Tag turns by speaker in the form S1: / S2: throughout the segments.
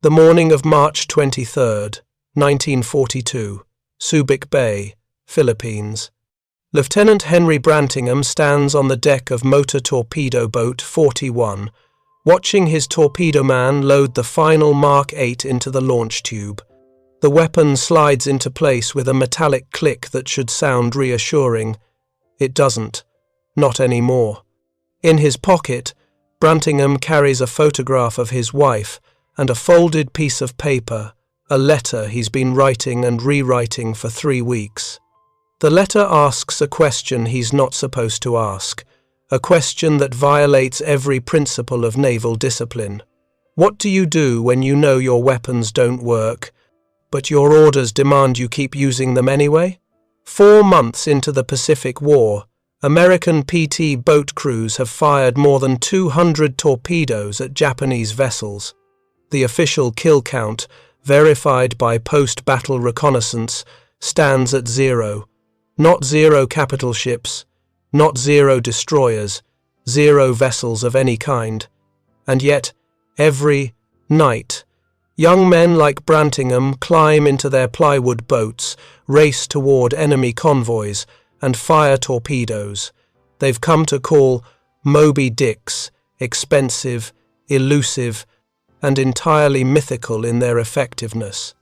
S1: The morning of March 23, 1942, Subic Bay, Philippines. Lieutenant Henry Brantingham stands on the deck of motor torpedo boat 41, watching his torpedo man load the final Mark 8 into the launch tube. The weapon slides into place with a metallic click that should sound reassuring. It doesn't. Not anymore. In his pocket, Brantingham carries a photograph of his wife and a folded piece of paper, a letter he's been writing and rewriting for 3 weeks. The letter asks a question he's not supposed to ask, a question that violates every principle of naval discipline. What do you do when you know your weapons don't work, but your orders demand you keep using them anyway? 4 months into the Pacific War, American PT boat crews have fired more than 200 torpedoes at Japanese vessels. The official kill count, verified by post-battle reconnaissance, stands at 0. Not 0 capital ships, not 0 destroyers, 0 vessels of any kind. And yet, every night, young men like Brantingham climb into their plywood boats, race toward enemy convoys, and fire torpedoes. They've come to call Moby Dicks expensive, elusive, and entirely mythical in their effectiveness.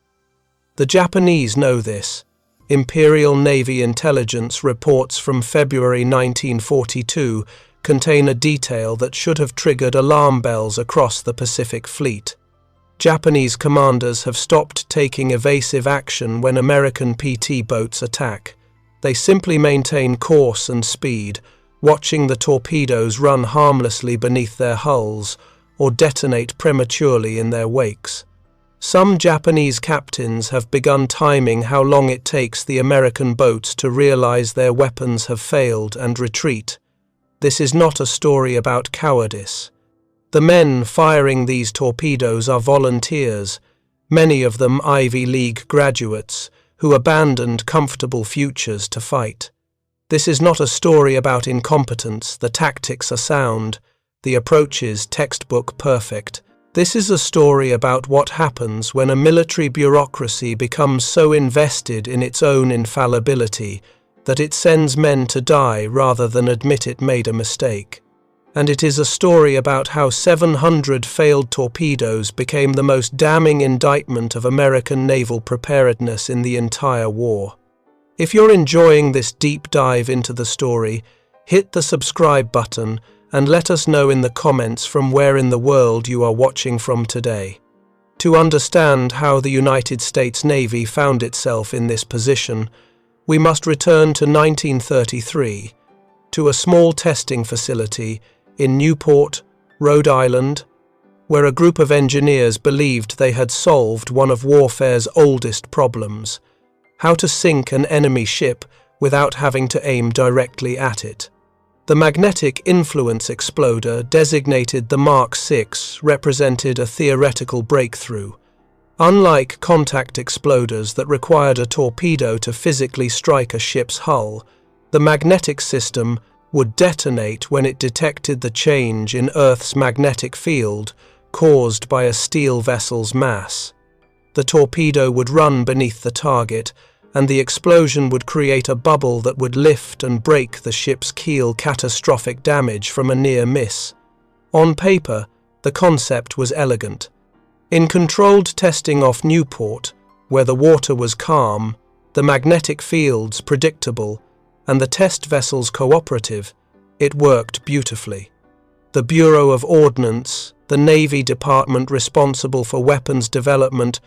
S1: The Japanese know this. Imperial Navy intelligence reports from February 1942 contain a detail that should have triggered alarm bells across the Pacific Fleet. Japanese commanders have stopped taking evasive action when American PT boats attack. They simply maintain course and speed, watching the torpedoes run harmlessly beneath their hulls or detonate prematurely in their wakes. Some Japanese captains have begun timing how long it takes the American boats to realize their weapons have failed and retreat. This is not a story about cowardice. The men firing these torpedoes are volunteers, many of them Ivy League graduates, who abandoned comfortable futures to fight. This is not a story about incompetence. The tactics are sound, the approaches textbook perfect. This is a story about what happens when a military bureaucracy becomes so invested in its own infallibility that it sends men to die rather than admit it made a mistake. And it is a story about how 700 failed torpedoes became the most damning indictment of American naval preparedness in the entire war. If you're enjoying this deep dive into the story, hit the subscribe button and let us know in the comments from where in the world you are watching from today. To understand how the United States Navy found itself in this position, we must return to 1933, to a small testing facility in Newport, Rhode Island, where a group of engineers believed they had solved one of warfare's oldest problems: how to sink an enemy ship without having to aim directly at it. The magnetic influence exploder, designated the Mark 6, represented a theoretical breakthrough. Unlike contact exploders that required a torpedo to physically strike a ship's hull, the magnetic system would detonate when it detected the change in Earth's magnetic field caused by a steel vessel's mass. The torpedo would run beneath the target, and the explosion would create a bubble that would lift and break the ship's keel, catastrophic damage from a near miss. On paper, the concept was elegant. In controlled testing off Newport, where the water was calm, the magnetic fields predictable, and the test vessels cooperative, it worked beautifully. The Bureau of Ordnance, the Navy department responsible for weapons development,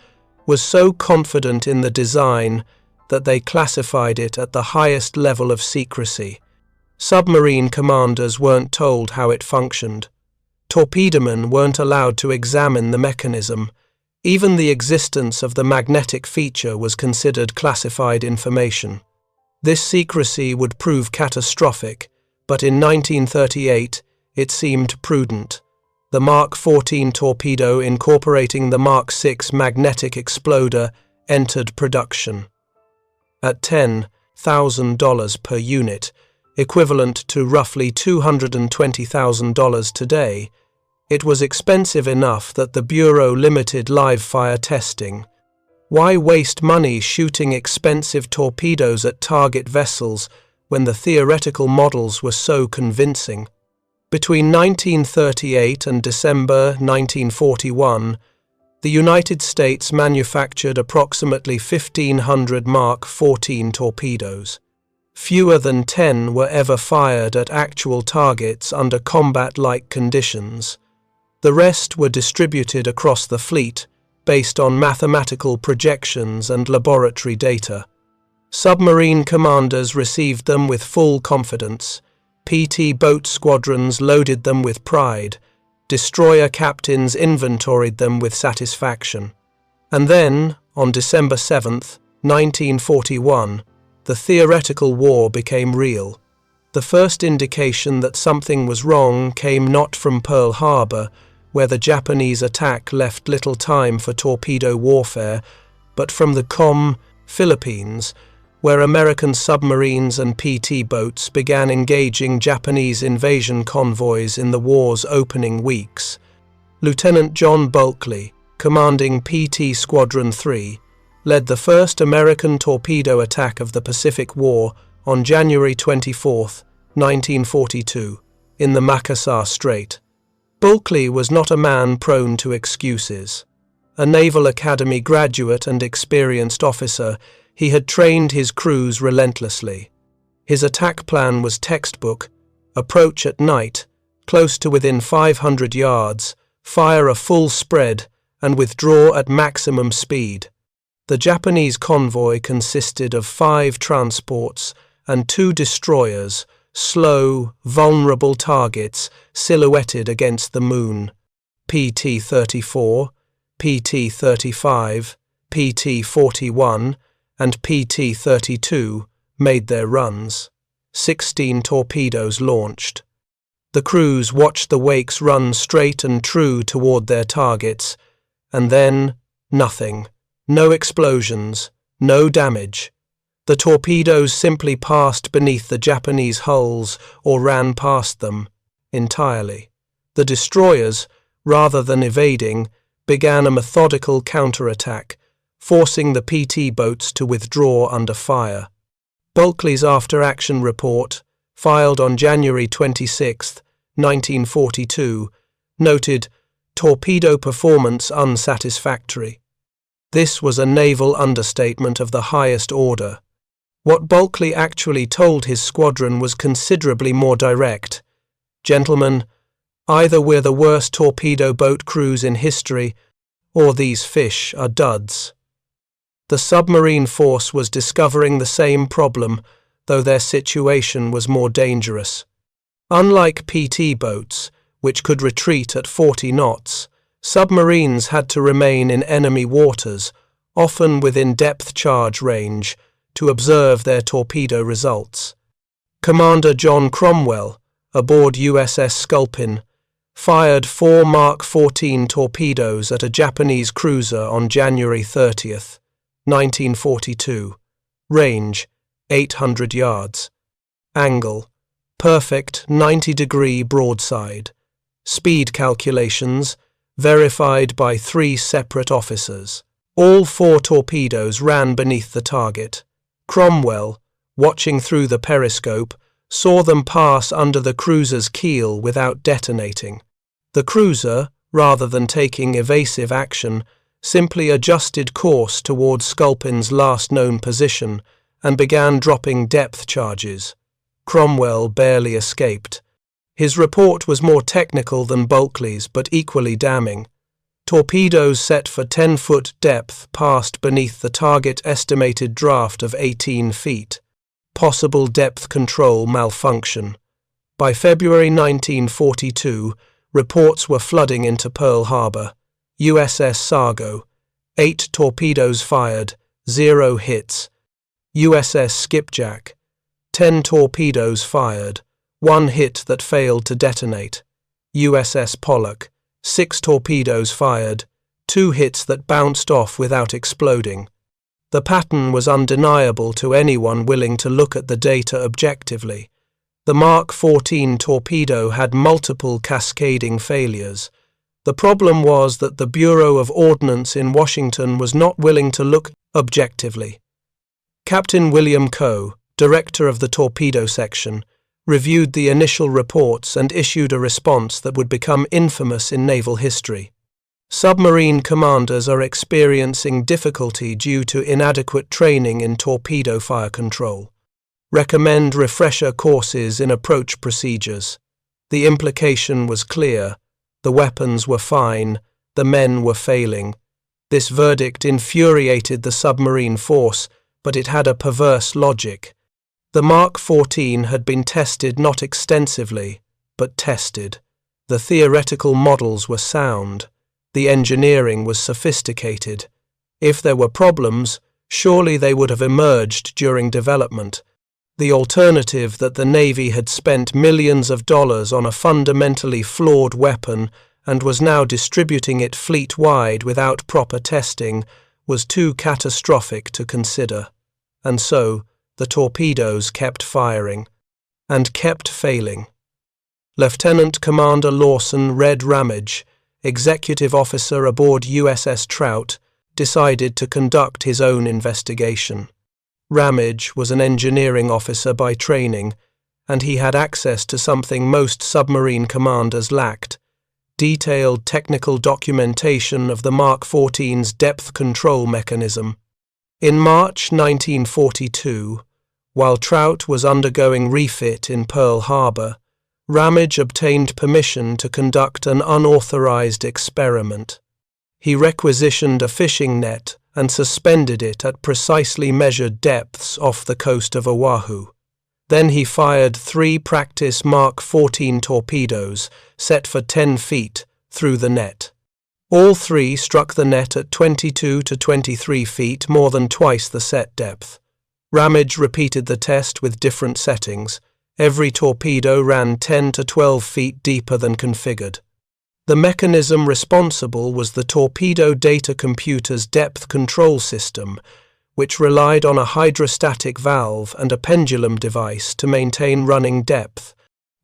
S1: was so confident in the design that they classified it at the highest level of secrecy. Submarine commanders weren't told how it functioned. Torpedomen weren't allowed to examine the mechanism. Even the existence of the magnetic feature was considered classified information. This secrecy would prove catastrophic, but in 1938 it seemed prudent. The Mark 14 torpedo incorporating the Mark 6 magnetic exploder entered production. At $10,000 per unit, equivalent to roughly $220,000 today, It was expensive enough that the Bureau limited live-fire testing. Why waste money shooting expensive torpedoes at target vessels when the theoretical models were so convincing? Between 1938 and December 1941, the United States manufactured approximately 1,500 Mark 14 torpedoes. Fewer than 10 were ever fired at actual targets under combat-like conditions. The rest were distributed across the fleet based on mathematical projections and laboratory data. Submarine commanders received them with full confidence. PT boat squadrons loaded them with pride. Destroyer captains inventoried them with satisfaction. And then, on December 7, 1941, the theoretical war became real. The first indication that something was wrong came not from Pearl Harbor, where the Japanese attack left little time for torpedo warfare, but from the Philippines, where American submarines and PT boats began engaging Japanese invasion convoys in the war's opening weeks. Lieutenant John Bulkley, commanding PT Squadron 3, led the first American torpedo attack of the Pacific War on January 24, 1942, in the Makassar Strait. Bulkley was not a man prone to excuses. A Naval Academy graduate and experienced officer, he had trained his crews relentlessly. His attack plan was textbook: approach at night, close to within 500 yards, fire a full spread, and withdraw at maximum speed. The Japanese convoy consisted of 5 transports and 2 destroyers, slow, vulnerable targets silhouetted against the moon. PT-34, PT-35, PT-41, and PT-32 made their runs. 16 torpedoes launched. The crews watched the wakes run straight and true toward their targets, and then nothing. No explosions, no damage. The torpedoes simply passed beneath the Japanese hulls or ran past them entirely. The destroyers, rather than evading, began a methodical counterattack, forcing the PT boats to withdraw under fire. Bulkley's after-action report, filed on January 26, 1942, noted torpedo performance unsatisfactory. This was a naval understatement of the highest order. What Bulkley actually told his squadron was considerably more direct. Gentlemen, either we're the worst torpedo boat crews in history, or these fish are duds. The submarine force was discovering the same problem, though their situation was more dangerous. Unlike PT boats, which could retreat at 40 knots, submarines had to remain in enemy waters, often within depth charge range, to observe their torpedo results. Commander John Cromwell, aboard USS Sculpin, fired 4 Mark 14 torpedoes at a Japanese cruiser on January 30, 1942. Range, 800 yards. Angle, perfect 90-degree broadside. Speed calculations, verified by 3 separate officers. All 4 torpedoes ran beneath the target. Cromwell, watching through the periscope, saw them pass under the cruiser's keel without detonating. The cruiser, rather than taking evasive action, simply adjusted course towards Sculpin's last known position and began dropping depth charges. Cromwell barely escaped. His report was more technical than Bulkley's, but equally damning. Torpedoes set for 10-foot depth passed beneath the target estimated draft of 18 feet. Possible depth control malfunction. By February 1942, reports were flooding into Pearl Harbor. USS Sargo, 8 torpedoes fired, 0 hits. USS Skipjack, 10 torpedoes fired, 1 hit that failed to detonate. USS Pollock, 6 torpedoes fired, 2 hits that bounced off without exploding. The pattern was undeniable to anyone willing to look at the data objectively. The Mark 14 torpedo had multiple cascading failures. The problem was that the Bureau of Ordnance in Washington was not willing to look objectively. Captain William Coe, director of the torpedo section, reviewed the initial reports and issued a response that would become infamous in naval history. Submarine commanders are experiencing difficulty due to inadequate training in torpedo fire control. Recommend refresher courses in approach procedures. The implication was clear. The weapons were fine, the men were failing. This verdict infuriated the submarine force, but it had a perverse logic. The Mark 14 had been tested not extensively, but tested. The theoretical models were sound. The engineering was sophisticated. If there were problems, surely they would have emerged during development. The alternative that the Navy had spent millions of dollars on a fundamentally flawed weapon and was now distributing it fleet-wide without proper testing was too catastrophic to consider. And so, the torpedoes kept firing, and kept failing. Lieutenant Commander Lawson Red Ramage, executive officer aboard USS Trout, decided to conduct his own investigation. Ramage was an engineering officer by training, and he had access to something most submarine commanders lacked: detailed technical documentation of the Mark 14's depth control mechanism. In March 1942, while Trout was undergoing refit in Pearl Harbor, Ramage obtained permission to conduct an unauthorized experiment. He requisitioned a fishing net and suspended it at precisely measured depths off the coast of Oahu. Then he fired 3 practice Mark 14 torpedoes, set for 10 feet, through the net. All 3 struck the net at 22 to 23 feet, more than twice the set depth. Ramage repeated the test with different settings. Every torpedo ran 10 to 12 feet deeper than configured. The mechanism responsible was the torpedo data computer's depth control system, which relied on a hydrostatic valve and a pendulum device to maintain running depth.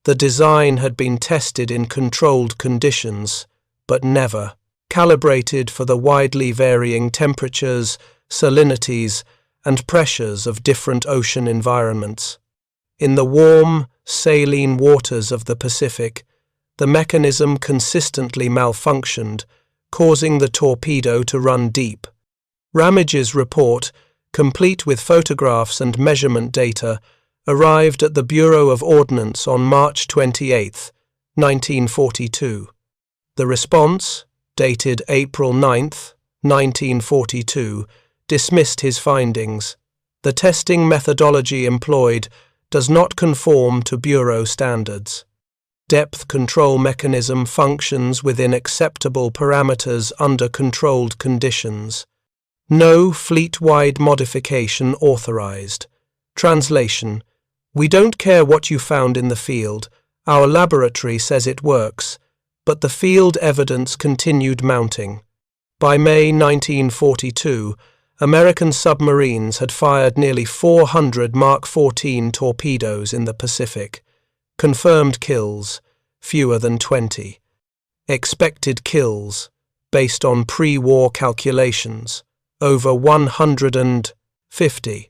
S1: The design had been tested in controlled conditions, but never calibrated for the widely varying temperatures, salinities, and pressures of different ocean environments. In the warm, saline waters of the Pacific, the mechanism consistently malfunctioned, causing the torpedo to run deep. Ramage's report, complete with photographs and measurement data, arrived at the Bureau of Ordnance on March 28, 1942. The response, dated April 9, 1942, dismissed his findings. The testing methodology employed does not conform to Bureau standards. Depth control mechanism functions within acceptable parameters under controlled conditions. No fleet-wide modification authorized. Translation: we don't care what you found in the field. Our laboratory says it works, but the field evidence continued mounting. By May 1942, American submarines had fired nearly 400 Mark 14 torpedoes in the Pacific. Confirmed kills, fewer than 20. Expected kills, based on pre-war calculations, over 150.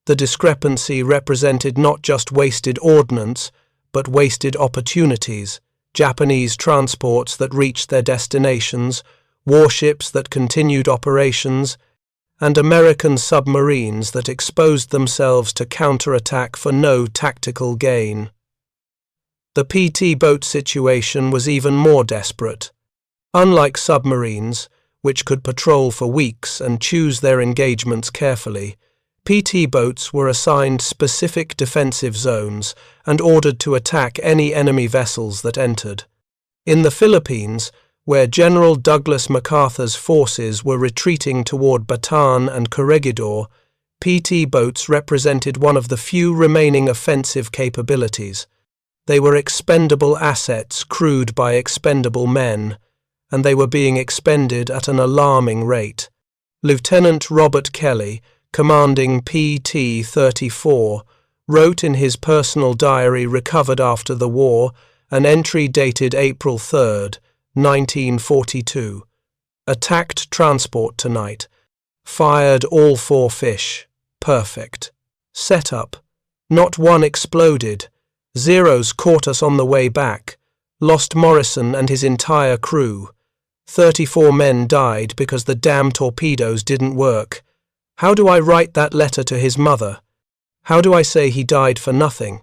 S1: The discrepancy represented not just wasted ordnance, but wasted opportunities: Japanese transports that reached their destinations, warships that continued operations, and American submarines that exposed themselves to counterattack for no tactical gain. The PT boat situation was even more desperate. Unlike submarines, which could patrol for weeks and choose their engagements carefully, PT boats were assigned specific defensive zones and ordered to attack any enemy vessels that entered. In the Philippines, where General Douglas MacArthur's forces were retreating toward Bataan and Corregidor, PT boats represented one of the few remaining offensive capabilities. They were expendable assets crewed by expendable men, and they were being expended at an alarming rate. Lieutenant Robert Kelly, commanding PT-34, wrote in his personal diary recovered after the war, an entry dated April 3, 1942. Attacked transport tonight. Fired all 4 fish. Perfect. Setup. Not one exploded. Zeros caught us on the way back. Lost Morrison and his entire crew. 34 men died because the damn torpedoes didn't work. How do I write that letter to his mother? How do I say he died for nothing?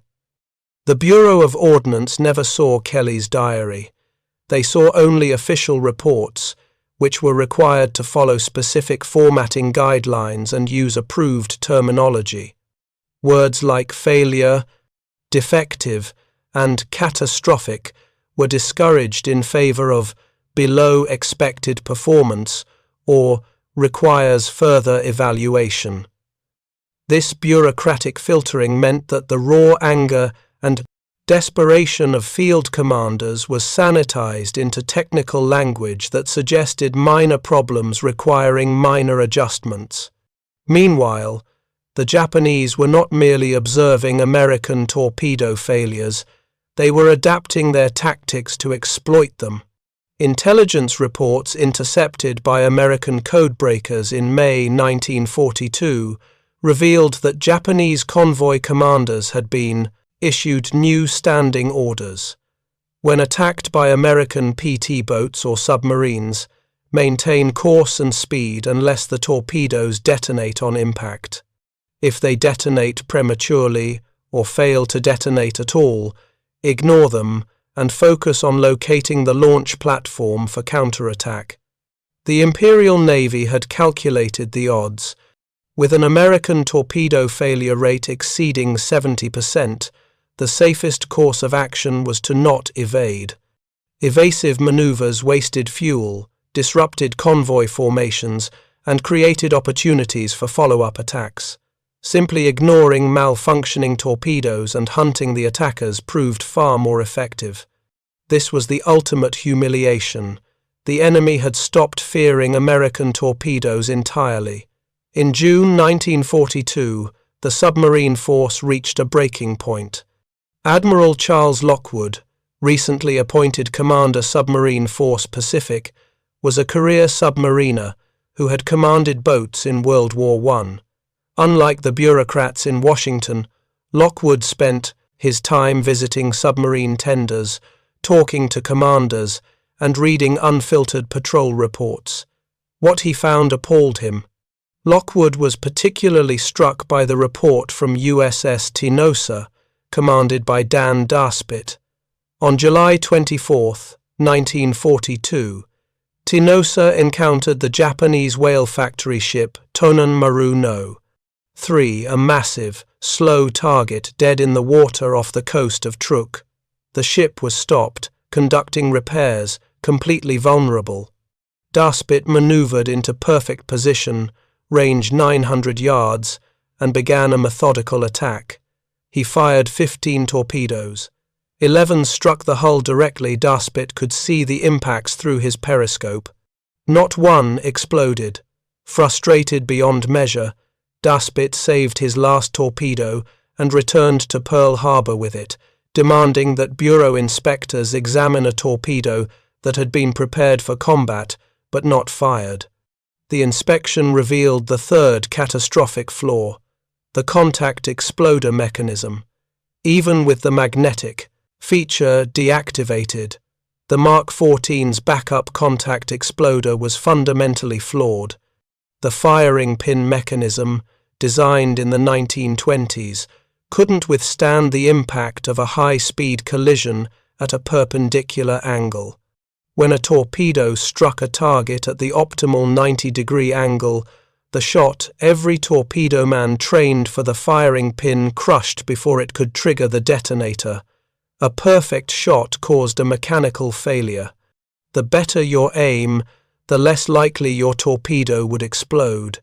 S1: The Bureau of Ordnance never saw Kelly's diary. They saw only official reports, which were required to follow specific formatting guidelines and use approved terminology. Words like failure, defective, and catastrophic were discouraged in favor of below expected performance or requires further evaluation. This bureaucratic filtering meant that the raw anger and desperation of field commanders was sanitized into technical language that suggested minor problems requiring minor adjustments. Meanwhile, the Japanese were not merely observing American torpedo failures, they were adapting their tactics to exploit them. Intelligence reports intercepted by American codebreakers in May 1942 revealed that Japanese convoy commanders had been issued new standing orders. When attacked by American PT boats or submarines, maintain course and speed unless the torpedoes detonate on impact. If they detonate prematurely or fail to detonate at all, ignore them and focus on locating the launch platform for counterattack. The Imperial Navy had calculated the odds. With an American torpedo failure rate exceeding 70%, the safest course of action was to not evade. Evasive maneuvers wasted fuel, disrupted convoy formations, and created opportunities for follow-up attacks. Simply ignoring malfunctioning torpedoes and hunting the attackers proved far more effective. This was the ultimate humiliation. The enemy had stopped fearing American torpedoes entirely. In June 1942, the submarine force reached a breaking point. Admiral Charles Lockwood, recently appointed Commander Submarine Force Pacific, was a career submariner who had commanded boats in World War I. Unlike the bureaucrats in Washington, Lockwood spent his time visiting submarine tenders, talking to commanders, and reading unfiltered patrol reports. What he found appalled him. Lockwood was particularly struck by the report from USS Tinosa, commanded by Dan Darspit. On July 24, 1942, Tinosa encountered the Japanese whale factory ship Tonan Maru no. 3, a massive, slow target dead in the water off the coast of Truk. The ship was stopped, conducting repairs, completely vulnerable. Darspit maneuvered into perfect position, range 900 yards, and began a methodical attack. He fired 15 torpedoes. 11 struck the hull directly. Darspit could see the impacts through his periscope. Not one exploded. Frustrated beyond measure, Darspit saved his last torpedo and returned to Pearl Harbor with it, demanding that Bureau inspectors examine a torpedo that had been prepared for combat but not fired. The inspection revealed the third catastrophic flaw, the contact exploder mechanism. Even with the magnetic feature deactivated, the Mark 14's backup contact exploder was fundamentally flawed. The firing pin mechanism, designed in the 1920s, couldn't withstand the impact of a high-speed collision at a perpendicular angle. When a torpedo struck a target at the optimal 90-degree angle, the shot every torpedo man trained for the firing pin crushed before it could trigger the detonator. A perfect shot caused a mechanical failure. The better your aim, the less likely your torpedo would explode.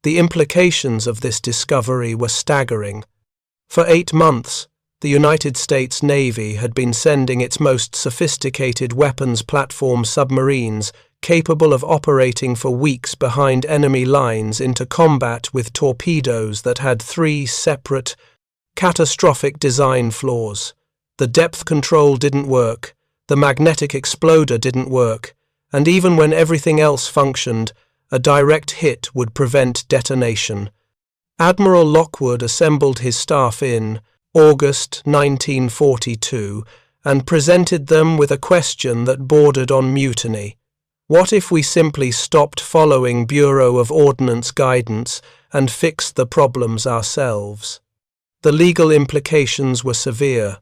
S1: The implications of this discovery were staggering. For 8 months, the United States Navy had been sending its most sophisticated weapons platform submarines capable of operating for weeks behind enemy lines into combat with torpedoes that had 3 separate, catastrophic design flaws. The depth control didn't work, The magnetic exploder didn't work, and even when everything else functioned, a direct hit would prevent detonation. Admiral Lockwood assembled his staff in August 1942 and presented them with a question that bordered on mutiny. What if we simply stopped following Bureau of Ordnance guidance and fixed the problems ourselves? The legal implications were severe.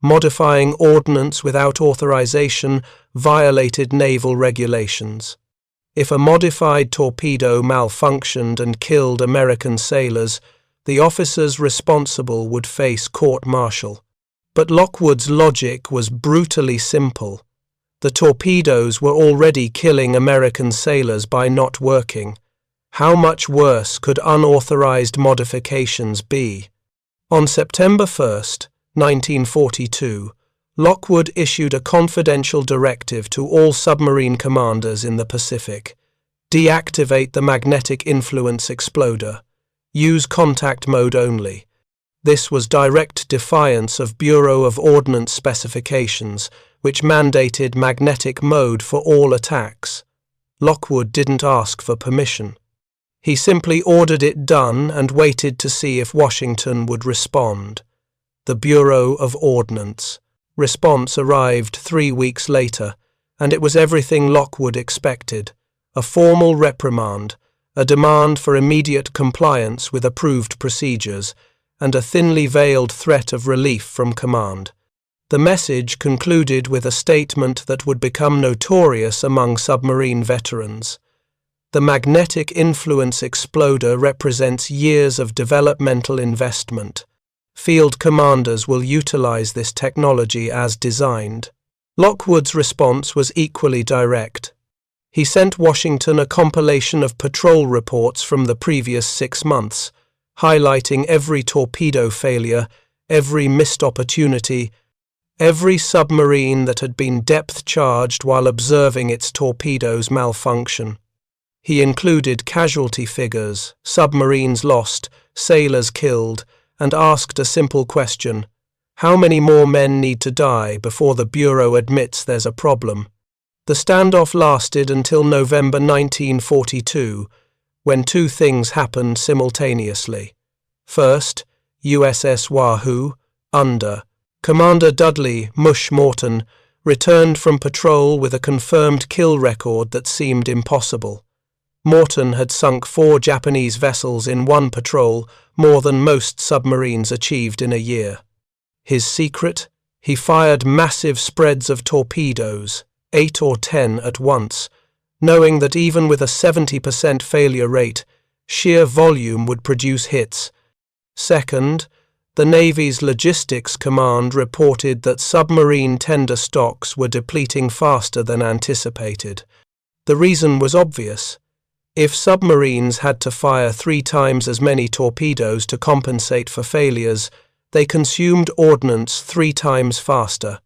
S1: Modifying ordnance without authorization violated naval regulations. If a modified torpedo malfunctioned and killed American sailors, the officers responsible would face court-martial. But Lockwood's logic was brutally simple. The torpedoes were already killing American sailors by not working. How much worse could unauthorized modifications be? On September 1st, 1942, Lockwood issued a confidential directive to all submarine commanders in the Pacific. Deactivate the magnetic influence exploder. Use contact mode only. This was direct defiance of Bureau of Ordnance specifications, which mandated magnetic mode for all attacks. Lockwood didn't ask for permission. He simply ordered it done and waited to see if Washington would respond. The Bureau of Ordnance response arrived 3 weeks later, and it was everything Lockwood expected: a formal reprimand, a demand for immediate compliance with approved procedures, and a thinly veiled threat of relief from command. The message concluded with a statement that would become notorious among submarine veterans. The magnetic influence exploder represents years of developmental investment. Field commanders will utilize this technology as designed. Lockwood's response was equally direct. He sent Washington a compilation of patrol reports from the previous 6 months, highlighting every torpedo failure, every missed opportunity, every submarine that had been depth-charged while observing its torpedoes malfunction. He included casualty figures, submarines lost, sailors killed, and asked a simple question: how many more men need to die before the Bureau admits there's a problem? The standoff lasted until November 1942, when 2 things happened simultaneously. First, USS Wahoo, under Commander Dudley "Mush" Morton, returned from patrol with a confirmed kill record that seemed impossible. Morton had sunk 4 Japanese vessels in one patrol, more than most submarines achieved in a year. His secret? He fired massive spreads of torpedoes, 8 or 10 at once, knowing that even with a 70% failure rate, sheer volume would produce hits. Second, the Navy's Logistics Command reported that submarine tender stocks were depleting faster than anticipated. The reason was obvious. If submarines had to fire 3 times as many torpedoes to compensate for failures, they consumed ordnance 3 times faster.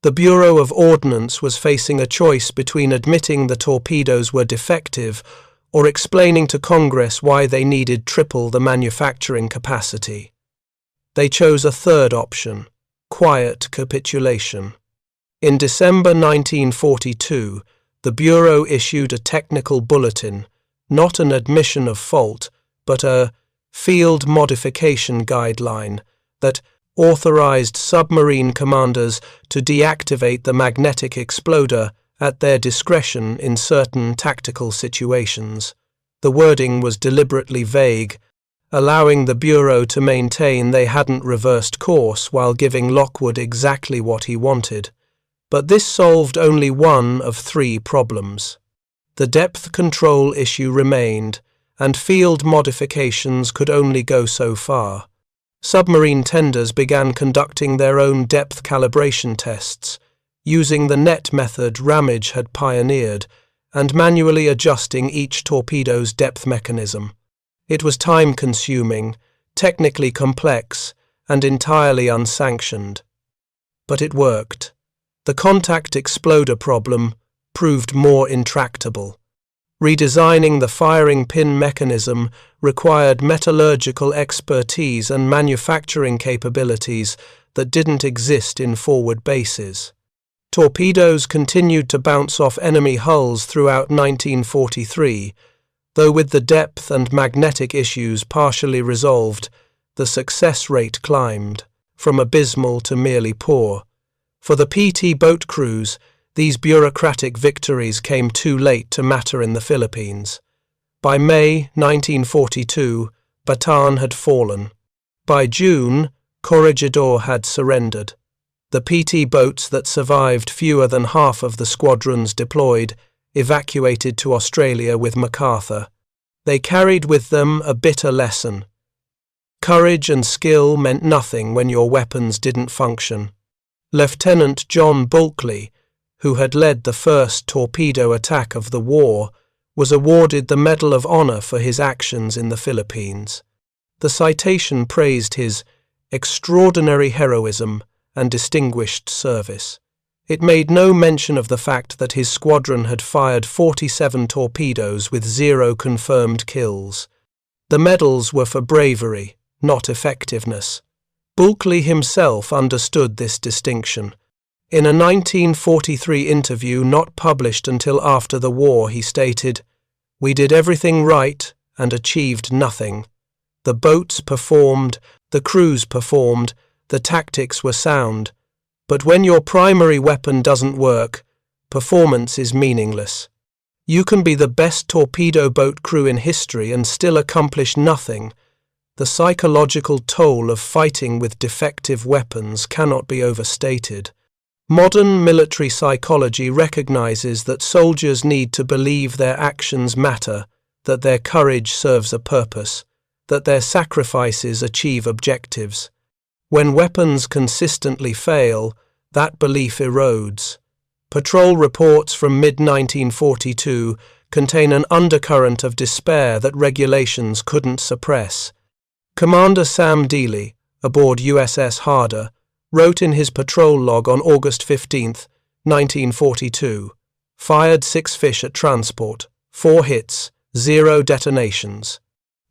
S1: The Bureau of Ordnance was facing a choice between admitting the torpedoes were defective or explaining to Congress why they needed triple the manufacturing capacity. They chose a third option: quiet capitulation. In December 1942, the Bureau issued a technical bulletin, not an admission of fault, but a field modification guideline that authorized submarine commanders to deactivate the magnetic exploder at their discretion in certain tactical situations. The wording was deliberately vague, allowing the Bureau to maintain they hadn't reversed course while giving Lockwood exactly what he wanted. But this solved only one of 3 problems. The depth control issue remained, and field modifications could only go so far. Submarine tenders began conducting their own depth calibration tests, using the net method Ramage had pioneered, and manually adjusting each torpedo's depth mechanism. It was time-consuming, technically complex, and entirely unsanctioned. But it worked. The contact exploder problem proved more intractable. Redesigning the firing pin mechanism required metallurgical expertise and manufacturing capabilities that didn't exist in forward bases. Torpedoes continued to bounce off enemy hulls throughout 1943, though with the depth and magnetic issues partially resolved, the success rate climbed, from abysmal to merely poor. For the PT boat crews, these bureaucratic victories came too late to matter in the Philippines. By May 1942, Bataan had fallen. By June, Corregidor had surrendered. The PT boats that survived, fewer than half of the squadrons deployed, evacuated to Australia with MacArthur. They carried with them a bitter lesson. Courage and skill meant nothing when your weapons didn't function. Lieutenant John Bulkley, who had led the first torpedo attack of the war, was awarded the Medal of Honor for his actions in the Philippines. The citation praised his extraordinary heroism and distinguished service. It made no mention of the fact that his squadron had fired 47 torpedoes with 0 confirmed kills. The medals were for bravery, not effectiveness. Bulkley himself understood this distinction. In a 1943 interview not published until after the war, he stated, "We did everything right and achieved nothing. The boats performed, the crews performed, the tactics were sound, but when your primary weapon doesn't work, performance is meaningless. You can be the best torpedo boat crew in history and still accomplish nothing. The psychological toll of fighting with defective weapons cannot be overstated." Modern military psychology recognizes that soldiers need to believe their actions matter, that their courage serves a purpose, that their sacrifices achieve objectives. When weapons consistently fail, that belief erodes. Patrol reports from mid-1942 contain an undercurrent of despair that regulations couldn't suppress. Commander Sam Dealey, aboard USS Harder, wrote in his patrol log on August 15, 1942, "Fired 6 fish at transport, 4 hits, 0 detonations.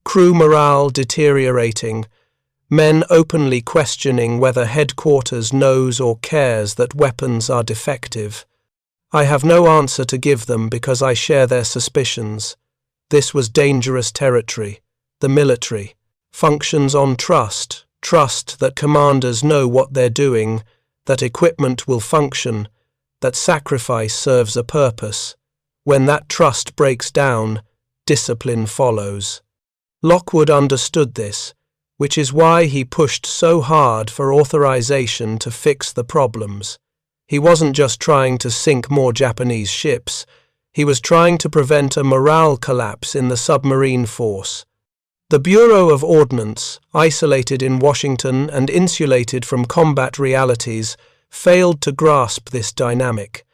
S1: Crew morale deteriorating, men openly questioning whether headquarters knows or cares that weapons are defective. I have no answer to give them because I share their suspicions. This was dangerous territory. The military functions on trust, trust that commanders know what they're doing, that equipment will function, that sacrifice serves a purpose. When that trust breaks down, discipline follows." Lockwood understood this, which is why he pushed so hard for authorization to fix the problems. He wasn't just trying to sink more Japanese ships, he was trying to prevent a morale collapse in the submarine force. The Bureau of Ordnance, isolated in Washington and insulated from combat realities, failed to grasp this dynamic.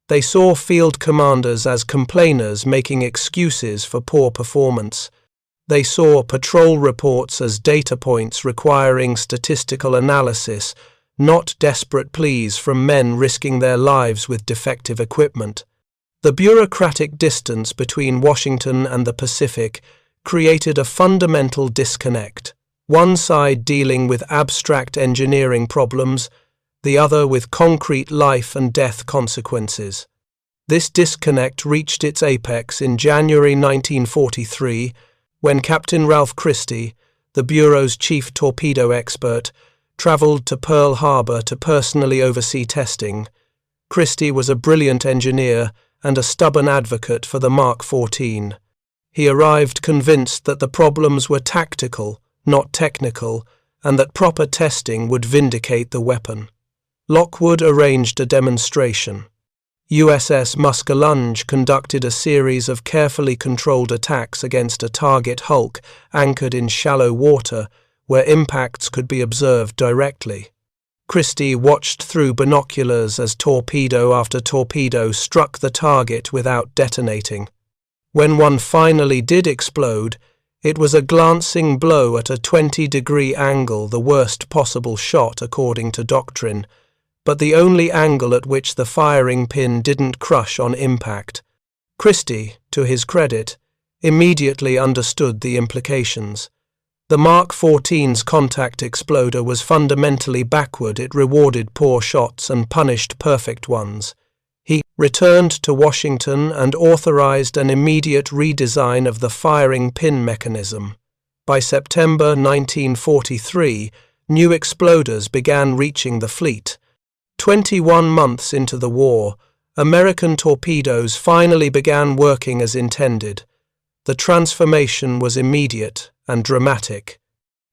S1: They saw field commanders as complainers making excuses for poor performance. They saw patrol reports as data points requiring statistical analysis, not desperate pleas from men risking their lives with defective equipment. The bureaucratic distance between Washington and the Pacific created a fundamental disconnect, one side dealing with abstract engineering problems, the other with concrete life and death consequences. This disconnect reached its apex in January 1943, when Captain Ralph Christie, the Bureau's chief torpedo expert, travelled to Pearl Harbor to personally oversee testing. Christie was a brilliant engineer and a stubborn advocate for the Mark 14. He arrived convinced that the problems were tactical, not technical, and that proper testing would vindicate the weapon. Lockwood arranged a demonstration. USS Muskellunge conducted a series of carefully controlled attacks against a target hulk anchored in shallow water where impacts could be observed directly. Christie watched through binoculars as torpedo after torpedo struck the target without detonating. When one finally did explode, it was a glancing blow at a 20-degree angle, the worst possible shot according to doctrine, but the only angle at which the firing pin didn't crush on impact. Christie, to his credit, immediately understood the implications. The Mark 14's contact exploder was fundamentally backward. It rewarded poor shots and punished perfect ones. He returned to Washington and authorized an immediate redesign of the firing pin mechanism. By September 1943, new exploders began reaching the fleet. 21 months into the war, American torpedoes finally began working as intended. The transformation was immediate and dramatic.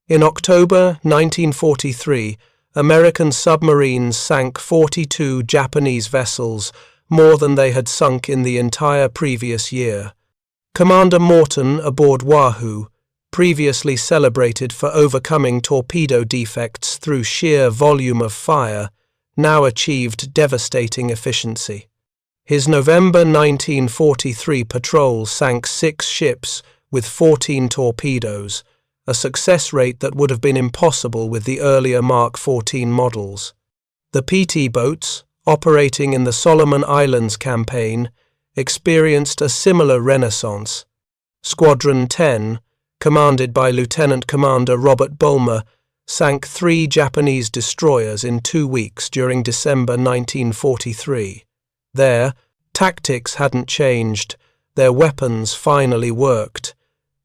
S1: In October 1943, American submarines sank 42 Japanese vessels, more than they had sunk in the entire previous year. Commander Morton aboard Wahoo, previously celebrated for overcoming torpedo defects through sheer volume of fire, now achieved devastating efficiency. His November 1943 patrol sank 6 ships with 14 torpedoes, a success rate that would have been impossible with the earlier Mark 14 models. The PT boats, operating in the Solomon Islands campaign, experienced a similar renaissance. Squadron 10, commanded by Lieutenant Commander Robert Bulmer, sank 3 Japanese destroyers in 2 weeks during December 1943. Their tactics hadn't changed, their weapons finally worked.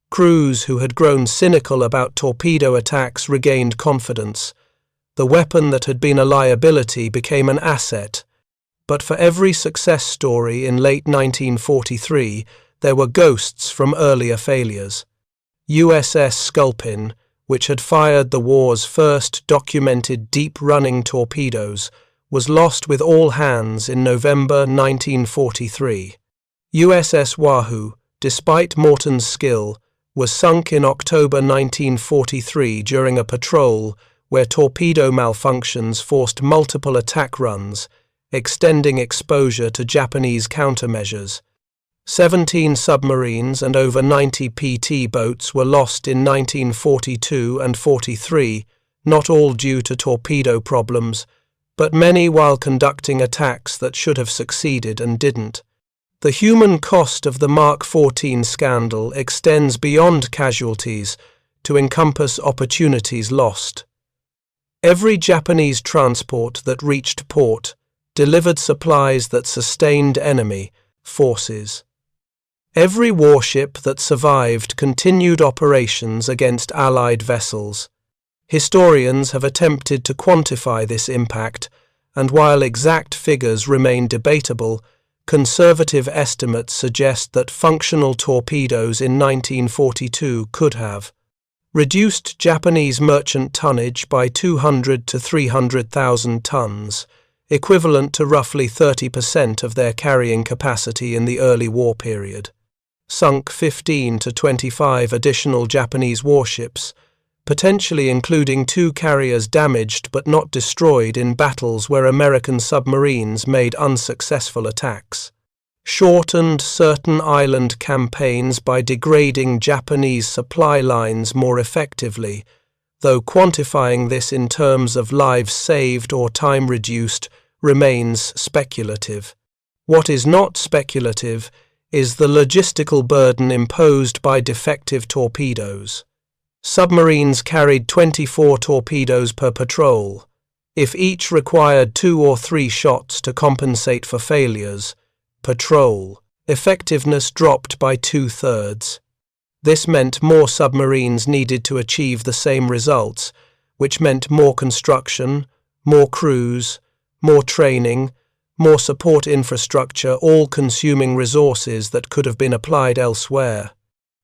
S1: Crews who had grown cynical about torpedo attacks regained confidence. The weapon that had been a liability became an asset. But for every success story in late 1943, there were ghosts from earlier failures. USS Sculpin, which had fired the war's first documented deep-running torpedoes, was lost with all hands in November 1943. USS Wahoo, despite Morton's skill, was sunk in October 1943 during a patrol where torpedo malfunctions forced multiple attack runs, extending exposure to Japanese countermeasures. 17 submarines and over 90 PT boats were lost in 1942 and 43, not all due to torpedo problems, but many while conducting attacks that should have succeeded and didn't. The human cost of the Mark 14 scandal extends beyond casualties to encompass opportunities lost. Every Japanese transport that reached port delivered supplies that sustained enemy forces. Every warship that survived continued operations against Allied vessels. Historians have attempted to quantify this impact, and while exact figures remain debatable, conservative estimates suggest that functional torpedoes in 1942 could have reduced Japanese merchant tonnage by 200 to 300,000 tons, equivalent to roughly 30% of their carrying capacity in the early war period. Sunk 15 to 25 additional Japanese warships, potentially including 2 carriers damaged but not destroyed in battles where American submarines made unsuccessful attacks. Shortened certain island campaigns by degrading Japanese supply lines more effectively, though quantifying this in terms of lives saved or time reduced remains speculative. What is not speculative is the logistical burden imposed by defective torpedoes. Submarines carried 24 torpedoes per patrol. If each required 2 or 3 shots to compensate for failures, patrol effectiveness dropped by 2/3. This meant more submarines needed to achieve the same results, which meant more construction, more crews, more training, more support infrastructure, all consuming resources that could have been applied elsewhere.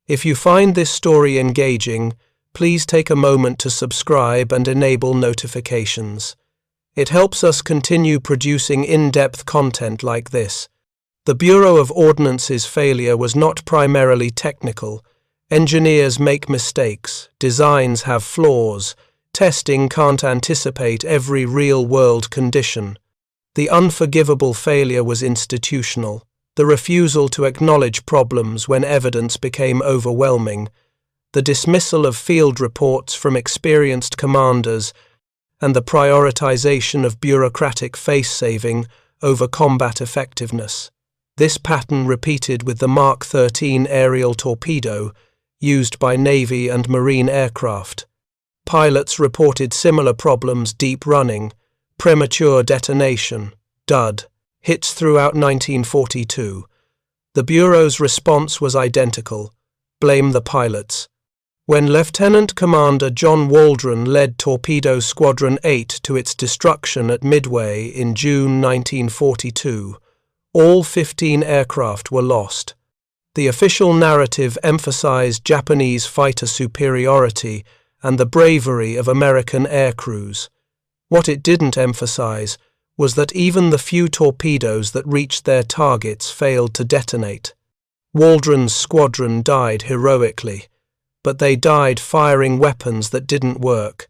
S1: If you find this story engaging, please take a moment to subscribe and enable notifications. It helps us continue producing in-depth content like this. The Bureau of Ordnance's failure was not primarily technical. Engineers make mistakes, designs have flaws, testing can't anticipate every real-world condition. The unforgivable failure was institutional, the refusal to acknowledge problems when evidence became overwhelming, the dismissal of field reports from experienced commanders, and the prioritization of bureaucratic face-saving over combat effectiveness. This pattern repeated with the Mark 13 aerial torpedo, used by Navy and Marine aircraft. Pilots reported similar problems: deep running, premature detonation, dud, hits throughout 1942. The Bureau's response was identical: blame the pilots. When Lieutenant Commander John Waldron led Torpedo Squadron 8 to its destruction at Midway in June 1942, all 15 aircraft were lost. The official narrative emphasized Japanese fighter superiority and the bravery of American air crews. What it didn't emphasize was that even the few torpedoes that reached their targets failed to detonate. Waldron's squadron died heroically, but they died firing weapons that didn't work.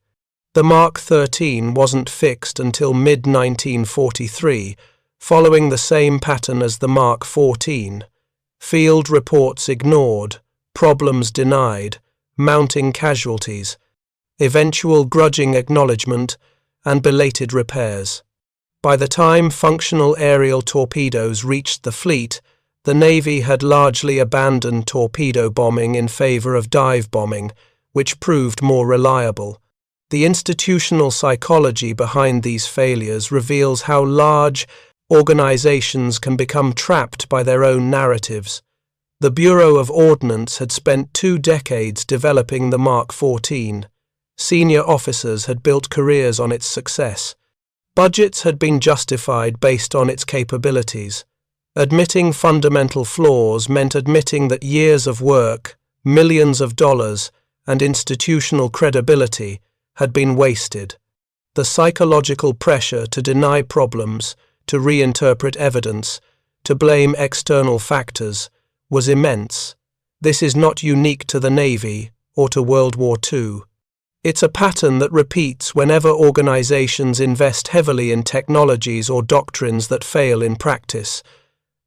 S1: The Mark 13 wasn't fixed until mid-1943, following the same pattern as the Mark 14. Field reports ignored, problems denied, mounting casualties, eventual grudging acknowledgement, and belated repairs. By the time functional aerial torpedoes reached the fleet, the Navy had largely abandoned torpedo bombing in favor of dive bombing, which proved more reliable. The institutional psychology behind these failures reveals how large organizations can become trapped by their own narratives. The Bureau of Ordnance had spent 2 decades developing the Mark 14. Senior officers had built careers on its success. Budgets had been justified based on its capabilities. Admitting fundamental flaws meant admitting that years of work, millions of dollars, and institutional credibility had been wasted. The psychological pressure to deny problems, to reinterpret evidence, to blame external factors, was immense. This is not unique to the Navy or to World War II. It's a pattern that repeats whenever organizations invest heavily in technologies or doctrines that fail in practice.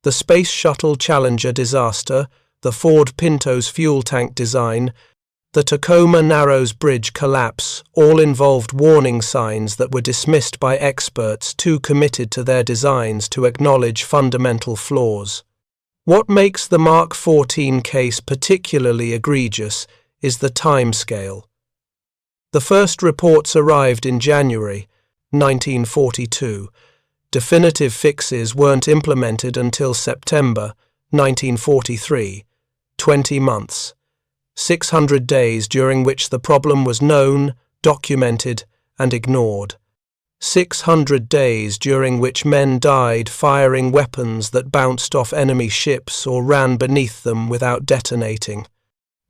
S1: The Space Shuttle Challenger disaster, the Ford Pinto's fuel tank design, the Tacoma Narrows Bridge collapse all involved warning signs that were dismissed by experts too committed to their designs to acknowledge fundamental flaws. What makes the Mark 14 case particularly egregious is the timescale. The first reports arrived in January 1942. Definitive fixes weren't implemented until September 1943, 20 months, 600 days during which the problem was known, documented, and ignored. 600 days during which men died firing weapons that bounced off enemy ships or ran beneath them without detonating.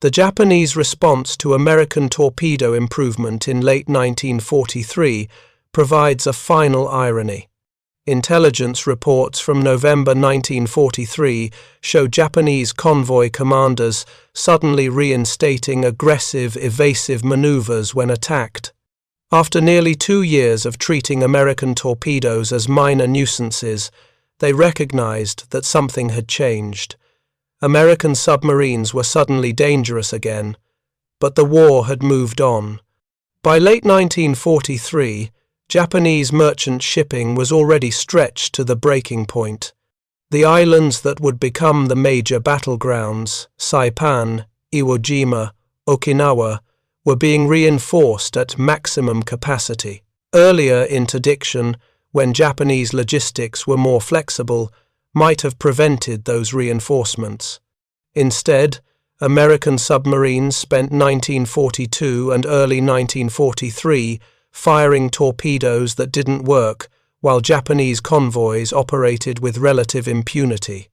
S1: The Japanese response to American torpedo improvement in late 1943 provides a final irony. Intelligence reports from November 1943 show Japanese convoy commanders suddenly reinstating aggressive, evasive maneuvers when attacked. After nearly 2 years of treating American torpedoes as minor nuisances, they recognized that something had changed. American submarines were suddenly dangerous again, but the war had moved on. By late 1943, Japanese merchant shipping was already stretched to the breaking point. The islands that would become the major battlegrounds, Saipan, Iwo Jima, Okinawa, were being reinforced at maximum capacity. Earlier interdiction, when Japanese logistics were more flexible, might have prevented those reinforcements. Instead, American submarines spent 1942 and early 1943 firing torpedoes that didn't work, while Japanese convoys operated with relative impunity.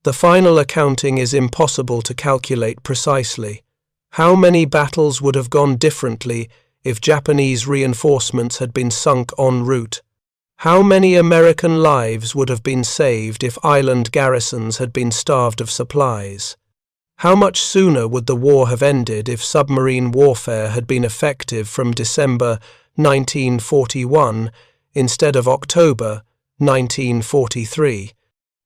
S1: The final accounting is impossible to calculate precisely. How many battles would have gone differently if Japanese reinforcements had been sunk en route? How many American lives would have been saved if island garrisons had been starved of supplies? How much sooner would the war have ended if submarine warfare had been effective from December 1941 instead of October 1943?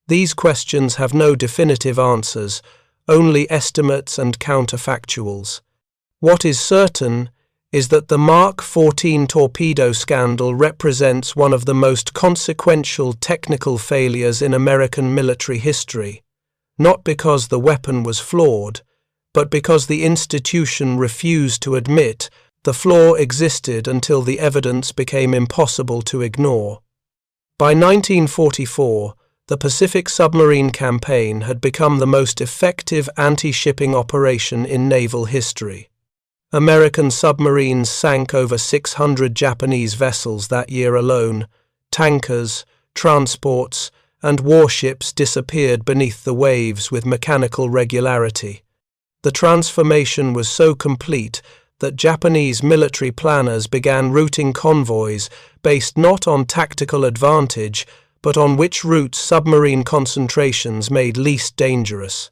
S1: These questions have no definitive answers, only estimates and counterfactuals. What is certain is that the Mark 14 torpedo scandal represents one of the most consequential technical failures in American military history, not because the weapon was flawed, but because the institution refused to admit the flaw existed until the evidence became impossible to ignore. By 1944, the Pacific Submarine Campaign had become the most effective anti-shipping operation in naval history. American submarines sank over 600 Japanese vessels that year alone. Tankers, transports, and warships disappeared beneath the waves with mechanical regularity. The transformation was so complete that Japanese military planners began routing convoys based not on tactical advantage, but on which routes submarine concentrations made least dangerous.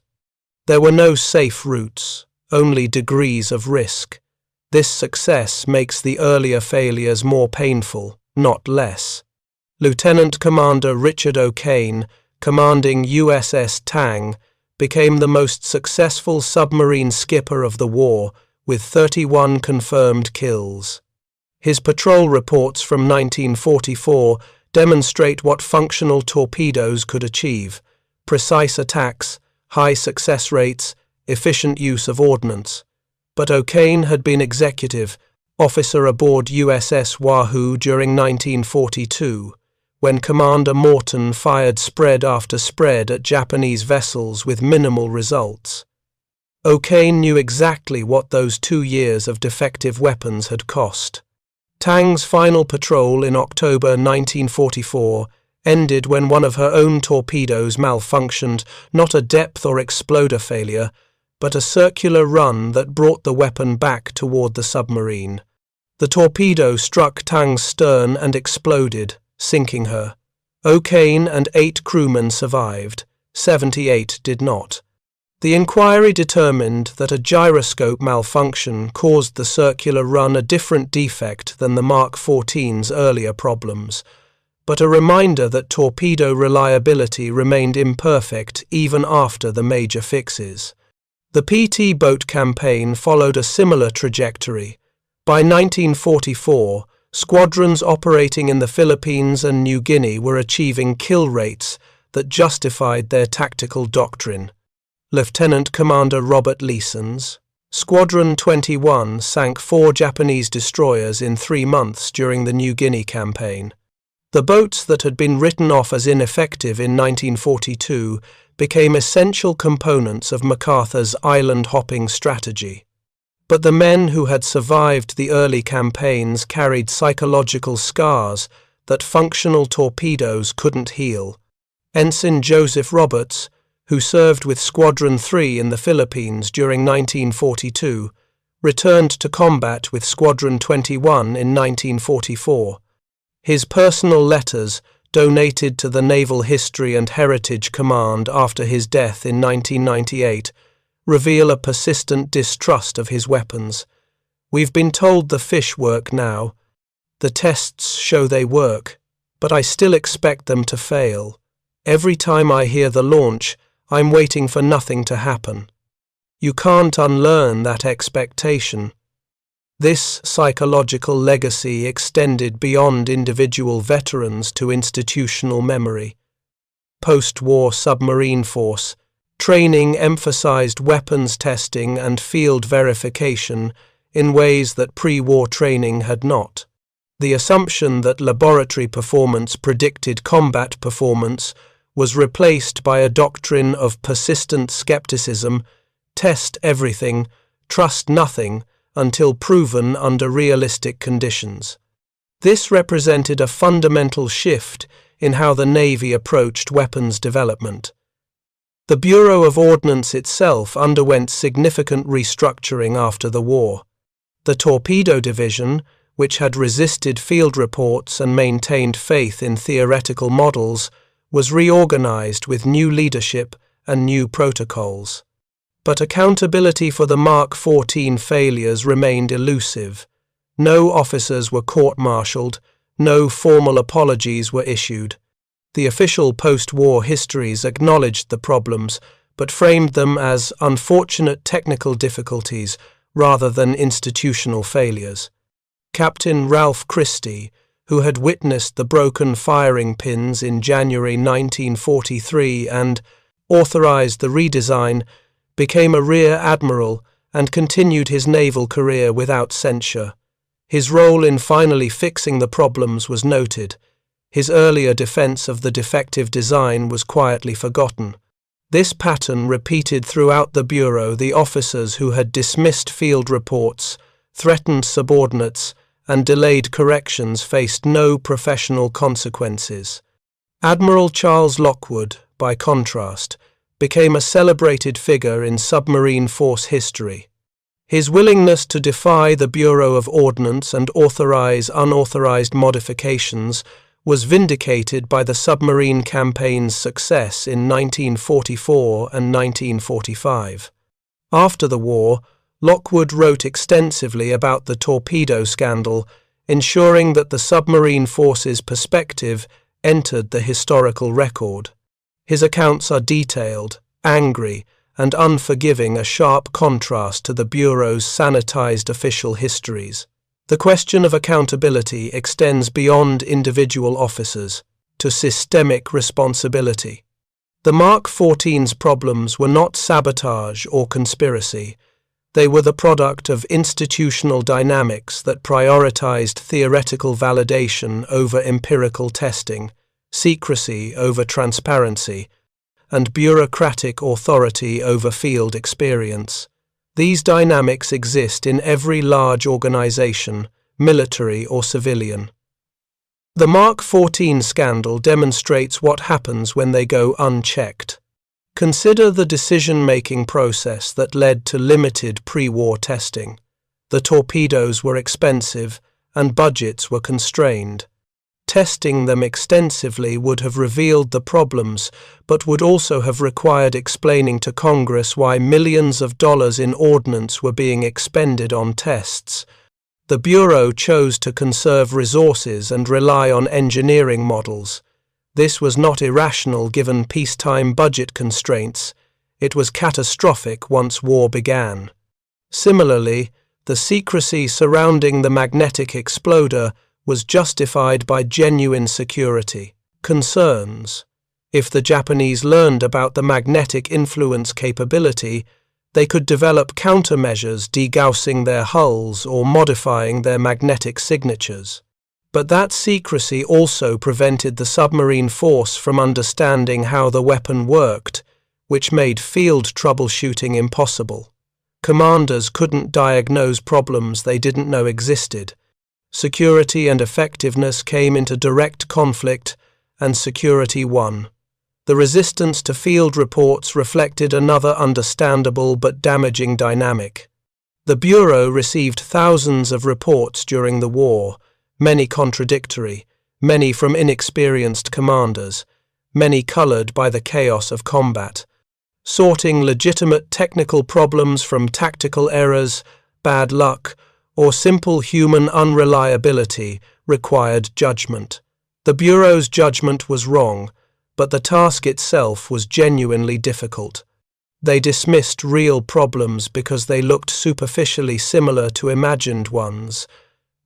S1: There were no safe routes, only degrees of risk. This success makes the earlier failures more painful, not less. Lieutenant Commander Richard O'Kane, commanding USS Tang, became the most successful submarine skipper of the war, with 31 confirmed kills. His patrol reports from 1944 demonstrate what functional torpedoes could achieve: precise attacks, high success rates, efficient use of ordnance. But O'Kane had been executive officer aboard USS Wahoo during 1942, when Commander Morton fired spread after spread at Japanese vessels with minimal results. O'Kane knew exactly what those 2 years of defective weapons had cost. Tang's final patrol in October 1944 ended when one of her own torpedoes malfunctioned, not a depth or exploder failure, but a circular run that brought the weapon back toward the submarine. The torpedo struck Tang's stern and exploded, sinking her. O'Kane and 8 crewmen survived. 78 did not. The inquiry determined that a gyroscope malfunction caused the circular run a different defect than the Mark XIV's earlier problems, but a reminder that torpedo reliability remained imperfect even after the major fixes. The PT boat campaign followed a similar trajectory. By 1944, squadrons operating in the Philippines and New Guinea were achieving kill rates that justified their tactical doctrine. Lieutenant Commander Robert Leeson's Squadron 21 sank 4 Japanese destroyers in 3 months during the New Guinea campaign. The boats that had been written off as ineffective in 1942 became essential components of MacArthur's island-hopping strategy. But the men who had survived the early campaigns carried psychological scars that functional torpedoes couldn't heal. Ensign Joseph Roberts, who served with Squadron 3 in the Philippines during 1942, returned to combat with Squadron 21 in 1944. His personal letters, donated to the Naval History and Heritage Command after his death in 1998, reveal a persistent distrust of his weapons. "We've been told the fish work now. The tests show they work, but I still expect them to fail. Every time I hear the launch, I'm waiting for nothing to happen." You can't unlearn that expectation. This psychological legacy extended beyond individual veterans to institutional memory. Post-war submarine force training emphasized weapons testing and field verification in ways that pre-war training had not. The assumption that laboratory performance predicted combat performance was replaced by a doctrine of persistent skepticism: test everything, trust nothing, until proven under realistic conditions. This represented a fundamental shift in how the Navy approached weapons development. The Bureau of Ordnance itself underwent significant restructuring after the war. The Torpedo Division, which had resisted field reports and maintained faith in theoretical models, was reorganized with new leadership and new protocols. But accountability for the Mark XIV failures remained elusive. No officers were court-martialed, no formal apologies were issued. The official post-war histories acknowledged the problems, but framed them as unfortunate technical difficulties rather than institutional failures. Captain Ralph Christie, who had witnessed the broken firing pins in January 1943 and authorized the redesign, became a rear admiral, and continued his naval career without censure. His role in finally fixing the problems was noted. His earlier defense of the defective design was quietly forgotten. This pattern repeated throughout the Bureau. The officers who had dismissed field reports, threatened subordinates, and delayed corrections faced no professional consequences. Admiral Charles Lockwood, by contrast, became a celebrated figure in submarine force history. His willingness to defy the Bureau of Ordnance and authorize unauthorized modifications was vindicated by the submarine campaign's success in 1944 and 1945. After the war, Lockwood wrote extensively about the torpedo scandal, ensuring that the submarine force's perspective entered the historical record. His accounts are detailed, angry, and unforgiving, a sharp contrast to the Bureau's sanitized official histories. The question of accountability extends beyond individual officers to systemic responsibility. The Mark 14's problems were not sabotage or conspiracy. They were the product of institutional dynamics that prioritized theoretical validation over empirical testing, secrecy over transparency, and bureaucratic authority over field experience. These dynamics exist in every large organization, military or civilian. The Mark 14 scandal demonstrates what happens when they go unchecked. Consider the decision-making process that led to limited pre-war testing. The torpedoes were expensive and budgets were constrained. Testing them extensively would have revealed the problems, but would also have required explaining to Congress why millions of dollars in ordnance were being expended on tests. The Bureau chose to conserve resources and rely on engineering models. This was not irrational given peacetime budget constraints. It was catastrophic once war began. Similarly, the secrecy surrounding the magnetic exploder was justified by genuine security concerns. If the Japanese learned about the magnetic influence capability, they could develop countermeasures degaussing their hulls or modifying their magnetic signatures. But that secrecy also prevented the submarine force from understanding how the weapon worked, which made field troubleshooting impossible. Commanders couldn't diagnose problems they didn't know existed. Security and effectiveness came into direct conflict, and security won. The resistance to field reports reflected another understandable but damaging dynamic. The Bureau received thousands of reports during the war, many contradictory, many from inexperienced commanders, many colored by the chaos of combat. Sorting legitimate technical problems from tactical errors, bad luck, or simple human unreliability required judgment. The Bureau's judgment was wrong, but the task itself was genuinely difficult. They dismissed real problems because they looked superficially similar to imagined ones.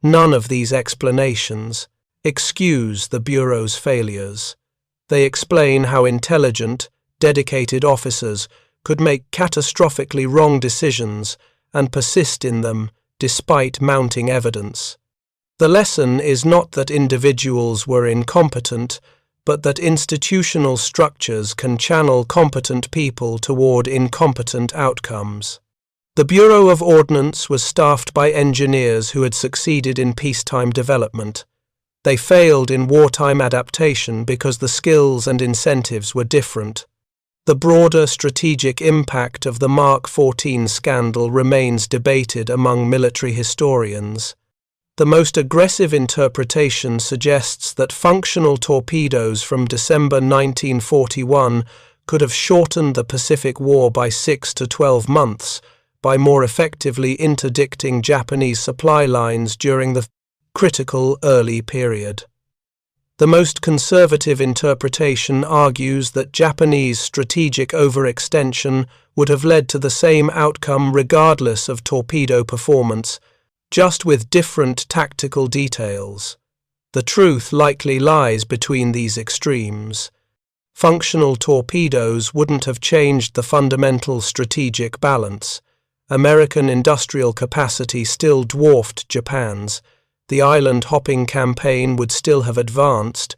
S1: None of these explanations excuse the Bureau's failures. They explain how intelligent, dedicated officers could make catastrophically wrong decisions and persist in them despite mounting evidence. The lesson is not that individuals were incompetent, but that institutional structures can channel competent people toward incompetent outcomes. The Bureau of Ordnance was staffed by engineers who had succeeded in peacetime development. They failed in wartime adaptation because the skills and incentives were different. The broader strategic impact of the Mark 14 scandal remains debated among military historians. The most aggressive interpretation suggests that functional torpedoes from December 1941 could have shortened the Pacific War by 6 to 12 months, by more effectively interdicting Japanese supply lines during the critical early period. The most conservative interpretation argues that Japanese strategic overextension would have led to the same outcome regardless of torpedo performance, just with different tactical details. The truth likely lies between these extremes. Functional torpedoes wouldn't have changed the fundamental strategic balance. American industrial capacity still dwarfed Japan's. The island-hopping campaign would still have advanced,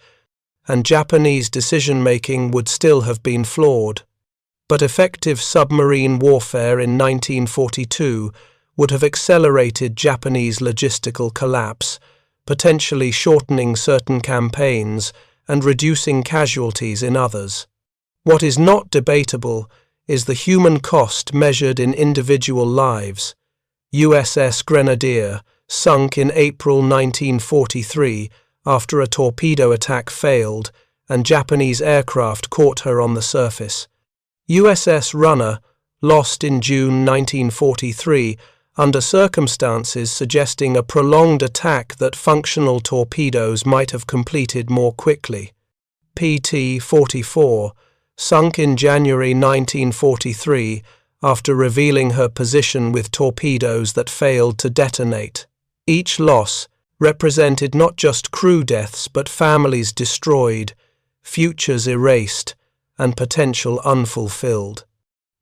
S1: and Japanese decision-making would still have been flawed. But effective submarine warfare in 1942 would have accelerated Japanese logistical collapse, potentially shortening certain campaigns and reducing casualties in others. What is not debatable is the human cost measured in individual lives. USS Grenadier sunk in April 1943 after a torpedo attack failed and Japanese aircraft caught her on the surface. USS Runner lost in June 1943 under circumstances suggesting a prolonged attack that functional torpedoes might have completed more quickly. PT-44 sunk in January 1943 after revealing her position with torpedoes that failed to detonate. Each loss represented not just crew deaths but families destroyed, futures erased, and potential unfulfilled.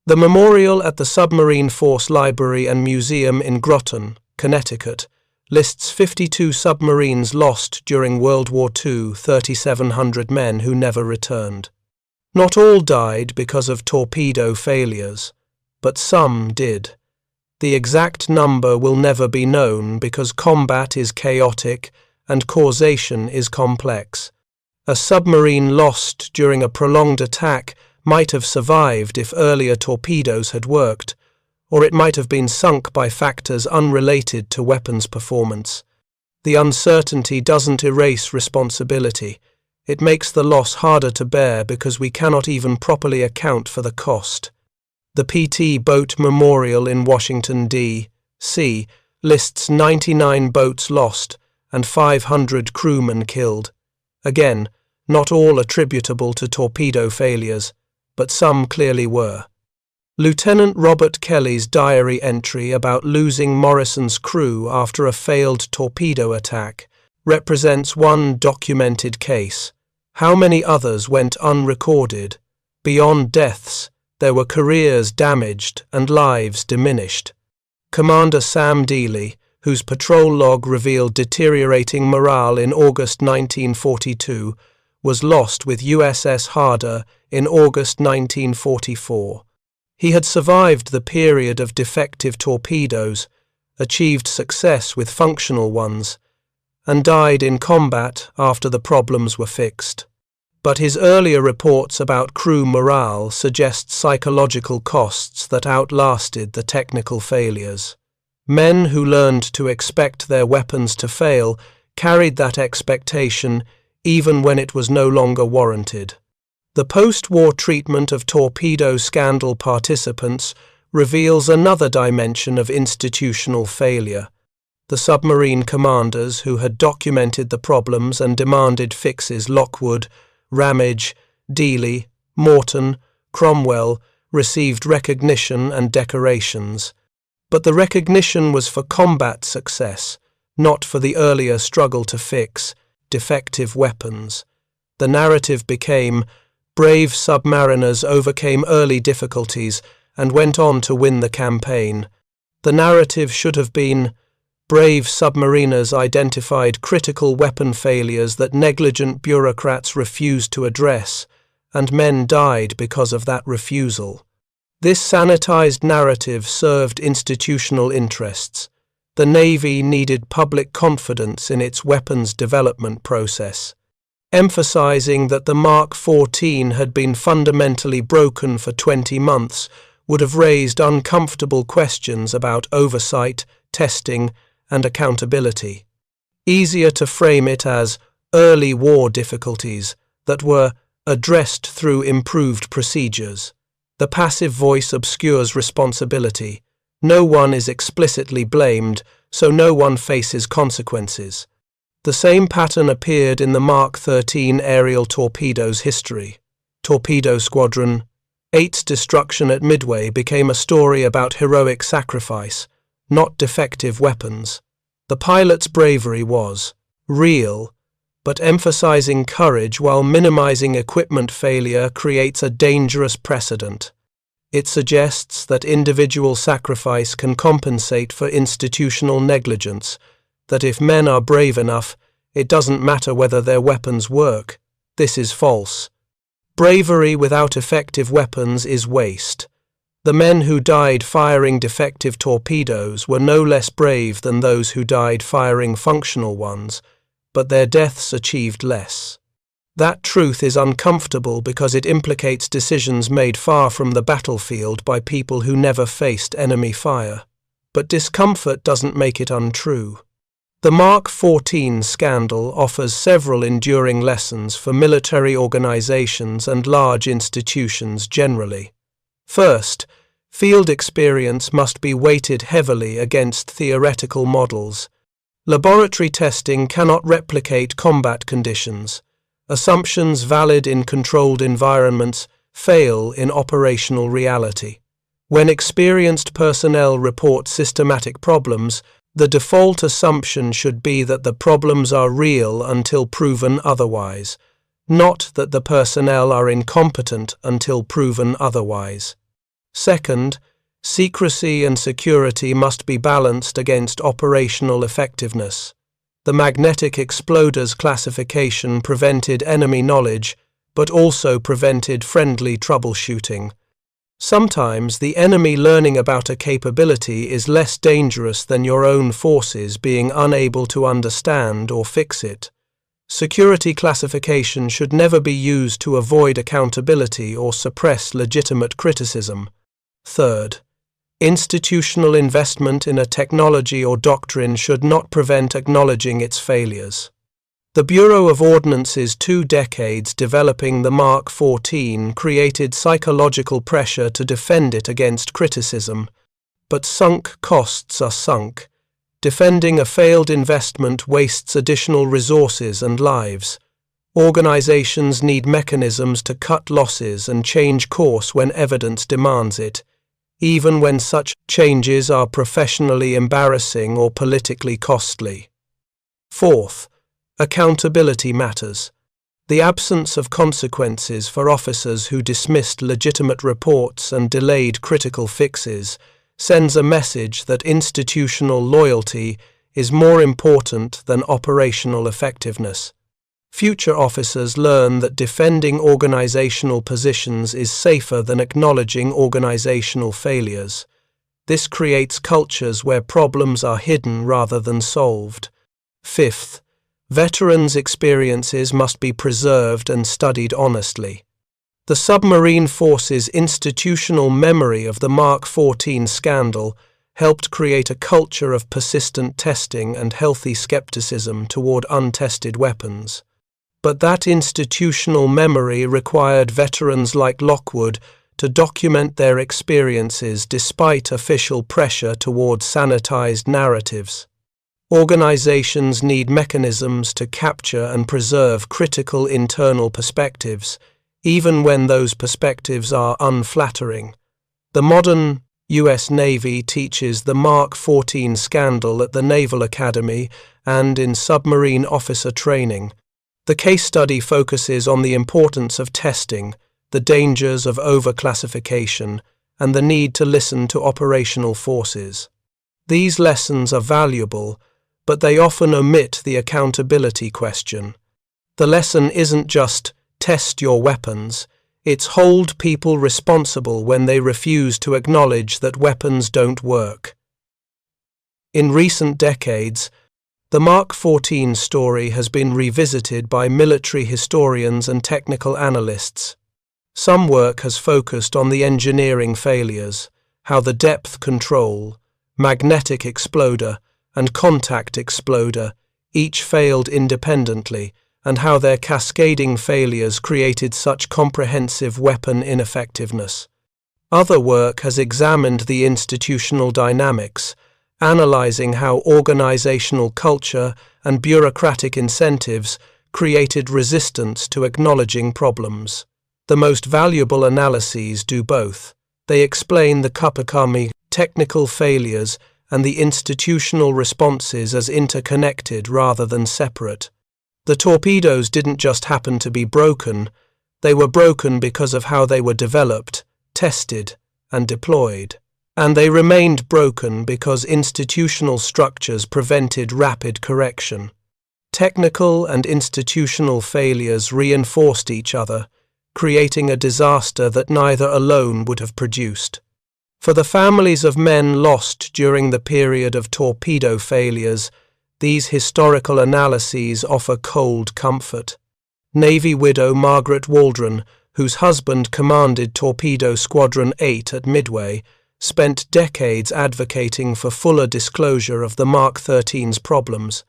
S1: The memorial at the Submarine Force Library and Museum in Groton, Connecticut, lists 52 submarines lost during World War II, 3,700 men who never returned. Not all died because of torpedo failures, but some did. The exact number will never be known because combat is chaotic and causation is complex. A submarine lost during a prolonged attack might have survived if earlier torpedoes had worked, or it might have been sunk by factors unrelated to weapons performance. The uncertainty doesn't erase responsibility. It makes the loss harder to bear because we cannot even properly account for the cost. The PT Boat Memorial in Washington, D.C. lists 99 boats lost and 500 crewmen killed. Again, not all attributable to torpedo failures, but some clearly were. Lieutenant Robert Kelly's diary entry about losing Morrison's crew after a failed torpedo attack represents one documented case. How many others went unrecorded? Beyond deaths, there were careers damaged and lives diminished. Commander Sam Dealey, whose patrol log revealed deteriorating morale in August 1942, was lost with USS Harder in August 1944. He had survived the period of defective torpedoes, achieved success with functional ones, and died in combat after the problems were fixed. But his earlier reports about crew morale suggest psychological costs that outlasted the technical failures. Men who learned to expect their weapons to fail carried that expectation even when it was no longer warranted. The post-war treatment of torpedo scandal participants reveals another dimension of institutional failure. The submarine commanders who had documented the problems and demanded fixes, Lockwood, Ramage, Dealey, Morton, Cromwell, received recognition and decorations. But the recognition was for combat success, not for the earlier struggle to fix defective weapons. The narrative became, brave submariners overcame early difficulties and went on to win the campaign. The narrative should have been, brave submariners identified critical weapon failures that negligent bureaucrats refused to address, and men died because of that refusal. This sanitized narrative served institutional interests. The Navy needed public confidence in its weapons development process. Emphasizing that the Mark 14 had been fundamentally broken for 20 months would have raised uncomfortable questions about oversight, testing, and accountability. Easier to frame it as early war difficulties that were addressed through improved procedures. The passive voice obscures responsibility. No one is explicitly blamed, so no one faces consequences. The same pattern appeared in the Mark 13 aerial torpedoes history. Torpedo Squadron 8's destruction at Midway became a story about heroic sacrifice, not defective weapons. The pilot's bravery was real, but emphasizing courage while minimizing equipment failure creates a dangerous precedent. It suggests that individual sacrifice can compensate for institutional negligence, that if men are brave enough, it doesn't matter whether their weapons work. This is false. Bravery without effective weapons is waste. The men who died firing defective torpedoes were no less brave than those who died firing functional ones, but their deaths achieved less. That truth is uncomfortable because it implicates decisions made far from the battlefield by people who never faced enemy fire. But discomfort doesn't make it untrue. The Mark 14 scandal offers several enduring lessons for military organizations and large institutions generally. First, field experience must be weighted heavily against theoretical models. Laboratory testing cannot replicate combat conditions. Assumptions valid in controlled environments fail in operational reality. When experienced personnel report systematic problems, the default assumption should be that the problems are real until proven otherwise, not that the personnel are incompetent until proven otherwise. Second, secrecy and security must be balanced against operational effectiveness. The magnetic exploders classification prevented enemy knowledge, but also prevented friendly troubleshooting. Sometimes the enemy learning about a capability is less dangerous than your own forces being unable to understand or fix it. Security classification should never be used to avoid accountability or suppress legitimate criticism. Third, institutional investment in a technology or doctrine should not prevent acknowledging its failures. The Bureau of Ordnance's 2 decades developing the Mark 14 created psychological pressure to defend it against criticism, but sunk costs are sunk. Defending a failed investment wastes additional resources and lives. Organizations need mechanisms to cut losses and change course when evidence demands it, even when such changes are professionally embarrassing or politically costly. Fourth, accountability matters. The absence of consequences for officers who dismissed legitimate reports and delayed critical fixes sends a message that institutional loyalty is more important than operational effectiveness. Future officers learn that defending organizational positions is safer than acknowledging organizational failures. This creates cultures where problems are hidden rather than solved. Fifth, veterans' experiences must be preserved and studied honestly. The submarine force's institutional memory of the Mark 14 scandal helped create a culture of persistent testing and healthy skepticism toward untested weapons. But that institutional memory required veterans like Lockwood to document their experiences despite official pressure toward sanitized narratives. Organizations need mechanisms to capture and preserve critical internal perspectives, even when those perspectives are unflattering. The modern U.S. Navy teaches the Mark 14 scandal at the Naval Academy and in submarine officer training. The case study focuses on the importance of testing, the dangers of overclassification, and the need to listen to operational forces. These lessons are valuable, but they often omit the accountability question. The lesson isn't just test your weapons, it's hold people responsible when they refuse to acknowledge that weapons don't work. In recent decades, the Mark 14 story has been revisited by military historians and technical analysts. Some work has focused on the engineering failures, how the depth control, magnetic exploder, and contact exploder each failed independently, and how their cascading failures created such comprehensive weapon ineffectiveness. Other work has examined the institutional dynamics, analyzing how organizational culture and bureaucratic incentives created resistance to acknowledging problems. The most valuable analyses do both. They explain the Kapakami technical failures and the institutional responses as interconnected rather than separate. The torpedoes didn't just happen to be broken, they were broken because of how they were developed, tested, and deployed. And they remained broken because institutional structures prevented rapid correction. Technical and institutional failures reinforced each other, creating a disaster that neither alone would have produced. For the families of men lost during the period of torpedo failures, these historical analyses offer cold comfort. Navy widow Margaret Waldron, whose husband commanded Torpedo Squadron 8 at Midway, spent decades advocating for fuller disclosure of the Mark 13's problems.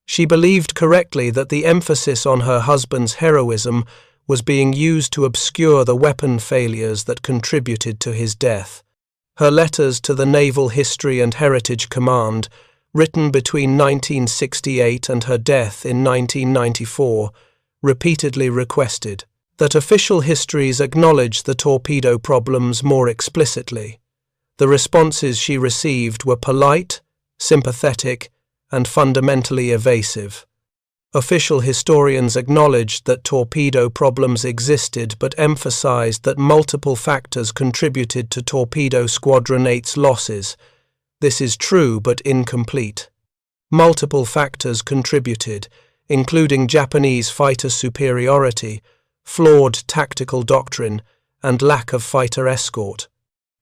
S1: She believed correctly that the emphasis on her husband's heroism was being used to obscure the weapon failures that contributed to his death. Her letters to the Naval History and Heritage Command, written between 1968 and her death in 1994, repeatedly requested that official histories acknowledge the torpedo problems more explicitly. The responses she received were polite, sympathetic, and fundamentally evasive. Official historians acknowledged that torpedo problems existed but emphasized that multiple factors contributed to Torpedo Squadron 8's losses. This is true but incomplete. Multiple factors contributed, including Japanese fighter superiority, flawed tactical doctrine, and lack of fighter escort.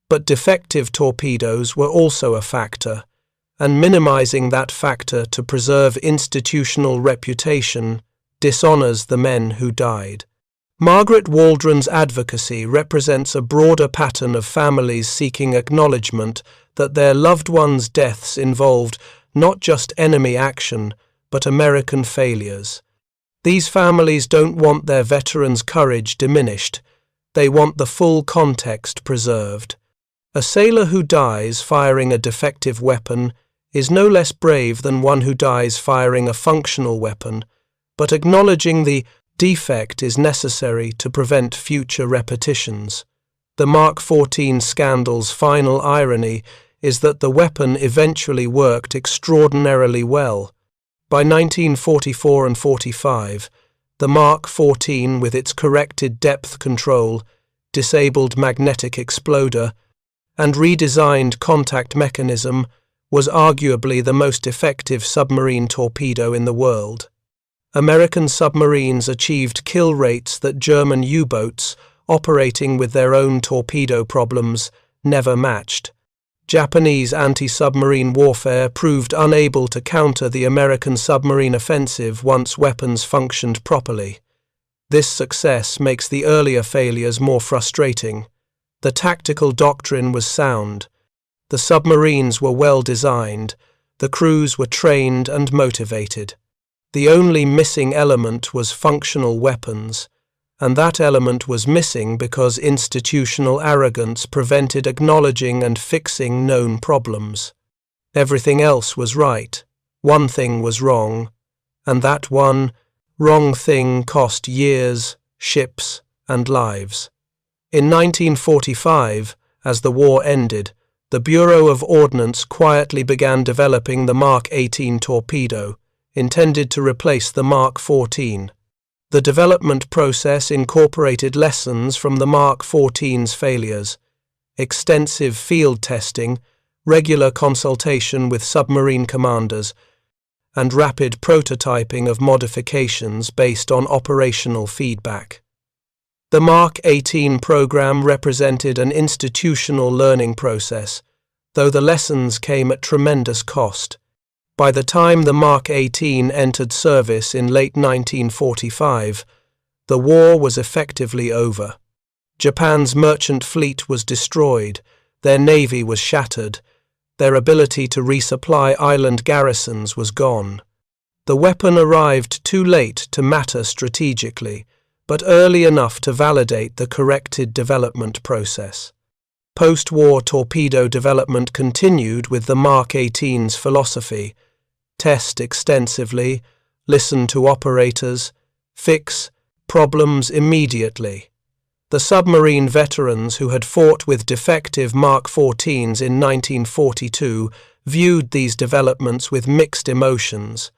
S1: But defective torpedoes were also a factor, and minimizing that factor to preserve institutional reputation dishonors the men who died. Margaret Waldron's advocacy represents a broader pattern of families seeking acknowledgement that their loved ones' deaths involved not just enemy action, but American failures. These families don't want their veterans' courage diminished, they want the full context preserved. A sailor who dies firing a defective weapon is no less brave than one who dies firing a functional weapon, but acknowledging the defect is necessary to prevent future repetitions. The Mark 14 scandal's final irony is that the weapon eventually worked extraordinarily well. By 1944 and 45, the Mark 14, with its corrected depth control, disabled magnetic exploder, and redesigned contact mechanism, was arguably the most effective submarine torpedo in the world. American submarines achieved kill rates that German U-boats, operating with their own torpedo problems, never matched. Japanese anti-submarine warfare proved unable to counter the American submarine offensive once weapons functioned properly. This success makes the earlier failures more frustrating. The tactical doctrine was sound. The submarines were well designed. The crews were trained and motivated. The only missing element was functional weapons, and that element was missing because institutional arrogance prevented acknowledging and fixing known problems. Everything else was right. One thing was wrong, and that one wrong thing cost years, ships, and lives. In 1945, as the war ended, the Bureau of Ordnance quietly began developing the Mark 18 torpedo, intended to replace the Mark 14. The development process incorporated lessons from the Mark 14's failures, extensive field testing, regular consultation with submarine commanders, and rapid prototyping of modifications based on operational feedback. The Mark 18 program represented an institutional learning process, though the lessons came at tremendous cost. By the time the Mark 18 entered service in late 1945, the war was effectively over. Japan's merchant fleet was destroyed, their navy was shattered, their ability to resupply island garrisons was gone. The weapon arrived too late to matter strategically, but early enough to validate the corrected development process. Post-war torpedo development continued with the Mark 18's philosophy: test extensively, listen to operators, fix problems immediately. The submarine veterans who had fought with defective Mark 14s in 1942 viewed these developments with mixed emotions.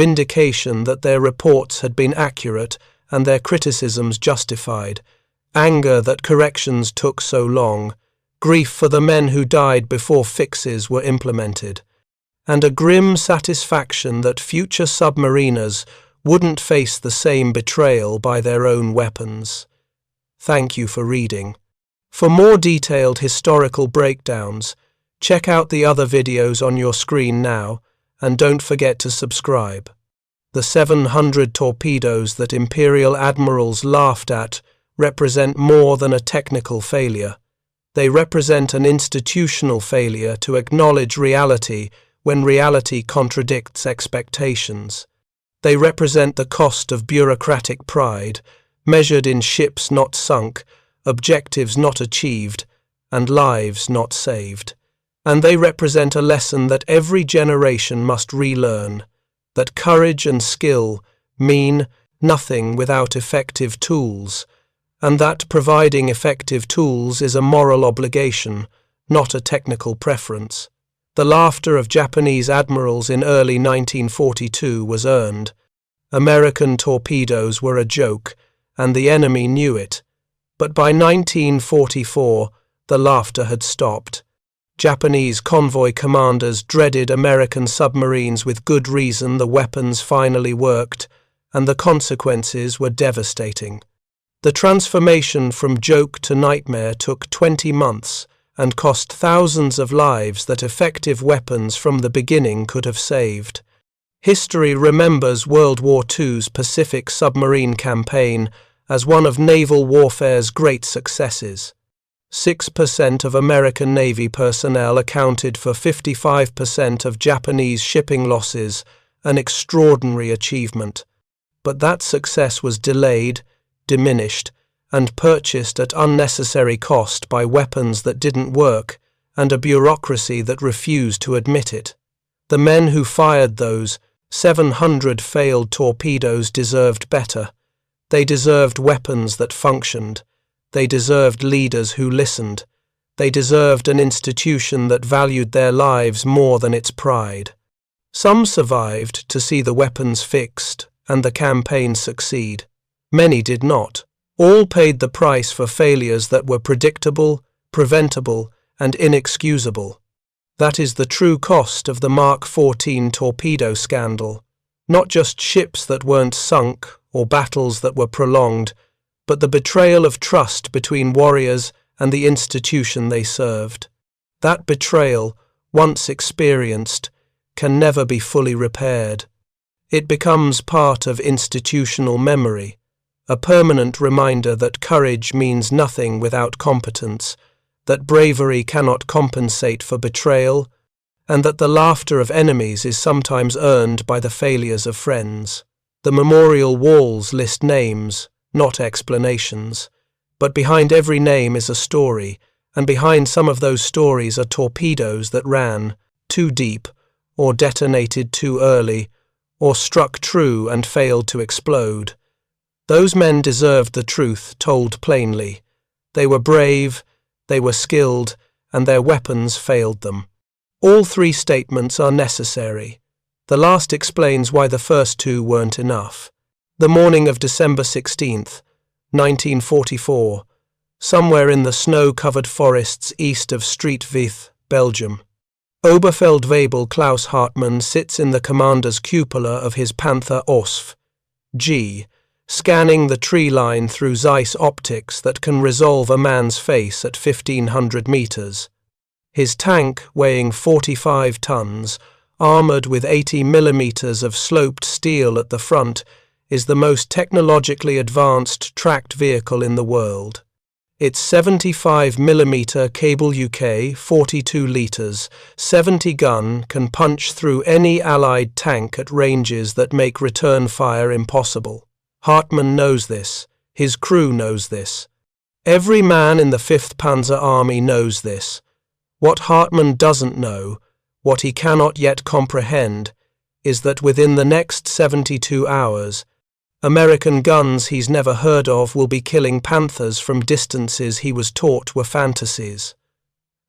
S1: vindication that their reports had been accurate and their criticisms justified, anger that corrections took so long, grief for the men who died before fixes were implemented, and a grim satisfaction that future submariners wouldn't face the same betrayal by their own weapons. Thank you for reading. For more detailed historical breakdowns, check out the other videos on your screen now, and don't forget to subscribe. The 700 torpedoes that Imperial admirals laughed at represent more than a technical failure. They represent an institutional failure to acknowledge reality when reality contradicts expectations. They represent the cost of bureaucratic pride, measured in ships not sunk, objectives not achieved, and lives not saved. And they represent a lesson that every generation must relearn, that courage and skill mean nothing without effective tools, and that providing effective tools is a moral obligation, not a technical preference. The laughter of Japanese admirals in early 1942 was earned. American torpedoes were a joke, and the enemy knew it. But by 1944, the laughter had stopped. Japanese convoy commanders dreaded American submarines with good reason. The weapons finally worked, and the consequences were devastating. The transformation from joke to nightmare took 20 months and cost thousands of lives that effective weapons from the beginning could have saved. History remembers World War II's Pacific submarine campaign as one of naval warfare's great successes. 6% of American Navy personnel accounted for 55% of Japanese shipping losses, an extraordinary achievement. But that success was delayed, diminished, and purchased at unnecessary cost by weapons that didn't work and a bureaucracy that refused to admit it. The men who fired those 700 failed torpedoes deserved better. They deserved weapons that functioned. They deserved leaders who listened. They deserved an institution that valued their lives more than its pride. Some survived to see the weapons fixed and the campaign succeed. Many did not. All paid the price for failures that were predictable, preventable, and inexcusable. That is the true cost of the Mark 14 torpedo scandal. Not just ships that weren't sunk or battles that were prolonged, but the betrayal of trust between warriors and the institution they served. That betrayal, once experienced, can never be fully repaired. It becomes part of institutional memory, a permanent reminder that courage means nothing without competence, that bravery cannot compensate for betrayal, and that the laughter of enemies is sometimes earned by the failures of friends. The memorial walls list names, not explanations, but behind every name is a story, and behind some of those stories are torpedoes that ran too deep, or detonated too early, or struck true and failed to explode. Those men deserved the truth told plainly. They were brave, they were skilled, and their weapons failed them. All three statements are necessary. The last explains why the first two weren't enough. The morning of December 16th, 1944, somewhere in the snow-covered forests east of Streetvith, Belgium. Oberfeldwebel Klaus Hartmann sits in the commander's cupola of his Panther OSF G, scanning the tree line through Zeiss optics that can resolve a man's face at 1,500 meters. His tank, weighing 45 tons, armored with 80 millimeters of sloped steel at the front, is the most technologically advanced tracked vehicle in the world. Its 75mm cable UK 42 litres, 70 gun can punch through any Allied tank at ranges that make return fire impossible. Hartmann knows this. His crew knows this. Every man in the 5th Panzer Army knows this. What Hartmann doesn't know, what he cannot yet comprehend, is that within the next 72 hours, American guns he's never heard of will be killing Panthers from distances he was taught were fantasies.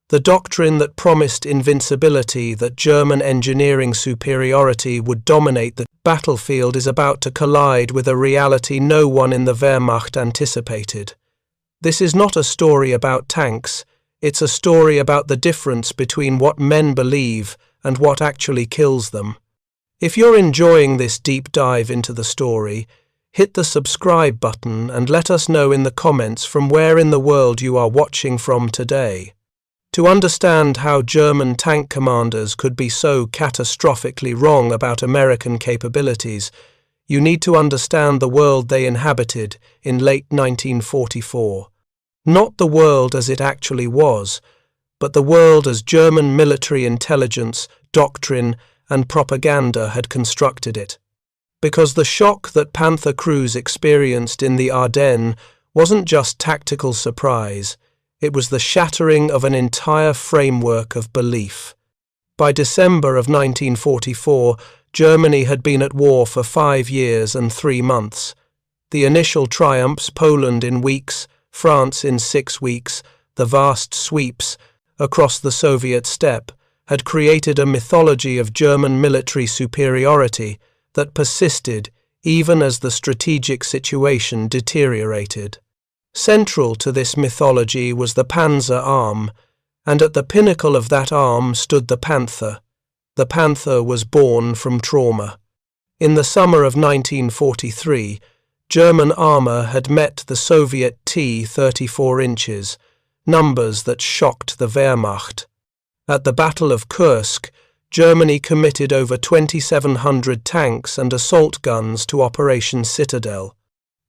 S1: The doctrine that promised invincibility, that German engineering superiority would dominate the battlefield, is about to collide with a reality no one in the Wehrmacht anticipated. This is not a story about tanks, it's a story about the difference between what men believe and what actually kills them. If you're enjoying this deep dive into the story, hit the subscribe button and let us know in the comments from where in the world you are watching from today. To understand how German tank commanders could be so catastrophically wrong about American capabilities, you need to understand the world they inhabited in late 1944. Not the world as it actually was, but the world as German military intelligence, doctrine, and propaganda had constructed it. Because the shock that Panther crews experienced in the Ardennes wasn't just tactical surprise, it was the shattering of an entire framework of belief. By December of 1944, Germany had been at war for 5 years and 3 months. The initial triumphs, Poland in weeks, France in 6 weeks, the vast sweeps across the Soviet steppe, had created a mythology of German military superiority that persisted even as the strategic situation deteriorated. Central to this mythology was the Panzer arm, and at the pinnacle of that arm stood the Panther. The Panther was born from trauma. In the summer of 1943, German armour had met the Soviet T-34 inches, numbers that shocked the Wehrmacht. At the Battle of Kursk, Germany committed over 2,700 tanks and assault guns to Operation Citadel.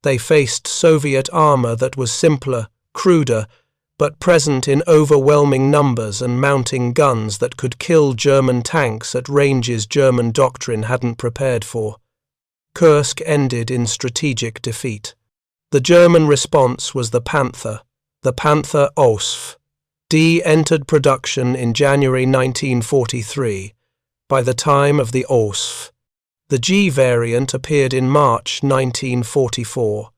S1: They faced Soviet armour that was simpler, cruder, but present in overwhelming numbers and mounting guns that could kill German tanks at ranges German doctrine hadn't prepared for. Kursk ended in strategic defeat. The German response was the Panther OSF. D entered production in January 1943. By the time of the OSF, the G variant appeared in March 1944.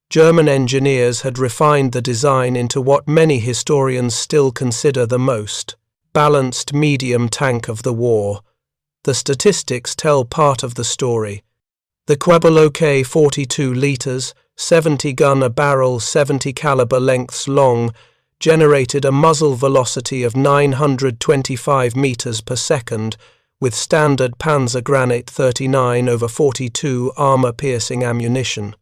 S1: German engineers had refined the design into what many historians still consider the most balanced medium tank of the war. The statistics tell part of the story. The Quebeloke 42 litres, 70 gun a barrel, 70 caliber lengths long, generated a muzzle velocity of 925 meters per second, with standard Panzer Granate 39/42 armor-piercing ammunition.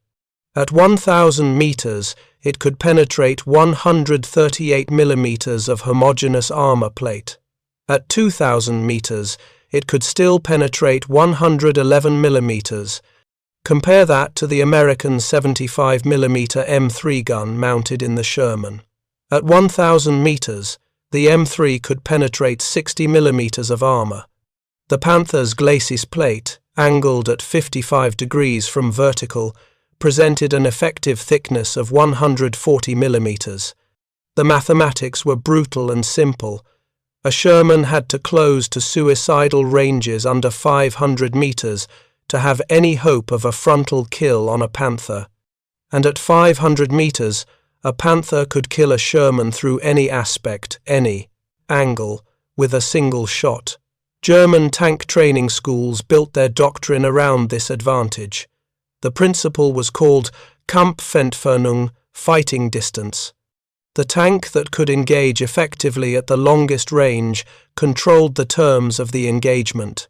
S1: At 1,000 meters, it could penetrate 138 millimeters of homogeneous armor plate. At 2,000 meters, it could still penetrate 111 millimeters. Compare that to the American 75 millimeter M3 gun mounted in the Sherman. At 1,000 meters, the M3 could penetrate 60 millimeters of armor. The Panther's glacis plate, angled at 55 degrees from vertical, presented an effective thickness of 140 millimeters. The mathematics were brutal and simple. A Sherman had to close to suicidal ranges under 500 meters to have any hope of a frontal kill on a Panther. And at 500 meters, a Panther could kill a Sherman through any aspect, any angle, with a single shot. German tank training schools built their doctrine around this advantage. The principle was called Kampfentfernung, fighting distance. The tank that could engage effectively at the longest range controlled the terms of the engagement.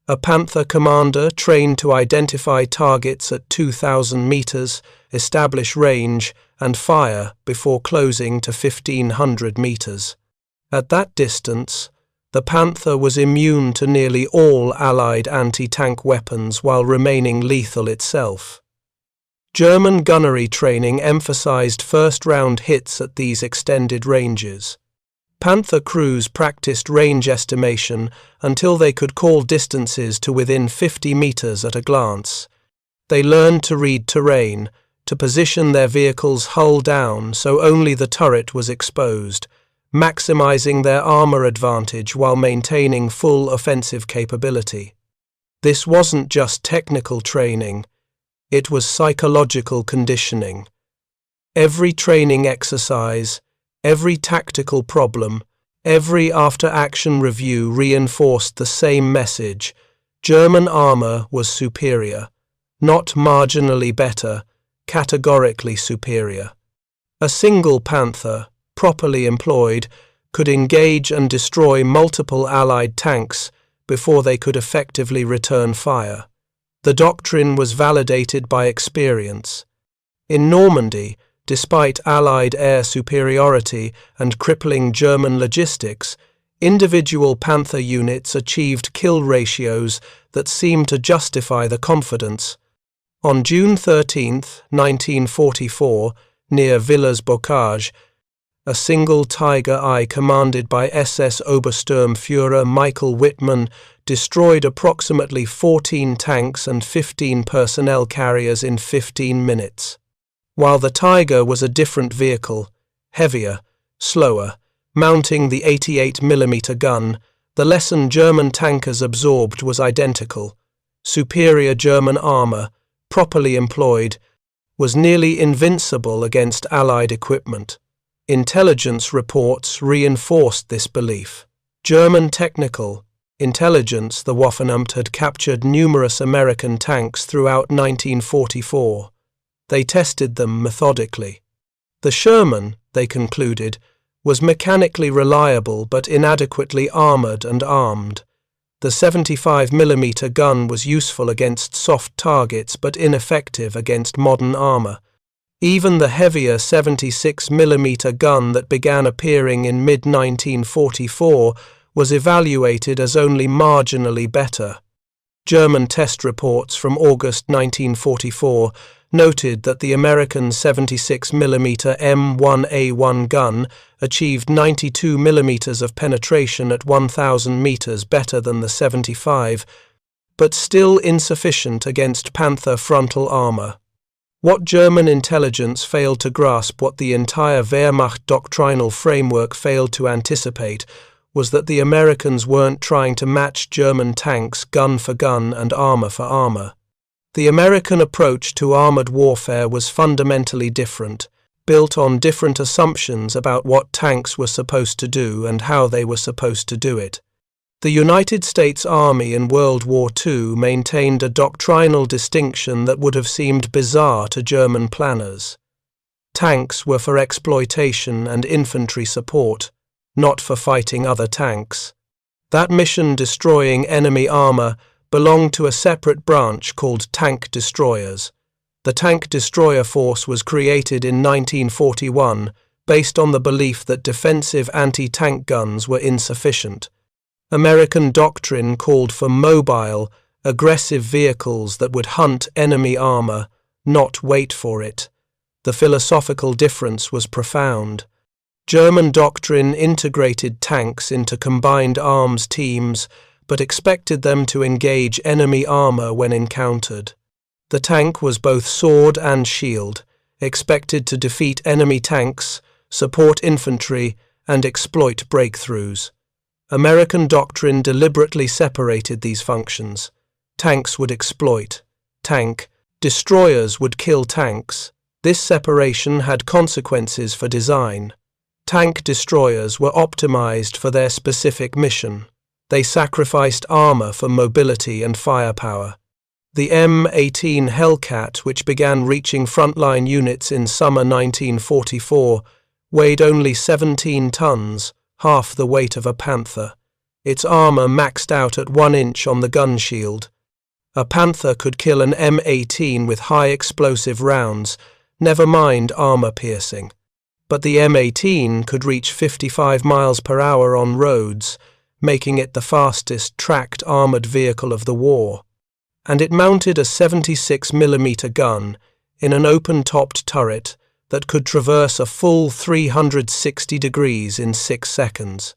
S1: A Panther commander trained to identify targets at 2,000 meters, establish range, and fire before closing to 1,500 meters. At that distance, the Panther was immune to nearly all Allied anti-tank weapons while remaining lethal itself. German gunnery training emphasized first-round hits at these extended ranges. Panther crews practiced range estimation until they could call distances to within 50 meters at a glance. They learned to read terrain, to position their vehicles hull down so only the turret was exposed, maximizing their armor advantage while maintaining full offensive capability. This wasn't just technical training, it was psychological conditioning. Every training exercise, every tactical problem, Every after-action review reinforced the same message: German armor was superior, not marginally better, categorically superior. A single Panther, properly employed, could engage and destroy multiple Allied tanks before they could effectively return fire. The doctrine was validated by experience. In Normandy, despite Allied air superiority and crippling German logistics, individual Panther units achieved kill ratios that seemed to justify the confidence. On June 13, 1944, near Villers-Bocage, a single Tiger I commanded by SS Obersturmführer Michael Wittmann destroyed approximately 14 tanks and 15 personnel carriers in 15 minutes. While the Tiger was a different vehicle, heavier, slower, mounting the 88mm gun, the lesson German tankers absorbed was identical. Superior German armor, properly employed, was nearly invincible against Allied equipment. Intelligence reports reinforced this belief. German technical intelligence, the Waffenamt, had captured numerous American tanks throughout 1944. They tested them methodically. The Sherman, they concluded, was mechanically reliable but inadequately armored and armed. The 75mm gun was useful against soft targets but ineffective against modern armor. Even the heavier 76mm gun that began appearing in mid-1944 was evaluated as only marginally better. German test reports from August 1944 noted that the American 76mm M1A1 gun achieved 92mm of penetration at 1,000 meters, better than the 75, but still insufficient against Panther frontal armor. What German intelligence failed to grasp, what the entire Wehrmacht doctrinal framework failed to anticipate, was that the Americans weren't trying to match German tanks gun for gun and armor for armor. The American approach to armored warfare was fundamentally different, built on different assumptions about what tanks were supposed to do and how they were supposed to do it. The United States Army in World War II maintained a doctrinal distinction that would have seemed bizarre to German planners. Tanks were for exploitation and infantry support, not for fighting other tanks. That mission destroying enemy armor belonged to a separate branch called tank destroyers. The tank destroyer force was created in 1941 based on the belief that defensive anti-tank guns were insufficient. American doctrine called for mobile, aggressive vehicles that would hunt enemy armor, not wait for it. The philosophical difference was profound. German doctrine integrated tanks into combined arms teams, but expected them to engage enemy armor when encountered. The tank was both sword and shield, expected to defeat enemy tanks, support infantry, and exploit breakthroughs. American doctrine deliberately separated these functions. Tanks would exploit. Destroyers would kill tanks. This separation had consequences for design. Tank destroyers were optimized for their specific mission. They sacrificed armor for mobility and firepower. The M18 Hellcat, which began reaching frontline units in summer 1944, weighed only 17 tons, half the weight of a Panther. Its armor maxed out at 1 inch on the gun shield. A Panther could kill an M18 with high explosive rounds, never mind armor piercing. But the M18 could reach 55 miles per hour on roads, making it the fastest tracked armored vehicle of the war. And it mounted a 76mm gun in an open-topped turret that could traverse a full 360 degrees in 6 seconds.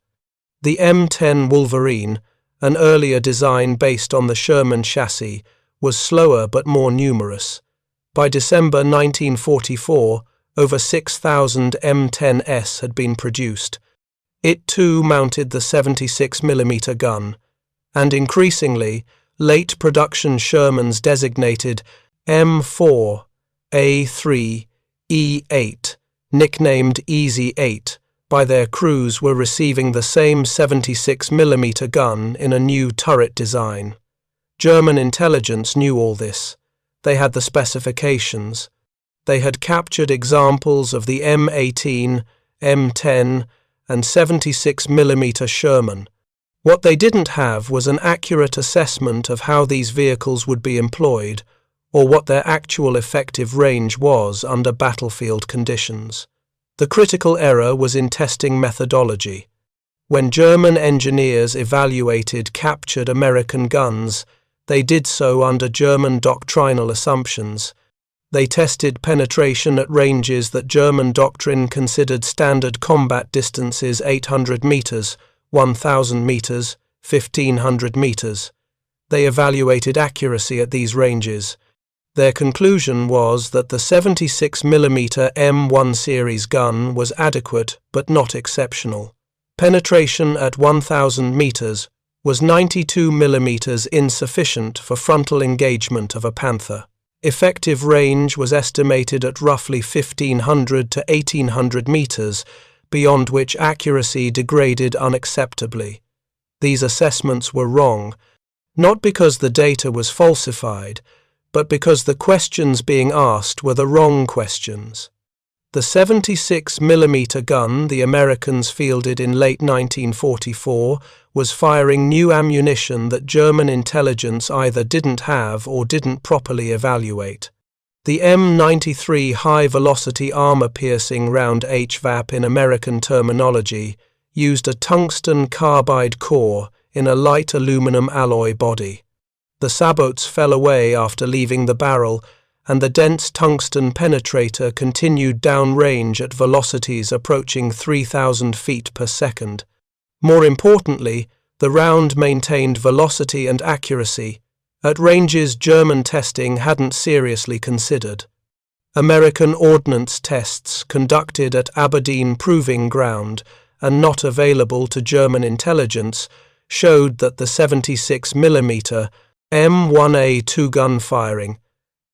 S1: The M10 Wolverine, an earlier design based on the Sherman chassis, was slower but more numerous. By December 1944, over 6,000 M10s had been produced. It too mounted the 76mm gun, and increasingly, late production Shermans designated M4, A3, E8, nicknamed Easy 8, by their crews were receiving the same 76mm gun in a new turret design. German intelligence knew all this. They had the specifications. They had captured examples of the M18, M10, and 76mm Sherman. What they didn't have was an accurate assessment of how these vehicles would be employed, or what their actual effective range was under battlefield conditions. The critical error was in testing methodology. When German engineers evaluated captured American guns, they did so under German doctrinal assumptions. They tested penetration at ranges that German doctrine considered standard combat distances: 800 meters, 1,000 meters, 1,500 meters. They evaluated accuracy at these ranges. Their conclusion was that the 76mm M1 series gun was adequate but not exceptional. Penetration at 1,000 meters was 92mm insufficient for frontal engagement of a Panther. Effective range was estimated at roughly 1,500 to 1,800 meters, beyond which accuracy degraded unacceptably. These assessments were wrong, not because the data was falsified, but because the questions being asked were the wrong questions. The 76mm gun the Americans fielded in late 1944 was firing new ammunition that German intelligence either didn't have or didn't properly evaluate. The M93 high-velocity armor-piercing round HVAP in American terminology used a tungsten carbide core in a light aluminum alloy body. The sabots fell away after leaving the barrel, and the dense tungsten penetrator continued downrange at velocities approaching 3,000 feet per second. More importantly, the round maintained velocity and accuracy at ranges German testing hadn't seriously considered. American ordnance tests conducted at Aberdeen Proving Ground and not available to German intelligence showed that the 76mm M1A two-gun firing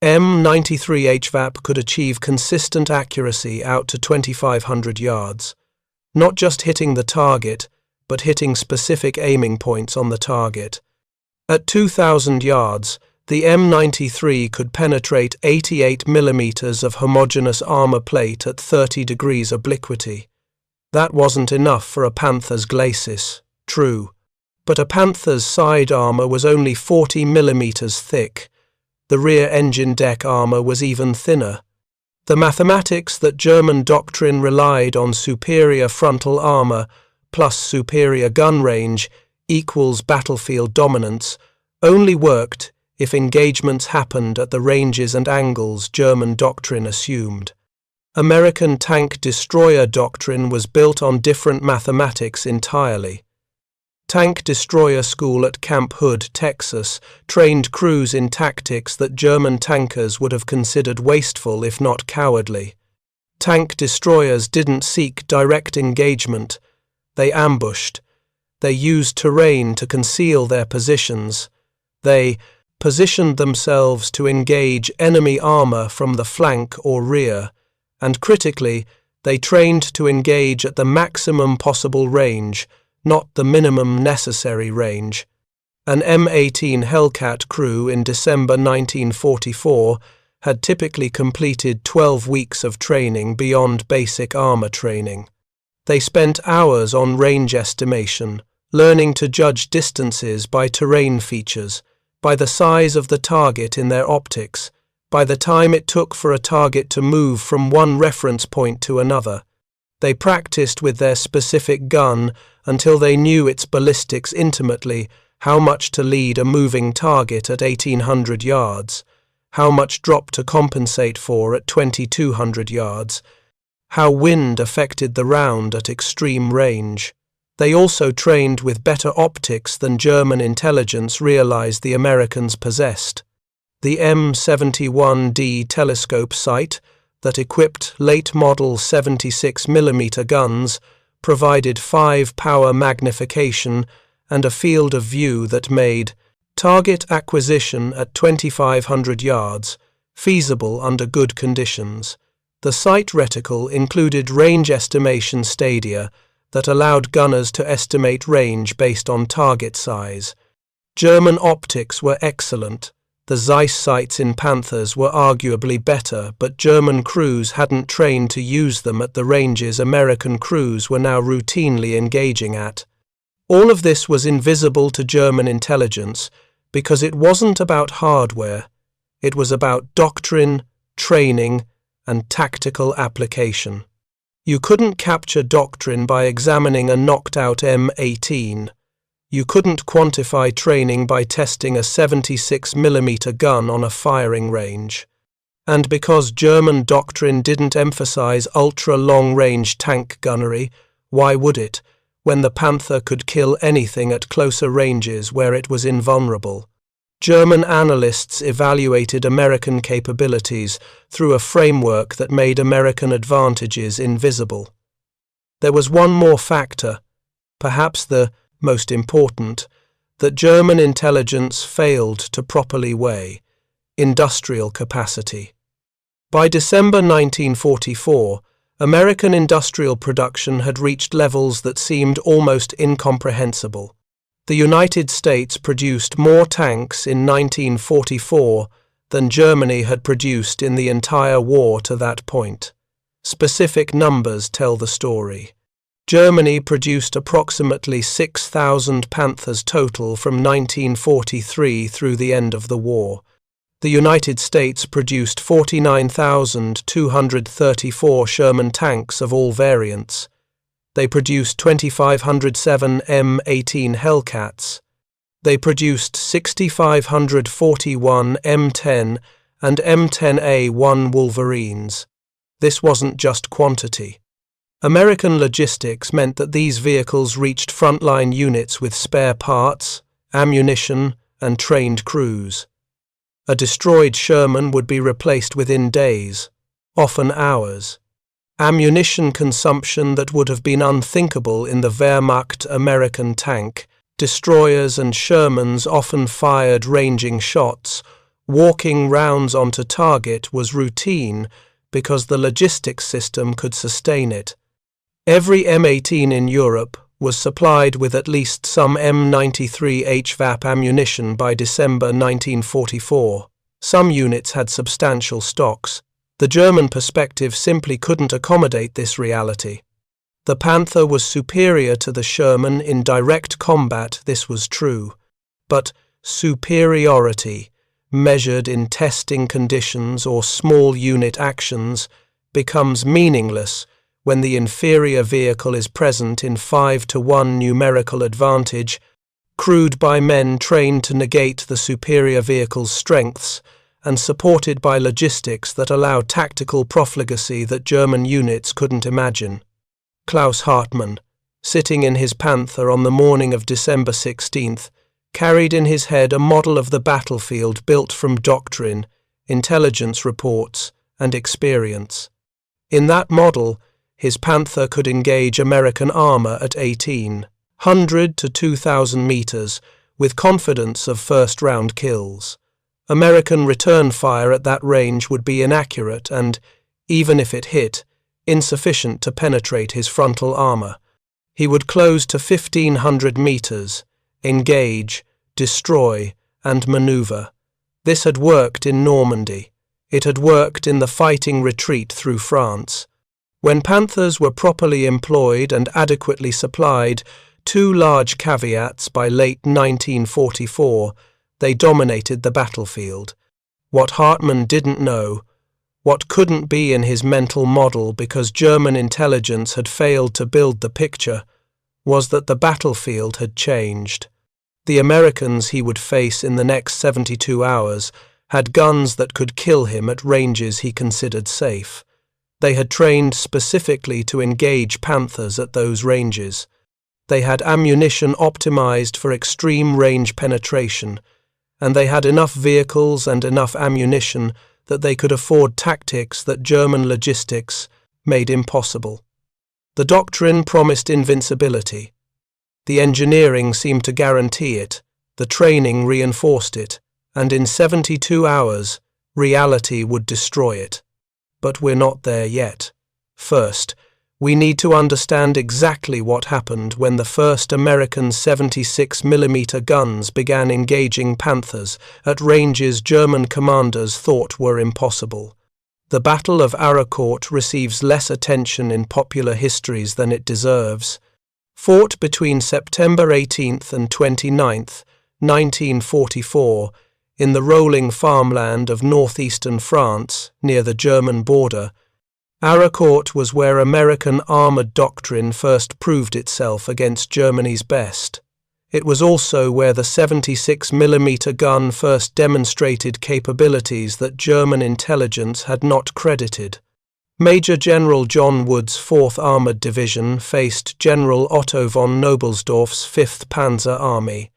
S1: M93 HVAP could achieve consistent accuracy out to 2,500 yards, not just hitting the target, but hitting specific aiming points on the target. At 2,000 yards, the M93 could penetrate 88mm of homogeneous armor plate at 30 degrees obliquity. That wasn't enough for a Panther's glacis, true, but a Panther's side armor was only 40mm thick. The rear engine deck armor was even thinner. The mathematics that German doctrine relied on superior frontal armor plus superior gun range equals battlefield dominance only worked if engagements happened at the ranges and angles German doctrine assumed. American tank destroyer doctrine was built on different mathematics entirely. Tank Destroyer School at Camp Hood, Texas, trained crews in tactics that German tankers would have considered wasteful if not cowardly. Tank destroyers didn't seek direct engagement. They ambushed. They used terrain to conceal their positions. They positioned themselves to engage enemy armor from the flank or rear, and critically, they trained to engage at the maximum possible range, not the minimum necessary range. An M18 Hellcat crew in December 1944 had typically completed 12 weeks of training beyond basic armor training. They spent hours on range estimation, learning to judge distances by terrain features, by the size of the target in their optics, by the time it took for a target to move from one reference point to another. They practiced with their specific gun until they knew its ballistics intimately, how much to lead a moving target at 1,800 yards, how much drop to compensate for at 2,200 yards, how wind affected the round at extreme range. They also trained with better optics than German intelligence realized the Americans possessed. The M71D telescope sight that equipped late-model 76mm guns provided 5-power magnification and a field of view that made target acquisition at 2,500 yards feasible under good conditions. The sight reticle included range estimation stadia that allowed gunners to estimate range based on target size. German optics were excellent. The Zeiss sights in Panthers were arguably better, but German crews hadn't trained to use them at the ranges American crews were now routinely engaging at. All of this was invisible to German intelligence because it wasn't about hardware. It was about doctrine, training, and tactical application. You couldn't capture doctrine by examining a knocked-out M18. You couldn't quantify training by testing a 76mm gun on a firing range. And because German doctrine didn't emphasize ultra-long-range tank gunnery, why would it, when the Panther could kill anything at closer ranges where it was invulnerable? German analysts evaluated American capabilities through a framework that made American advantages invisible. There was one more factor, perhaps the most important, that German intelligence failed to properly weigh: industrial capacity. By December 1944, American industrial production had reached levels that seemed almost incomprehensible. The United States produced more tanks in 1944 than Germany had produced in the entire war to that point. Specific numbers tell the story. Germany produced approximately 6,000 Panthers total from 1943 through the end of the war. The United States produced 49,234 Sherman tanks of all variants. They produced 2,507 M18 Hellcats. They produced 6,541 M10 and M10A1 Wolverines. This wasn't just quantity. American logistics meant that these vehicles reached frontline units with spare parts, ammunition, and trained crews. A destroyed Sherman would be replaced within days, often hours. Ammunition consumption that would have been unthinkable in the Wehrmacht American tank. Destroyers and Shermans often fired ranging shots. Walking rounds onto target was routine because the logistics system could sustain it. Every M18 in Europe was supplied with at least some M93 HVAP ammunition by December 1944. Some units had substantial stocks. The German perspective simply couldn't accommodate this reality. The Panther was superior to the Sherman in direct combat, this was true. But superiority, measured in testing conditions or small unit actions, becomes meaningless when the inferior vehicle is present in 5-to-1 numerical advantage, crewed by men trained to negate the superior vehicle's strengths, and supported by logistics that allow tactical profligacy that German units couldn't imagine. Klaus Hartmann, sitting in his Panther on the morning of December 16th, carried in his head a model of the battlefield built from doctrine, intelligence reports, and experience. In that model, his Panther could engage American armor at 1,800 to 2,000 meters with confidence of first-round kills. American return fire at that range would be inaccurate and, even if it hit, insufficient to penetrate his frontal armor. He would close to 1,500 meters, engage, destroy, and maneuver. This had worked in Normandy. It had worked in the fighting retreat through France. When Panthers were properly employed and adequately supplied, two large caveats by late 1944, they dominated the battlefield. What Hartmann didn't know, what couldn't be in his mental model because German intelligence had failed to build the picture, was that the battlefield had changed. The Americans he would face in the next 72 hours had guns that could kill him at ranges he considered safe. They had trained specifically to engage Panthers at those ranges. They had ammunition optimized for extreme range penetration, and they had enough vehicles and enough ammunition that they could afford tactics that German logistics made impossible. The doctrine promised invincibility. The engineering seemed to guarantee it, the training reinforced it, and in 72 hours, reality would destroy it. but we're not there yet. First, we need to understand exactly what happened when the first American 76mm guns began engaging Panthers at ranges German commanders thought were impossible. The Battle of Aracourt receives less attention in popular histories than it deserves. Fought between September 18th and 29th, 1944, in the rolling farmland of northeastern France, near the German border, Aracourt was where American armoured doctrine first proved itself against Germany's best. It was also where the 76mm gun first demonstrated capabilities that German intelligence had not credited. Major General John Wood's 4th Armoured Division faced General Otto von Knobelsdorff's 5th Panzer Army.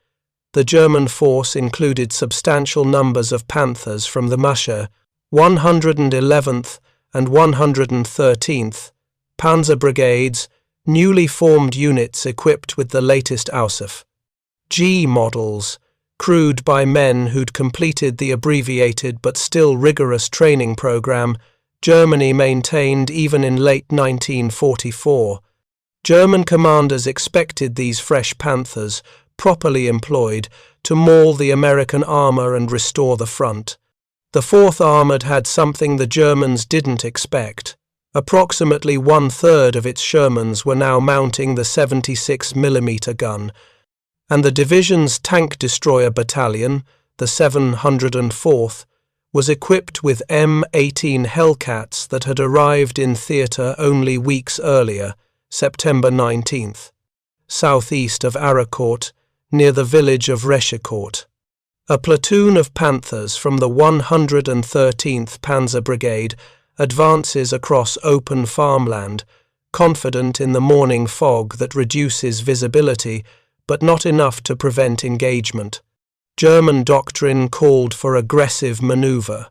S1: The German force included substantial numbers of Panthers from the Masche, 111th and 113th, Panzer Brigades, newly formed units equipped with the latest Ausf. G models, crewed by men who'd completed the abbreviated but still rigorous training program Germany maintained even in late 1944. German commanders expected these fresh Panthers, properly employed, to maul the American armour and restore the front. The 4th Armoured had something the Germans didn't expect. Approximately 1/3 of its Shermans were now mounting the 76mm gun, and the division's tank destroyer battalion, the 704th, was equipped with M18 Hellcats that had arrived in theatre only weeks earlier, September 19th, southeast of Aracourt, near the village of Rechicourt. A platoon of Panthers from the 113th Panzer Brigade advances across open farmland, confident in the morning fog that reduces visibility, but not enough to prevent engagement. German doctrine called for aggressive maneuver.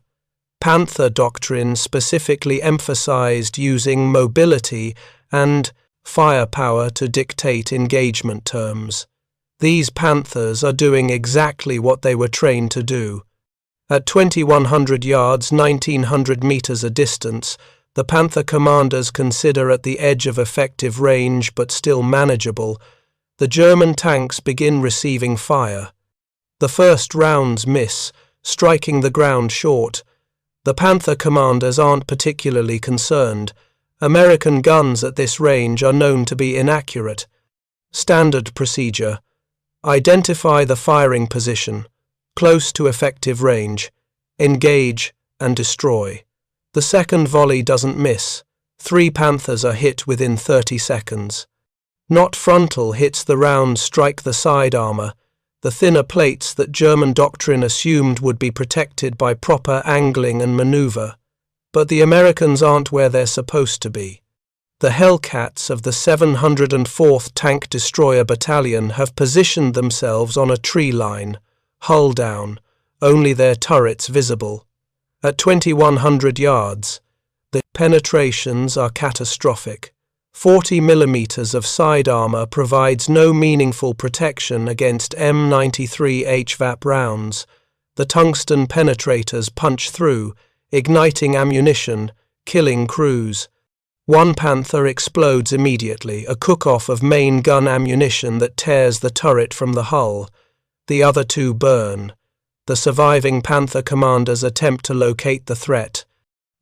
S1: Panther doctrine specifically emphasized using mobility and firepower to dictate engagement terms. These Panthers are doing exactly what they were trained to do. At 2,100 yards, 1,900 meters a distance, the Panther commanders consider at the edge of effective range but still manageable. The German tanks begin receiving fire. The first rounds miss, striking the ground short. The Panther commanders aren't particularly concerned. American guns at this range are known to be inaccurate. Standard procedure: identify the firing position, close to effective range, engage and destroy. The second volley doesn't miss. 3 Panthers are hit within 30 seconds. Not frontal hits the rounds strike the side armour, the thinner plates that German doctrine assumed would be protected by proper angling and manoeuvre. But the Americans aren't where they're supposed to be. The Hellcats of the 704th Tank Destroyer Battalion have positioned themselves on a tree line, hull down, only their turrets visible. At 2,100 yards, the penetrations are catastrophic. 40 millimeters of side armour provides no meaningful protection against M93 HVAP rounds. The tungsten penetrators punch through, igniting ammunition, killing crews. 1 Panther explodes immediately, a cook-off of main gun ammunition that tears the turret from the hull. The other 2 burn. The surviving Panther commanders attempt to locate the threat.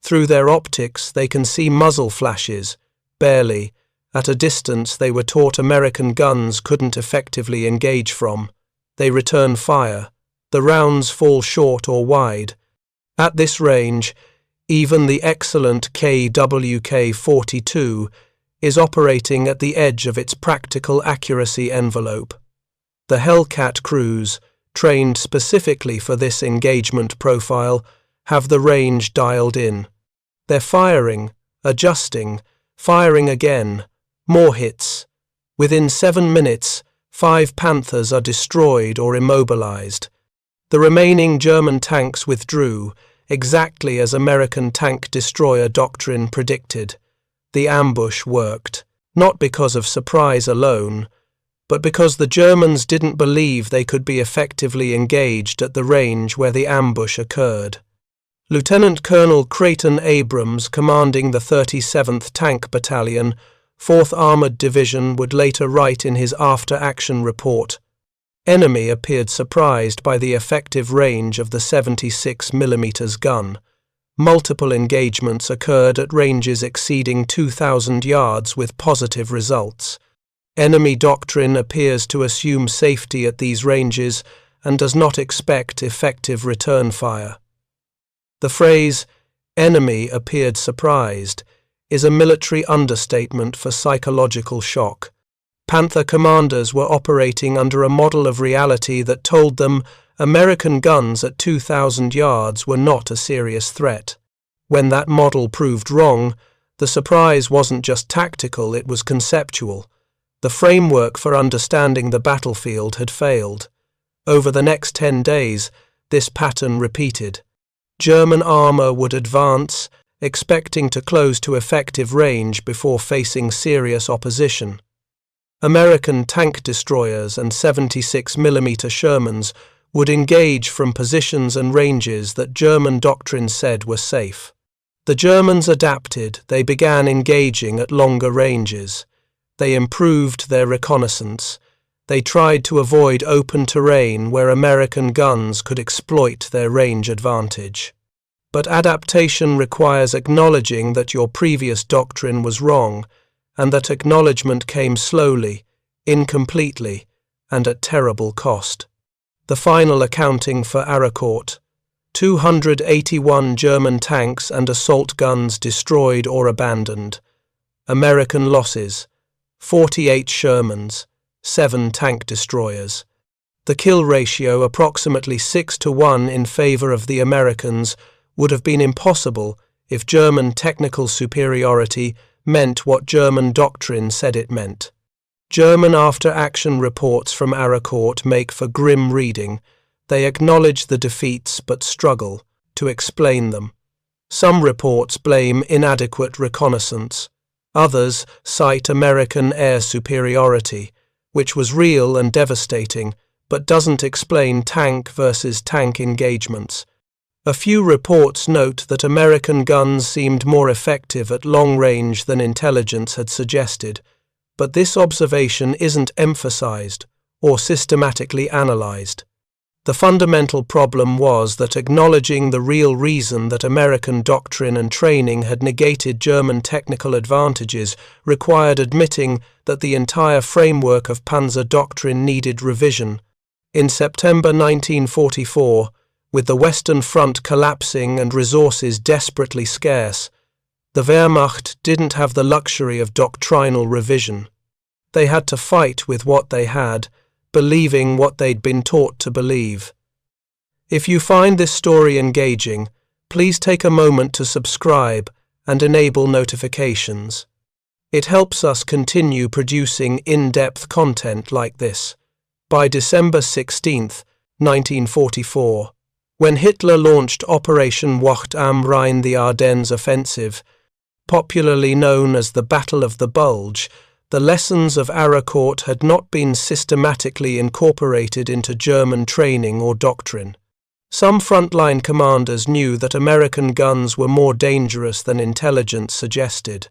S1: Through their optics, they can see muzzle flashes. Barely. At a distance they were taught American guns couldn't effectively engage from. They return fire. The rounds fall short or wide. At this range, even the excellent KWK-42 is operating at the edge of its practical accuracy envelope. The Hellcat crews, trained specifically for this engagement profile, have the range dialed in. They're firing, adjusting, firing again, more hits. Within 7 minutes, 5 Panthers are destroyed or immobilized. The remaining German tanks withdrew, exactly as American tank destroyer doctrine predicted. The ambush worked, not because of surprise alone, but because the Germans didn't believe they could be effectively engaged at the range where the ambush occurred. Lieutenant Colonel Creighton Abrams, commanding the 37th Tank Battalion, 4th Armoured Division, would later write in his after-action report, "Enemy appeared surprised by the effective range of the 76mm gun. Multiple engagements occurred at ranges exceeding 2,000 yards with positive results. Enemy doctrine appears to assume safety at these ranges and does not expect effective return fire." The phrase, "enemy appeared surprised," is a military understatement for psychological shock. Panther commanders were operating under a model of reality that told them American guns at 2,000 yards were not a serious threat. When that model proved wrong, the surprise wasn't just tactical, it was conceptual. The framework for understanding the battlefield had failed. Over the next 10 days, this pattern repeated. German armour would advance, expecting to close to effective range before facing serious opposition. American tank destroyers and 76mm Shermans would engage from positions and ranges that German doctrine said were safe. The Germans adapted, they began engaging at longer ranges. They improved their reconnaissance. They tried to avoid open terrain where American guns could exploit their range advantage. But adaptation requires acknowledging that your previous doctrine was wrong, and that acknowledgement came slowly, incompletely, and at terrible cost. The final accounting for Aracourt: 281 German tanks and assault guns destroyed or abandoned. American losses: 48 Shermans, 7 tank destroyers. The kill ratio, approximately 6-1 in favor of the Americans, would have been impossible if German technical superiority meant what German doctrine said it meant. German after-action reports from Aracourt make for grim reading. They acknowledge the defeats but struggle to explain them. Some reports blame inadequate reconnaissance. Others cite American air superiority, which was real and devastating, but doesn't explain tank versus tank engagements. A few reports note that American guns seemed more effective at long range than intelligence had suggested, but this observation isn't emphasized or systematically analyzed. The fundamental problem was that acknowledging the real reason that American doctrine and training had negated German technical advantages required admitting that the entire framework of Panzer doctrine needed revision. In September 1944, with the Western Front collapsing and resources desperately scarce, the Wehrmacht didn't have the luxury of doctrinal revision. They had to fight with what they had, believing what they'd been taught to believe. If you find this story engaging, please take a moment to subscribe and enable notifications. It helps us continue producing in-depth content like this. By December 16, 1944, when Hitler launched Operation Wacht am Rhein, the Ardennes Offensive, popularly known as the Battle of the Bulge, the lessons of Aracourt had not been systematically incorporated into German training or doctrine. Some frontline commanders knew that American guns were more dangerous than intelligence suggested,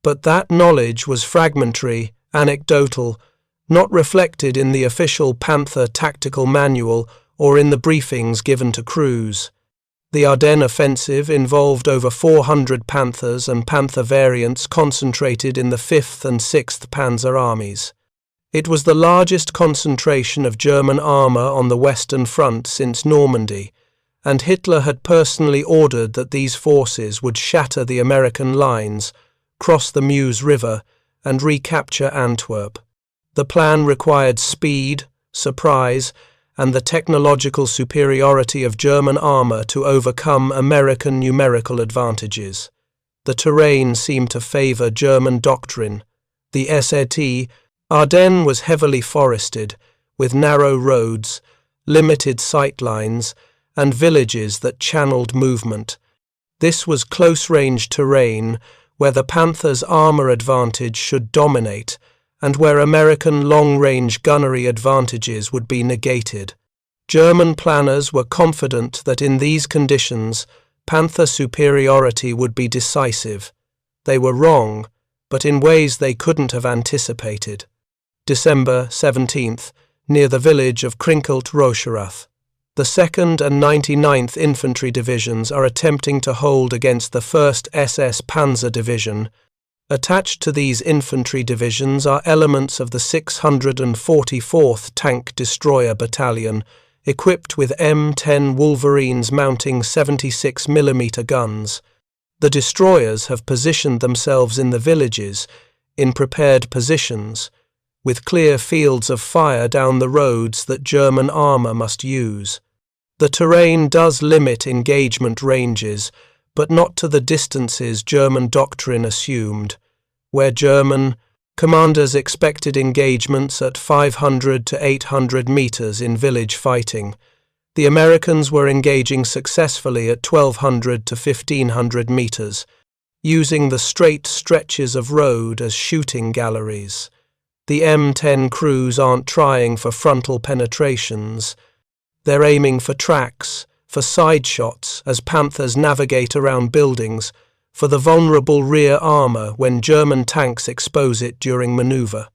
S1: but that knowledge was fragmentary, anecdotal, not reflected in the official Panther tactical manual or in the briefings given to crews. The Ardennes offensive involved over 400 Panthers and Panther variants concentrated in the 5th and 6th Panzer armies. It was the largest concentration of German armour on the Western Front since Normandy, and Hitler had personally ordered that these forces would shatter the American lines, cross the Meuse River, and recapture Antwerp. The plan required speed, surprise, and the technological superiority of German armour to overcome American numerical advantages. The terrain seemed to favour German doctrine. The SET, Ardennes was heavily forested, with narrow roads, limited sight lines, and villages that channeled movement. This was close-range terrain where the Panther's armour advantage should dominate, and where American long-range gunnery advantages would be negated. German planners were confident that in these conditions, Panther superiority would be decisive. They were wrong, but in ways they couldn't have anticipated. December 17th, near the village of Krinkelt-Rocherath. The 2nd and 99th Infantry Divisions are attempting to hold against the 1st SS Panzer Division. Attached to these infantry divisions are elements of the 644th Tank Destroyer Battalion, equipped with M10 Wolverines mounting 76mm guns. The destroyers have positioned themselves in the villages, in prepared positions, with clear fields of fire down the roads that German armour must use. The terrain does limit engagement ranges, but not to the distances German doctrine assumed, where German commanders expected engagements at 500 to 800 meters in village fighting. The Americans were engaging successfully at 1200 to 1500 meters, using the straight stretches of road as shooting galleries. The M10 crews aren't trying for frontal penetrations. They're aiming for tracks, for side shots as Panthers navigate around buildings, for the vulnerable rear armour when German tanks expose it during manoeuvre.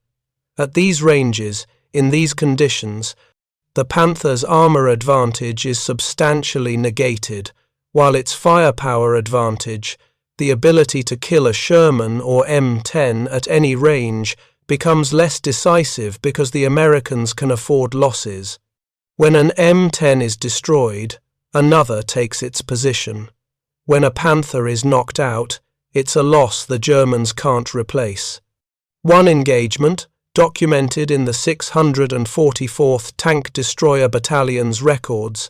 S1: At these ranges, in these conditions, the Panther's armour advantage is substantially negated, while its firepower advantage, the ability to kill a Sherman or M10 at any range, becomes less decisive because the Americans can afford losses. When an M10 is destroyed, another takes its position. When a Panther is knocked out, it's a loss the Germans can't replace. One engagement, documented in the 644th Tank Destroyer Battalion's records,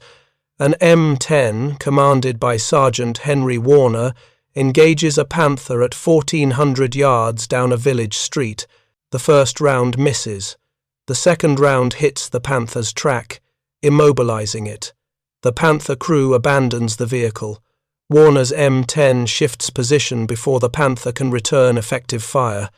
S1: an M10, commanded by Sergeant Henry Warner, engages a Panther at 1400 yards down a village street. The first round misses. The second round hits the Panther's track, immobilizing it. The Panther crew abandons the vehicle. Warner's M10 shifts position before the Panther can return effective fire.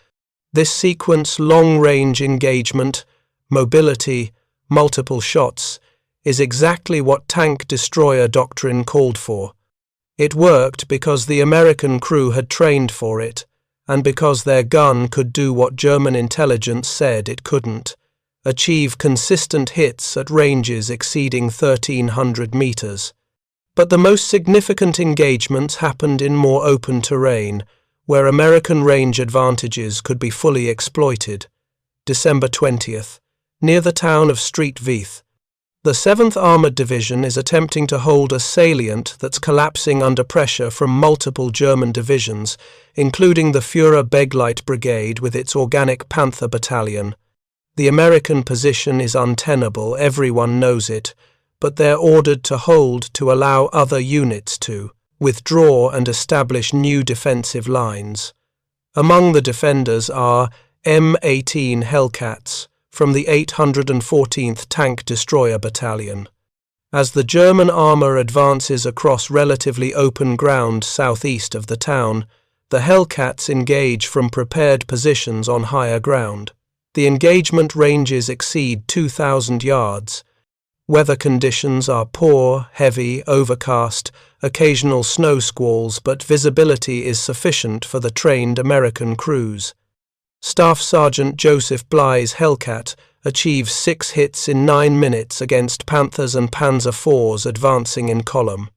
S1: This sequence long-range engagement, mobility, multiple shots, is exactly what tank destroyer doctrine called for. It worked because the American crew had trained for it, and because their gun could do what German intelligence said it couldn't, achieve consistent hits at ranges exceeding 1,300 meters. But the most significant engagements happened in more open terrain, where American range advantages could be fully exploited. December 20th, near the town of Streetvith. The 7th Armoured Division is attempting to hold a salient that's collapsing under pressure from multiple German divisions, including the Führer-Begleit Brigade with its Organic Panther Battalion. The American position is untenable, everyone knows it, but they're ordered to hold to allow other units to withdraw and establish new defensive lines. Among the defenders are M18 Hellcats from the 814th Tank Destroyer Battalion. As the German armour advances across relatively open ground southeast of the town, the Hellcats engage from prepared positions on higher ground. The engagement ranges exceed 2,000 yards. Weather conditions are poor, heavy, overcast, occasional snow squalls, but visibility is sufficient for the trained American crews. Staff Sergeant Joseph Bly's Hellcat achieves 6 hits in 9 minutes against Panthers and Panzer IVs advancing in column.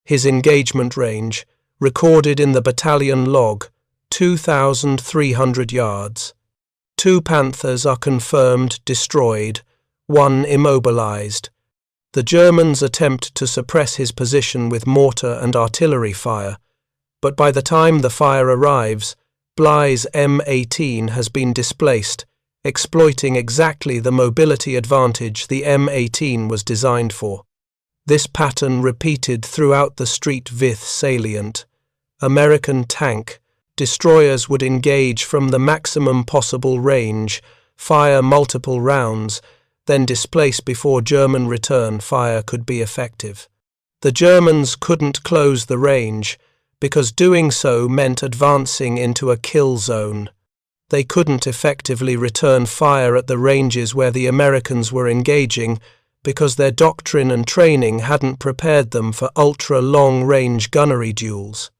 S1: His engagement range, recorded in the battalion log, 2,300 yards. 2 Panthers are confirmed destroyed, 1 immobilized. The Germans attempt to suppress his position with mortar and artillery fire, but by the time the fire arrives, Bly's M18 has been displaced, exploiting exactly the mobility advantage the M18 was designed for. This pattern repeated throughout the Streetvith salient. American tank destroyers would engage from the maximum possible range, fire multiple rounds, then displace before German return fire could be effective. The Germans couldn't close the range, because doing so meant advancing into a kill zone. They couldn't effectively return fire at the ranges where the Americans were engaging because their doctrine and training hadn't prepared them for ultra-long-range gunnery duels.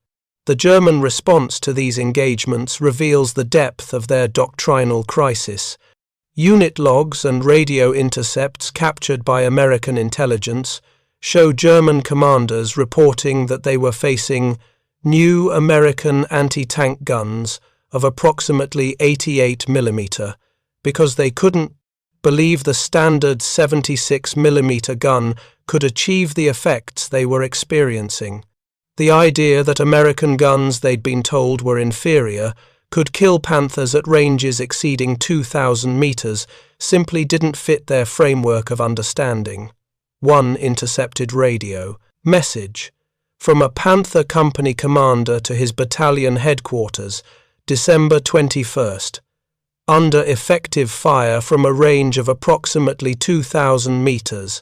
S1: The German response to these engagements reveals the depth of their doctrinal crisis. Unit logs and radio intercepts captured by American intelligence show German commanders reporting that they were facing new American anti-tank guns of approximately 88 mm because they couldn't believe the standard 76 mm gun could achieve the effects they were experiencing. The idea that American guns they'd been told were inferior could kill Panthers at ranges exceeding 2,000 meters simply didn't fit their framework of understanding. One intercepted radio message from a Panther company commander to his battalion headquarters, December 21st. Under effective fire from a range of approximately 2,000 meters.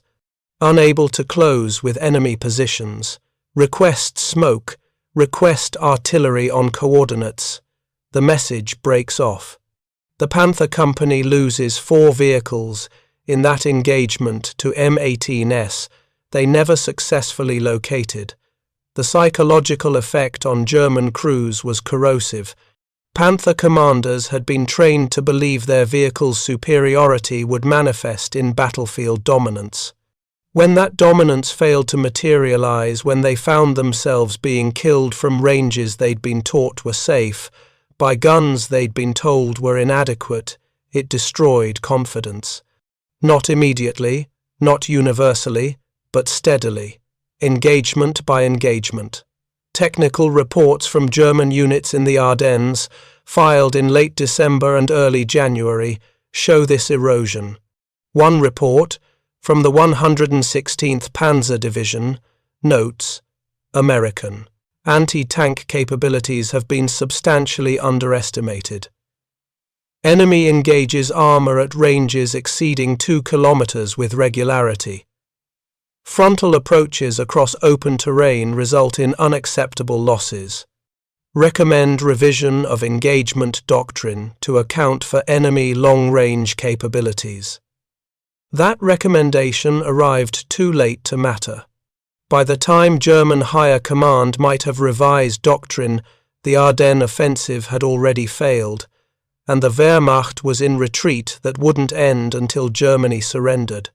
S1: Unable to close with enemy positions. Request smoke. Request artillery on coordinates. The message breaks off. The Panther Company loses 4 vehicles in that engagement to M18s they never successfully located. The psychological effect on German crews was corrosive. Panther commanders had been trained to believe their vehicle's superiority would manifest in battlefield dominance. When that dominance failed to materialize, when they found themselves being killed from ranges they'd been taught were safe, by guns they'd been told were inadequate, it destroyed confidence. Not immediately, not universally, but steadily, engagement by engagement. Technical reports from German units in the Ardennes, filed in late December and early January, show this erosion. One report, from the 116th Panzer Division, notes, American anti-tank capabilities have been substantially underestimated. Enemy engages armor at ranges exceeding 2 kilometers with regularity. Frontal approaches across open terrain result in unacceptable losses. Recommend revision of engagement doctrine to account for enemy long-range capabilities. That recommendation arrived too late to matter. By the time German higher command might have revised doctrine, the Ardennes offensive had already failed, and the Wehrmacht was in retreat that wouldn't end until Germany surrendered.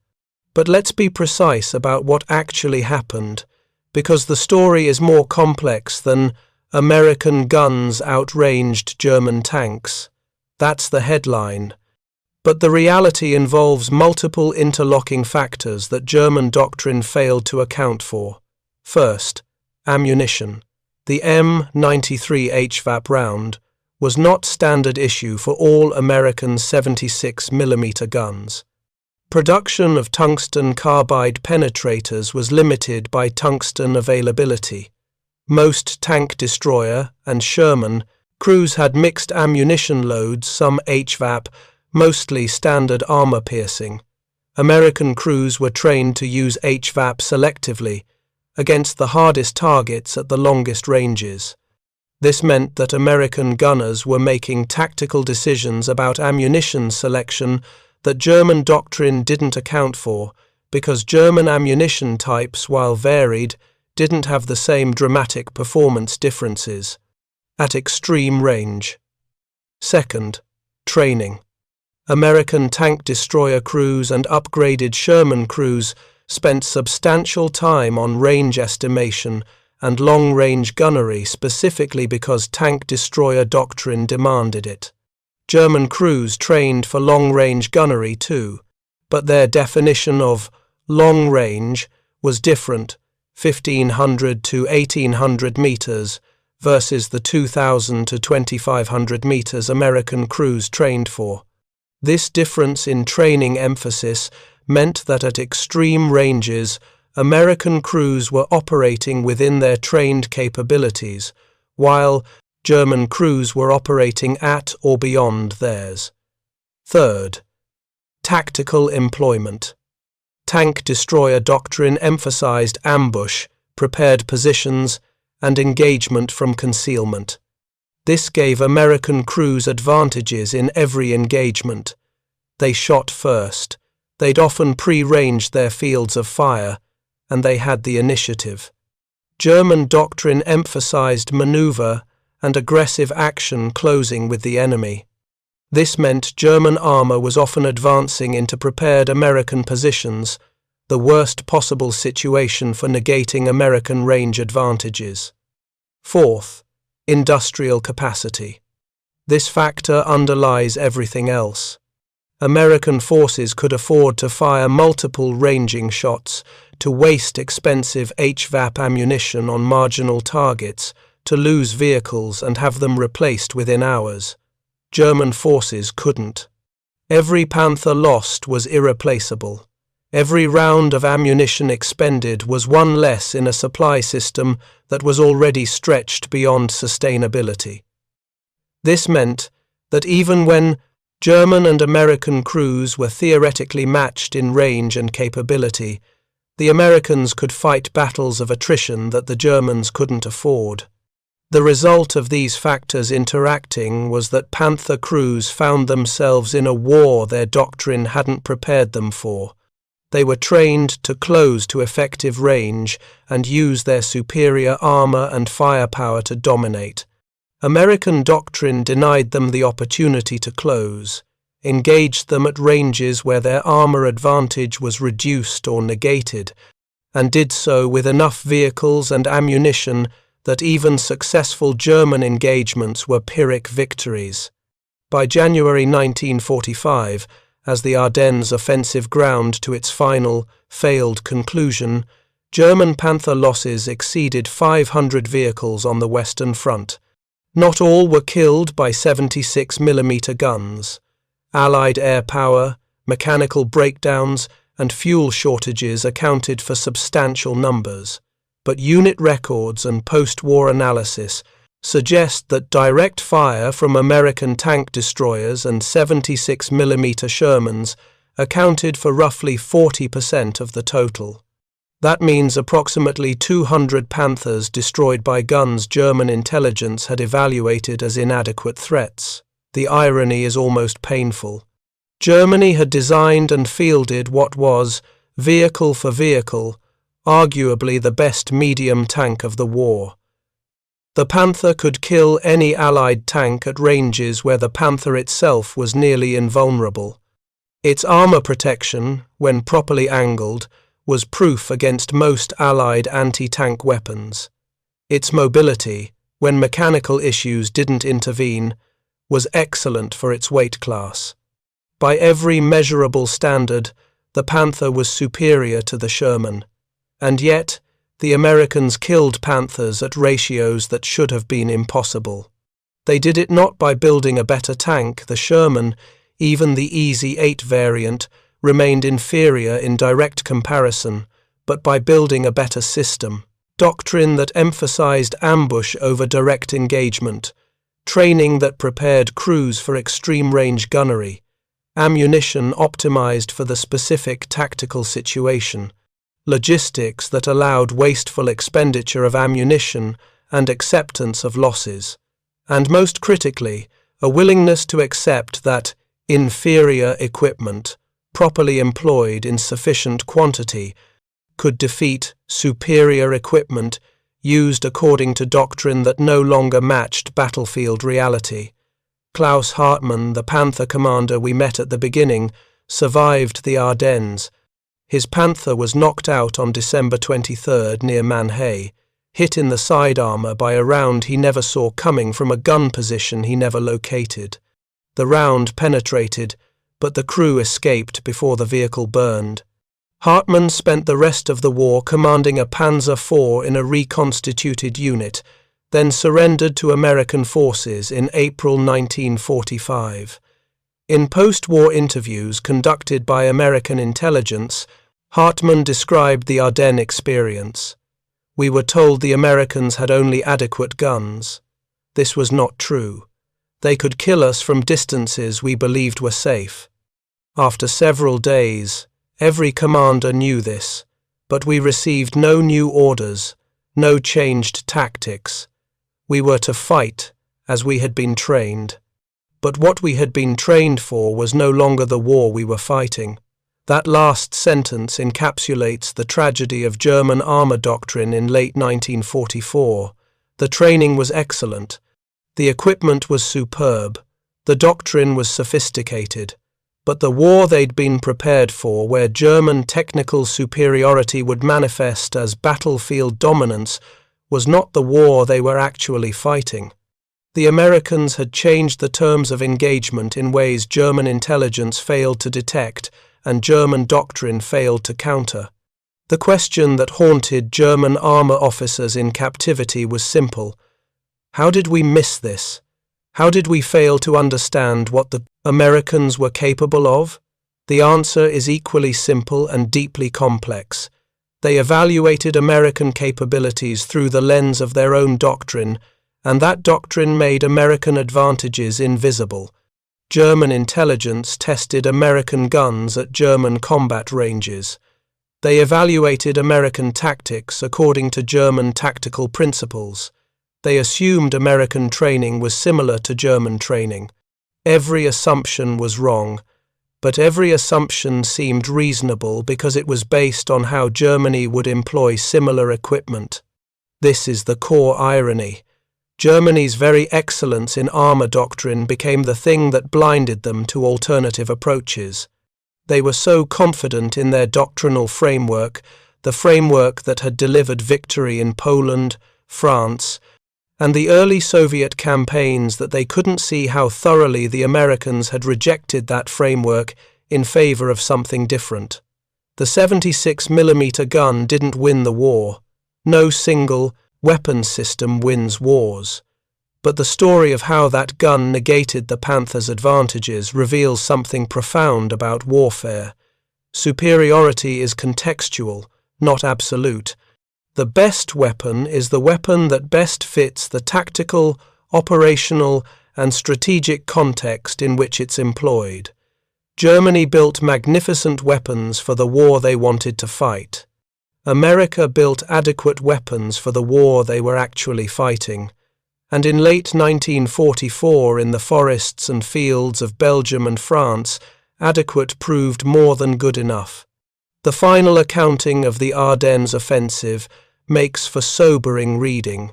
S1: But let's be precise about what actually happened, because the story is more complex than American guns outranged German tanks. That's the headline. But the reality involves multiple interlocking factors that German doctrine failed to account for. First, ammunition. The M93 HVAP round was not standard issue for all American 76 mm guns. Production of tungsten carbide penetrators was limited by tungsten availability. Most tank destroyer and Sherman crews had mixed ammunition loads, some HVAP, mostly standard armor-piercing. American crews were trained to use HVAP selectively against the hardest targets at the longest ranges. This meant that American gunners were making tactical decisions about ammunition selection that German doctrine didn't account for, because German ammunition types, while varied, didn't have the same dramatic performance differences at extreme range. Second, training. American tank destroyer crews and upgraded Sherman crews spent substantial time on range estimation and long-range gunnery specifically because tank destroyer doctrine demanded it. German crews trained for long-range gunnery too, but their definition of long-range was different, 1,500 to 1,800 meters versus the 2,000 to 2,500 meters American crews trained for. This difference in training emphasis meant that at extreme ranges, American crews were operating within their trained capabilities, while German crews were operating at or beyond theirs. Third, tactical employment. Tank destroyer doctrine emphasized ambush, prepared positions, and engagement from concealment. This gave American crews advantages in every engagement. They shot first. They'd often pre-ranged their fields of fire, and they had the initiative. German doctrine emphasized maneuver and aggressive action closing with the enemy. This meant German armor was often advancing into prepared American positions, the worst possible situation for negating American range advantages. Fourth, industrial capacity. This factor underlies everything else. American forces could afford to fire multiple ranging shots, to waste expensive HVAP ammunition on marginal targets, to lose vehicles and have them replaced within hours. German forces couldn't. Every Panther lost was irreplaceable. Every round of ammunition expended was one less in a supply system that was already stretched beyond sustainability. This meant that even when German and American crews were theoretically matched in range and capability, the Americans could fight battles of attrition that the Germans couldn't afford. The result of these factors interacting was that Panther crews found themselves in a war their doctrine hadn't prepared them for. They were trained to close to effective range and use their superior armor and firepower to dominate. American doctrine denied them the opportunity to close, engaged them at ranges where their armor advantage was reduced or negated, and did so with enough vehicles and ammunition that even successful German engagements were Pyrrhic victories. By January 1945, as the Ardennes offensive ground to its final, failed conclusion, German Panther losses exceeded 500 vehicles on the Western Front. Not all were killed by 76mm guns. Allied air power, mechanical breakdowns, and fuel shortages accounted for substantial numbers, but unit records and post-war analysis suggest that direct fire from American tank destroyers and 76mm Shermans accounted for roughly 40% of the total. That means approximately 200 Panthers destroyed by guns German intelligence had evaluated as inadequate threats. The irony is almost painful. Germany had designed and fielded what was, vehicle for vehicle, arguably the best medium tank of the war. The Panther could kill any Allied tank at ranges where the Panther itself was nearly invulnerable. Its armor protection, when properly angled, was proof against most Allied anti-tank weapons. Its mobility, when mechanical issues didn't intervene, was excellent for its weight class. By every measurable standard, the Panther was superior to the Sherman. And yet, the Americans killed Panthers at ratios that should have been impossible. They did it not by building a better tank. The Sherman, even the Easy 8 variant, remained inferior in direct comparison, but by building a better system. Doctrine that emphasized ambush over direct engagement, training that prepared crews for extreme-range gunnery, ammunition optimized for the specific tactical situation, logistics that allowed wasteful expenditure of ammunition and acceptance of losses, and most critically, a willingness to accept that inferior equipment, properly employed in sufficient quantity, could defeat superior equipment used according to doctrine that no longer matched battlefield reality. Klaus Hartmann, the Panther commander we met at the beginning, survived the Ardennes. His Panther was knocked out on December 23rd near Manhay, hit in the side armor by a round he never saw coming from a gun position he never located. The round penetrated, but the crew escaped before the vehicle burned. Hartmann spent the rest of the war commanding a Panzer IV in a reconstituted unit, then surrendered to American forces in April 1945. In post-war interviews conducted by American intelligence, Hartmann described the Ardennes experience. We were told the Americans had only adequate guns. This was not true. They could kill us from distances we believed were safe. After several days, every commander knew this, but we received no new orders, no changed tactics. We were to fight as we had been trained. But what we had been trained for was no longer the war we were fighting. That last sentence encapsulates the tragedy of German armor doctrine in late 1944. The training was excellent. The equipment was superb. The doctrine was sophisticated. But the war they'd been prepared for, where German technical superiority would manifest as battlefield dominance, was not the war they were actually fighting. The Americans had changed the terms of engagement in ways German intelligence failed to detect and German doctrine failed to counter. The question that haunted German armor officers in captivity was simple. How did we miss this? How did we fail to understand what the Americans were capable of? The answer is equally simple and deeply complex. They evaluated American capabilities through the lens of their own doctrine, and that doctrine made American advantages invisible. German intelligence tested American guns at German combat ranges. They evaluated American tactics according to German tactical principles. They assumed American training was similar to German training. Every assumption was wrong, but every assumption seemed reasonable because it was based on how Germany would employ similar equipment. This is the core irony. Germany's very excellence in armor doctrine became the thing that blinded them to alternative approaches. They were so confident in their doctrinal framework, the framework that had delivered victory in Poland, France, and the early Soviet campaigns, that they couldn't see how thoroughly the Americans had rejected that framework in favor of something different. The 76mm gun didn't win the war. No single weapons system wins wars. But the story of how that gun negated the Panther's advantages reveals something profound about warfare. Superiority is contextual, not absolute. The best weapon is the weapon that best fits the tactical, operational, and strategic context in which it's employed. Germany built magnificent weapons for the war they wanted to fight. America built adequate weapons for the war they were actually fighting. And in late 1944, in the forests and fields of Belgium and France, adequate proved more than good enough. The final accounting of the Ardennes offensive makes for sobering reading.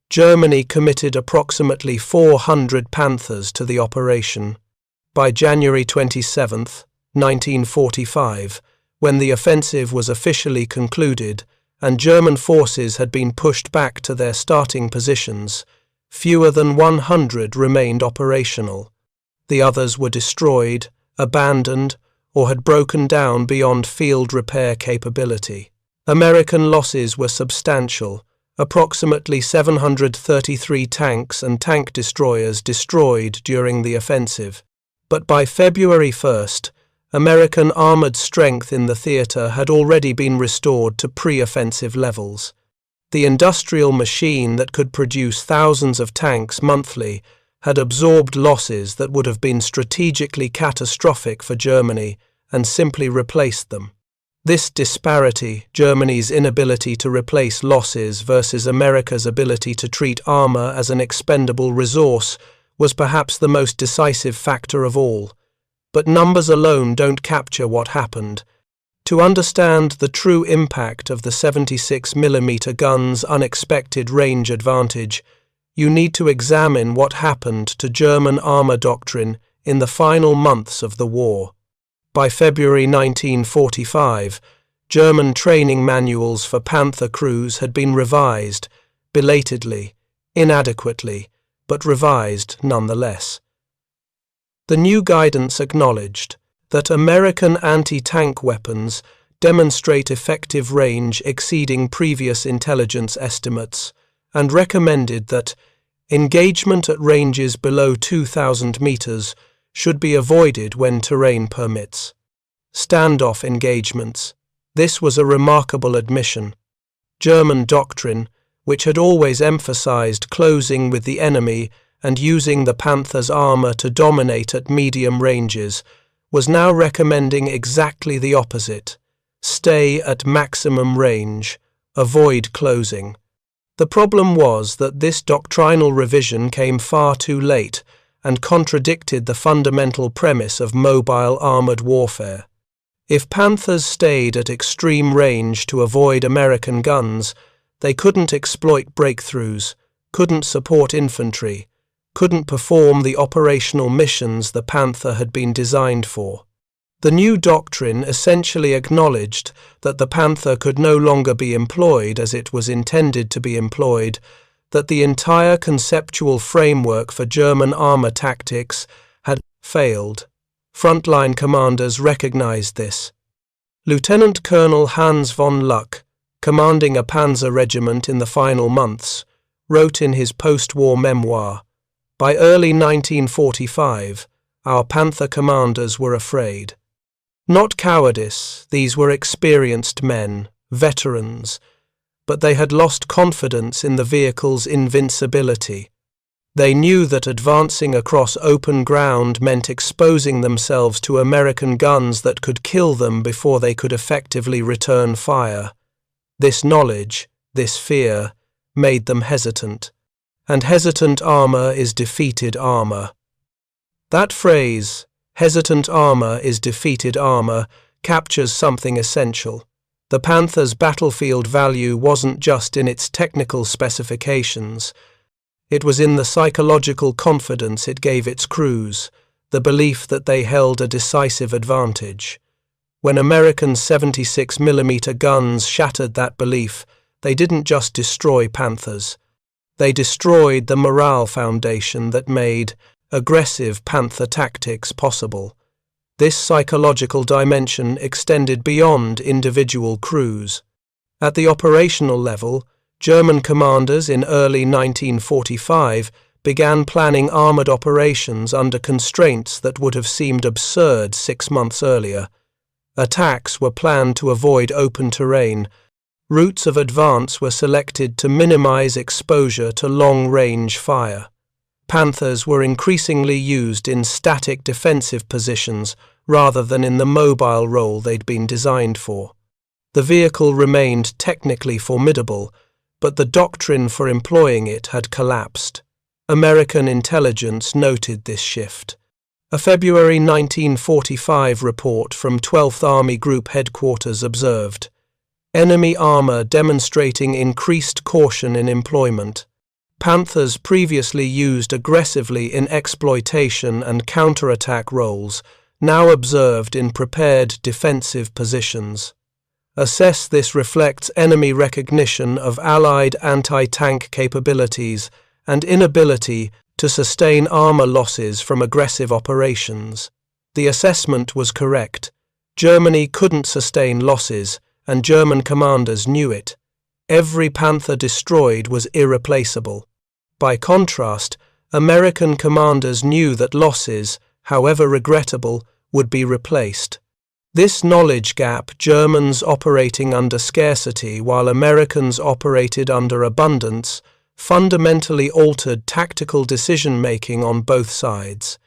S1: Germany committed approximately 400 Panthers to the operation. By January 27, 1945, when the offensive was officially concluded and German forces had been pushed back to their starting positions, fewer than 100 remained operational. The others were destroyed, abandoned, or had broken down beyond field repair capability. American losses were substantial, approximately 733 tanks and tank destroyers destroyed during the offensive. But by February 1st, American armored strength in the theater had already been restored to pre-offensive levels. The industrial machine that could produce thousands of tanks monthly had absorbed losses that would have been strategically catastrophic for Germany and simply replaced them. This disparity, Germany's inability to replace losses versus America's ability to treat armor as an expendable resource, was perhaps the most decisive factor of all. But numbers alone don't capture what happened. To understand the true impact of the 76mm gun's unexpected range advantage, you need to examine what happened to German armor doctrine in the final months of the war. By February 1945, German training manuals for Panther crews had been revised, belatedly, inadequately, but revised nonetheless. The new guidance acknowledged that American anti-tank weapons demonstrate effective range exceeding previous intelligence estimates, and recommended that engagement at ranges below 2,000 meters should be avoided when terrain permits. Standoff engagements. This was a remarkable admission. German doctrine, which had always emphasized closing with the enemy and using the Panther's armor to dominate at medium ranges, was now recommending exactly the opposite. Stay at maximum range, avoid closing. The problem was that this doctrinal revision came far too late and contradicted the fundamental premise of mobile armored warfare. If Panthers stayed at extreme range to avoid American guns, they couldn't exploit breakthroughs, couldn't support infantry, couldn't perform the operational missions the Panther had been designed for. The new doctrine essentially acknowledged that the Panther could no longer be employed as it was intended to be employed, that the entire conceptual framework for German armor tactics had failed. Frontline commanders recognized this. Lieutenant Colonel Hans von Luck, commanding a panzer regiment in the final months, wrote in his post-war memoir, "By early 1945, our Panther commanders were afraid. Not cowardice, these were experienced men, veterans, but they had lost confidence in the vehicle's invincibility. They knew that advancing across open ground meant exposing themselves to American guns that could kill them before they could effectively return fire. This knowledge, this fear, made them hesitant. And hesitant armor is defeated armor." That phrase, "hesitant armor is defeated armor," captures something essential. The Panther's battlefield value wasn't just in its technical specifications. It was in the psychological confidence it gave its crews, the belief that they held a decisive advantage. When American 76mm guns shattered that belief, they didn't just destroy Panthers. They destroyed the morale foundation that made aggressive Panther tactics possible. This psychological dimension extended beyond individual crews. At the operational level, German commanders in early 1945 began planning armored operations under constraints that would have seemed absurd 6 months earlier. Attacks were planned to avoid open terrain. Routes of advance were selected to minimize exposure to long-range fire. Panthers were increasingly used in static defensive positions rather than in the mobile role they'd been designed for. The vehicle remained technically formidable, but the doctrine for employing it had collapsed. American intelligence noted this shift. A February 1945 report from 12th Army Group Headquarters observed, "Enemy armor demonstrating increased caution in employment. Panthers previously used aggressively in exploitation and counterattack roles, now observed in prepared defensive positions. Assess this reflects enemy recognition of Allied anti-tank capabilities and inability to sustain armor losses from aggressive operations. The assessment was correct. Germany couldn't sustain losses, and German commanders knew it. Every Panther destroyed was irreplaceable. By contrast, American commanders knew that losses, however regrettable, would be replaced. This knowledge gap, Germans operating under scarcity while Americans operated under abundance, fundamentally altered tactical decision-making on both sides.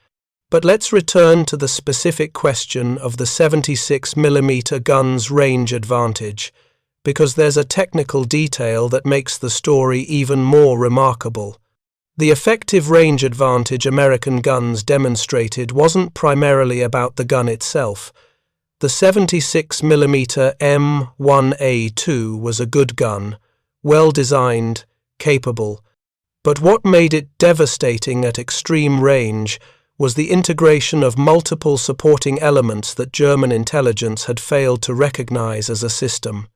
S1: But let's return to the specific question of the 76mm gun's range advantage, because there's a technical detail that makes the story even more remarkable. The effective range advantage American guns demonstrated wasn't primarily about the gun itself. The 76mm M1A2 was a good gun, well-designed, capable, but what made it devastating at extreme range was the integration of multiple supporting elements that German intelligence had failed to recognize as a system.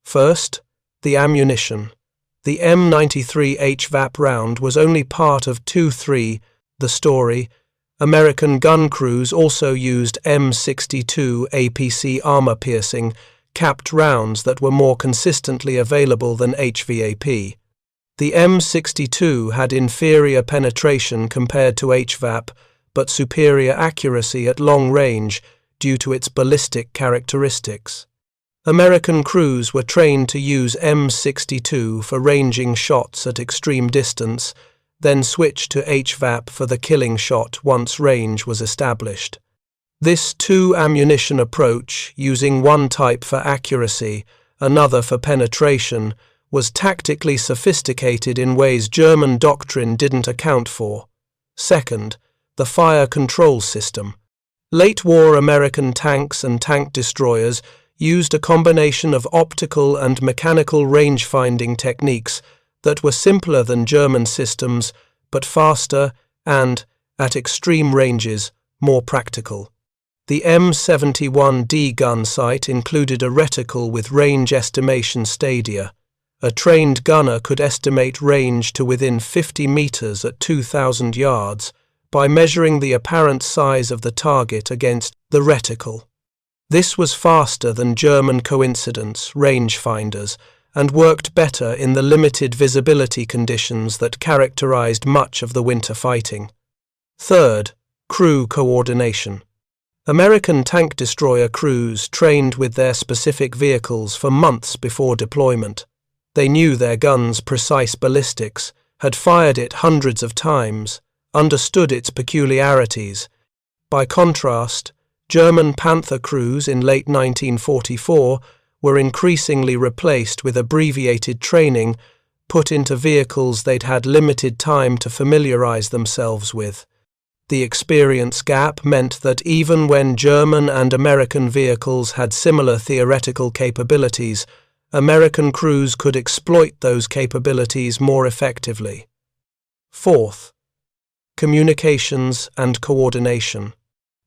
S1: First, the ammunition. The M93 HVAP round was only part of 2-3, the story. American gun crews also used M62 APC armor-piercing, capped rounds that were more consistently available than HVAP. The M62 had inferior penetration compared to HVAP, but superior accuracy at long range due to its ballistic characteristics. American crews were trained to use M62 for ranging shots at extreme distance, then switched to HVAP for the killing shot once range was established. This two-ammunition approach, using one type for accuracy, another for penetration, was tactically sophisticated in ways German doctrine didn't account for. Second, the fire control system. Late-war American tanks and tank destroyers used a combination of optical and mechanical range-finding techniques that were simpler than German systems, but faster and, at extreme ranges, more practical. The M71D gun sight included a reticle with range estimation stadia. A trained gunner could estimate range to within 50 meters at 2,000 yards by measuring the apparent size of the target against the reticle. This was faster than German coincidence rangefinders and worked better in the limited visibility conditions that characterized much of the winter fighting. Third, crew coordination. American tank destroyer crews trained with their specific vehicles for months before deployment. They knew their gun's precise ballistics, had fired it hundreds of times, understood its peculiarities. By contrast, German Panther crews in late 1944 were increasingly replaced with abbreviated training put into vehicles they'd had limited time to familiarize themselves with. The experience gap meant that even when German and American vehicles had similar theoretical capabilities, American crews could exploit those capabilities more effectively. Fourth, communications and coordination.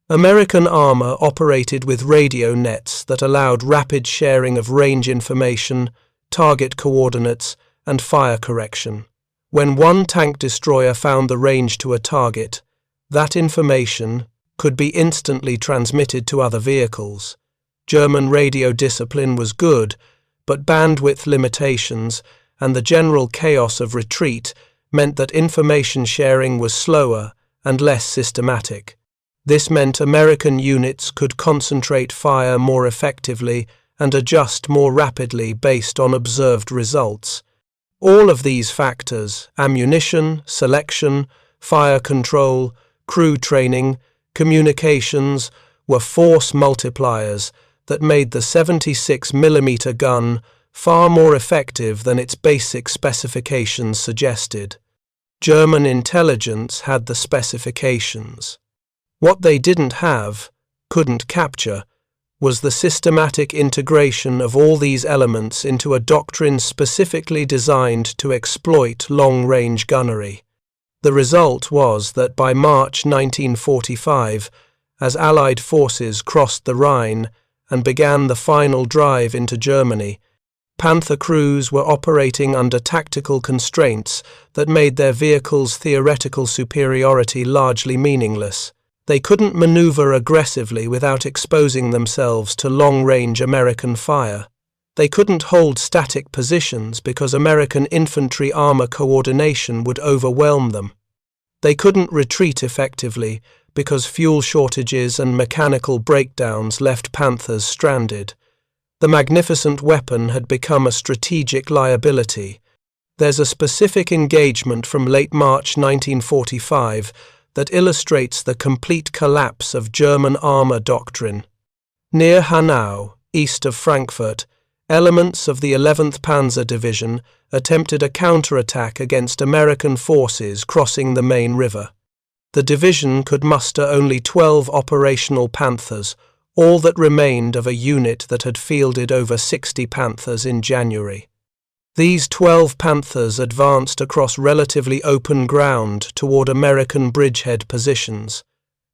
S1: American armor operated with radio nets that allowed rapid sharing of range information, target coordinates, and fire correction. When one tank destroyer found the range to a target, that information could be instantly transmitted to other vehicles. German radio discipline was good, but bandwidth limitations and the general chaos of retreat meant that information sharing was slower and less systematic. This meant American units could concentrate fire more effectively and adjust more rapidly based on observed results. All of these factors, ammunition, selection, fire control, crew training, communications, were force multipliers that made the 76mm gun far more effective than its basic specifications suggested. German intelligence had the specifications. What they didn't have, couldn't capture, was the systematic integration of all these elements into a doctrine specifically designed to exploit long-range gunnery. The result was that by March 1945, as Allied forces crossed the Rhine and began the final drive into Germany, Panther crews were operating under tactical constraints that made their vehicles' theoretical superiority largely meaningless. They couldn't maneuver aggressively without exposing themselves to long-range American fire. They couldn't hold static positions because American infantry armor coordination would overwhelm them. They couldn't retreat effectively because fuel shortages and mechanical breakdowns left Panthers stranded. The magnificent weapon had become a strategic liability. There's a specific engagement from late March 1945 that illustrates the complete collapse of German armor doctrine. Near Hanau, east of Frankfurt, elements of the 11th Panzer Division attempted a counterattack against American forces crossing the main river. The division could muster only 12 operational Panthers, all that remained of a unit that had fielded over 60 Panthers in January. These 12 Panthers advanced across relatively open ground toward American bridgehead positions.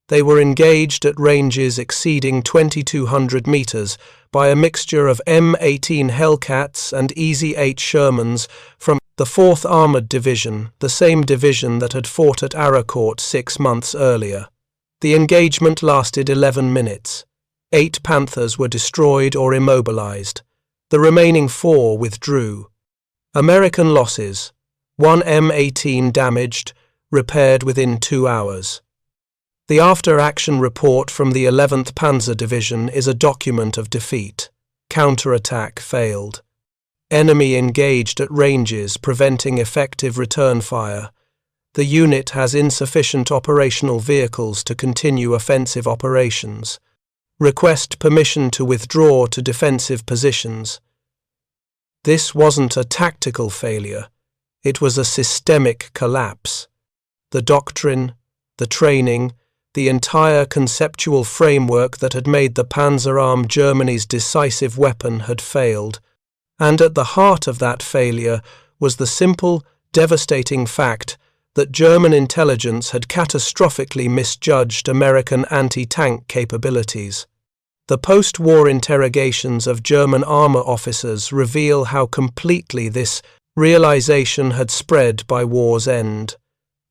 S1: They were engaged at ranges exceeding 2,200 meters by a mixture of M18 Hellcats and Easy 8 Shermans from the 4th Armored Division, the same division that had fought at Aracourt 6 months earlier. The engagement lasted 11 minutes. 8 Panthers were destroyed or immobilized. The remaining 4 withdrew. American losses: 1 M18 damaged, repaired within 2 hours. The after-action report from the 11th Panzer Division is a document of defeat. Counterattack failed. Enemy engaged at ranges preventing effective return fire. The unit has insufficient operational vehicles to continue offensive operations. Request permission to withdraw to defensive positions. This wasn't a tactical failure. It was a systemic collapse. The doctrine, the training, the entire conceptual framework that had made the Panzerarm Germany's decisive weapon had failed. And at the heart of that failure was the simple, devastating fact that German intelligence had catastrophically misjudged American anti-tank capabilities. The post-war interrogations of German armor officers reveal how completely this realization had spread by war's end.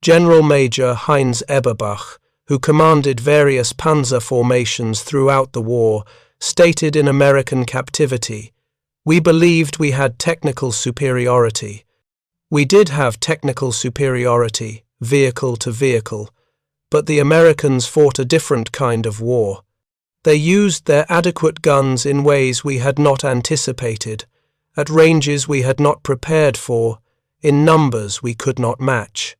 S1: General Major Heinz Eberbach, who commanded various panzer formations throughout the war, stated in American captivity, "We believed we had technical superiority. We did have technical superiority, vehicle to vehicle, but the Americans fought a different kind of war. They used their adequate guns in ways we had not anticipated, at ranges we had not prepared for, in numbers we could not match."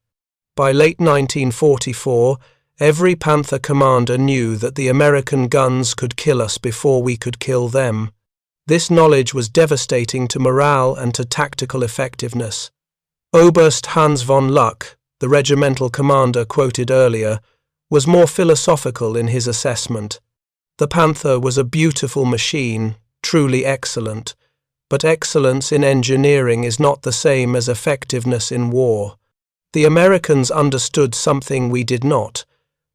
S1: By late 1944, every Panther commander knew that the American guns could kill us before we could kill them. This knowledge was devastating to morale and to tactical effectiveness. Oberst Hans von Luck, the regimental commander quoted earlier, was more philosophical in his assessment. The Panther was a beautiful machine, truly excellent, but excellence in engineering is not the same as effectiveness in war. The Americans understood something we did not,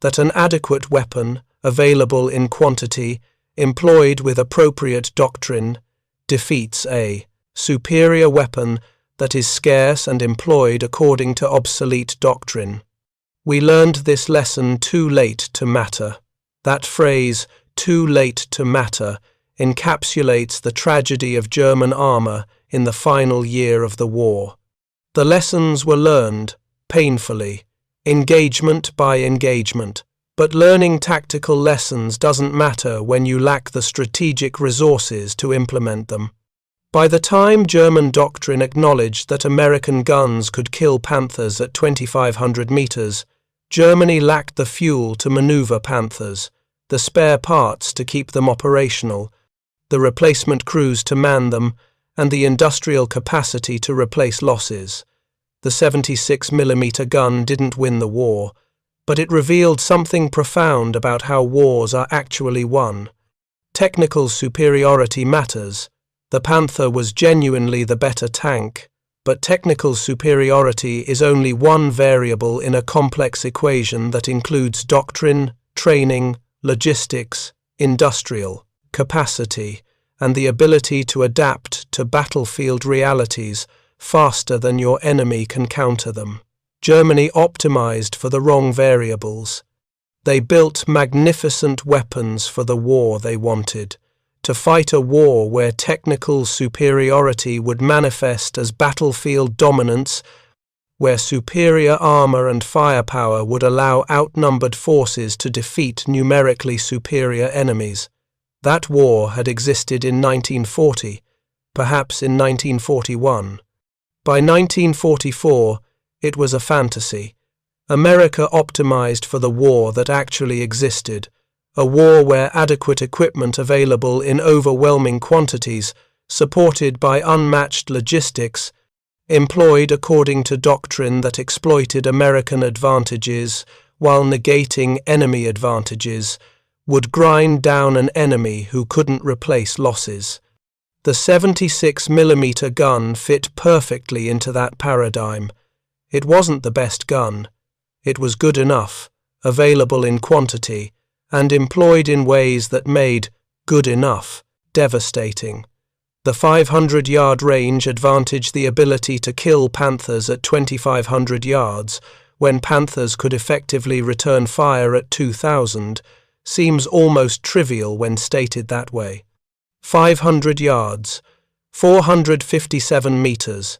S1: that an adequate weapon, available in quantity, employed with appropriate doctrine, defeats a superior weapon that is scarce and employed according to obsolete doctrine. We learned this lesson too late to matter. That phrase, too late to matter, encapsulates the tragedy of German armor in the final year of the war. The lessons were learned, painfully, engagement by engagement, but learning tactical lessons doesn't matter when you lack the strategic resources to implement them. By the time German doctrine acknowledged that American guns could kill Panthers at 2,500 meters, Germany lacked the fuel to maneuver Panthers, the spare parts to keep them operational, the replacement crews to man them, and the industrial capacity to replace losses. The 76mm gun didn't win the war, but it revealed something profound about how wars are actually won. Technical superiority matters. The Panther was genuinely the better tank, but technical superiority is only one variable in a complex equation that includes doctrine, training, logistics, industrial capacity, and the ability to adapt to battlefield realities faster than your enemy can counter them. Germany optimized for the wrong variables. They built magnificent weapons for the war they wanted, to fight a war where technical superiority would manifest as battlefield dominance, where superior armor and firepower would allow outnumbered forces to defeat numerically superior enemies. That war had existed in 1940, perhaps in 1941. By 1944, it was a fantasy. America optimized for the war that actually existed, a war where adequate equipment available in overwhelming quantities, supported by unmatched logistics, employed according to doctrine that exploited American advantages while negating enemy advantages, would grind down an enemy who couldn't replace losses. The 76mm gun fit perfectly into that paradigm. It wasn't the best gun. It was good enough, available in quantity, and employed in ways that made good enough devastating. The 500-yard range advantaged the ability to kill Panthers at 2,500 yards, when Panthers could effectively return fire at 2,000, seems almost trivial when stated that way. 500 yards, 457 meters,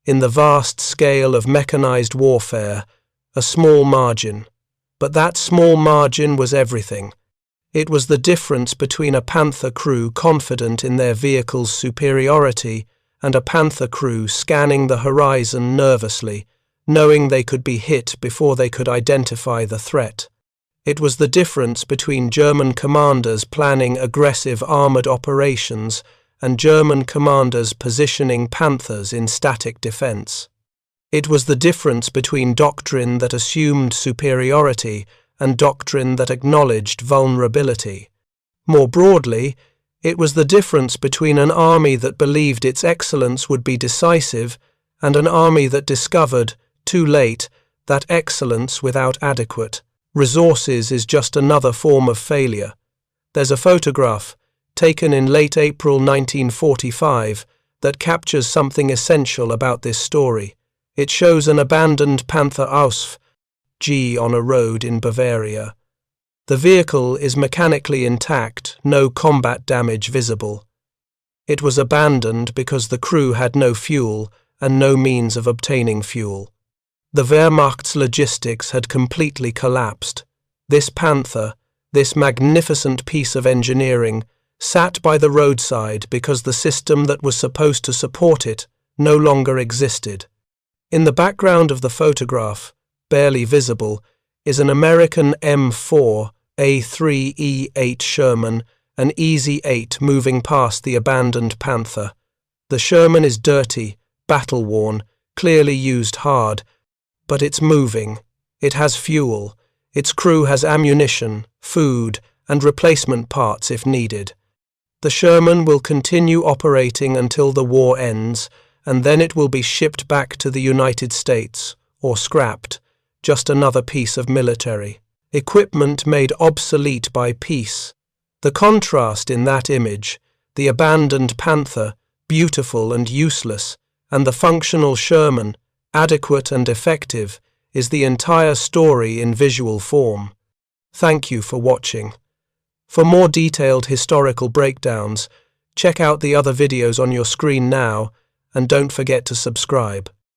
S1: in the vast scale of mechanized warfare, a small margin. But that small margin was everything. It was the difference between a Panther crew confident in their vehicle's superiority and a Panther crew scanning the horizon nervously, knowing they could be hit before they could identify the threat. It was the difference between German commanders planning aggressive armored operations and German commanders positioning Panthers in static defense. It was the difference between doctrine that assumed superiority and doctrine that acknowledged vulnerability. More broadly, it was the difference between an army that believed its excellence would be decisive and an army that discovered, too late, that excellence without adequate resources is just another form of failure. There's a photograph, taken in late April 1945, that captures something essential about this story. It shows an abandoned Panther Ausf. G on a road in Bavaria. The vehicle is mechanically intact, no combat damage visible. It was abandoned because the crew had no fuel and no means of obtaining fuel. The Wehrmacht's logistics had completely collapsed. This Panther, this magnificent piece of engineering, sat by the roadside because the system that was supposed to support it no longer existed. In the background of the photograph, barely visible, is an American M4 A3E8 Sherman, an EZ-8 moving past the abandoned Panther. The Sherman is dirty, battle-worn, clearly used hard, but it's moving. It has fuel. Its crew has ammunition, food, and replacement parts if needed. The Sherman will continue operating until the war ends, and then it will be shipped back to the United States, or scrapped, just another piece of military equipment made obsolete by peace. The contrast in that image, the abandoned Panther, beautiful and useless, and the functional Sherman, adequate and effective, is the entire story in visual form. Thank you for watching. For more detailed historical breakdowns, check out the other videos on your screen now, and don't forget to subscribe.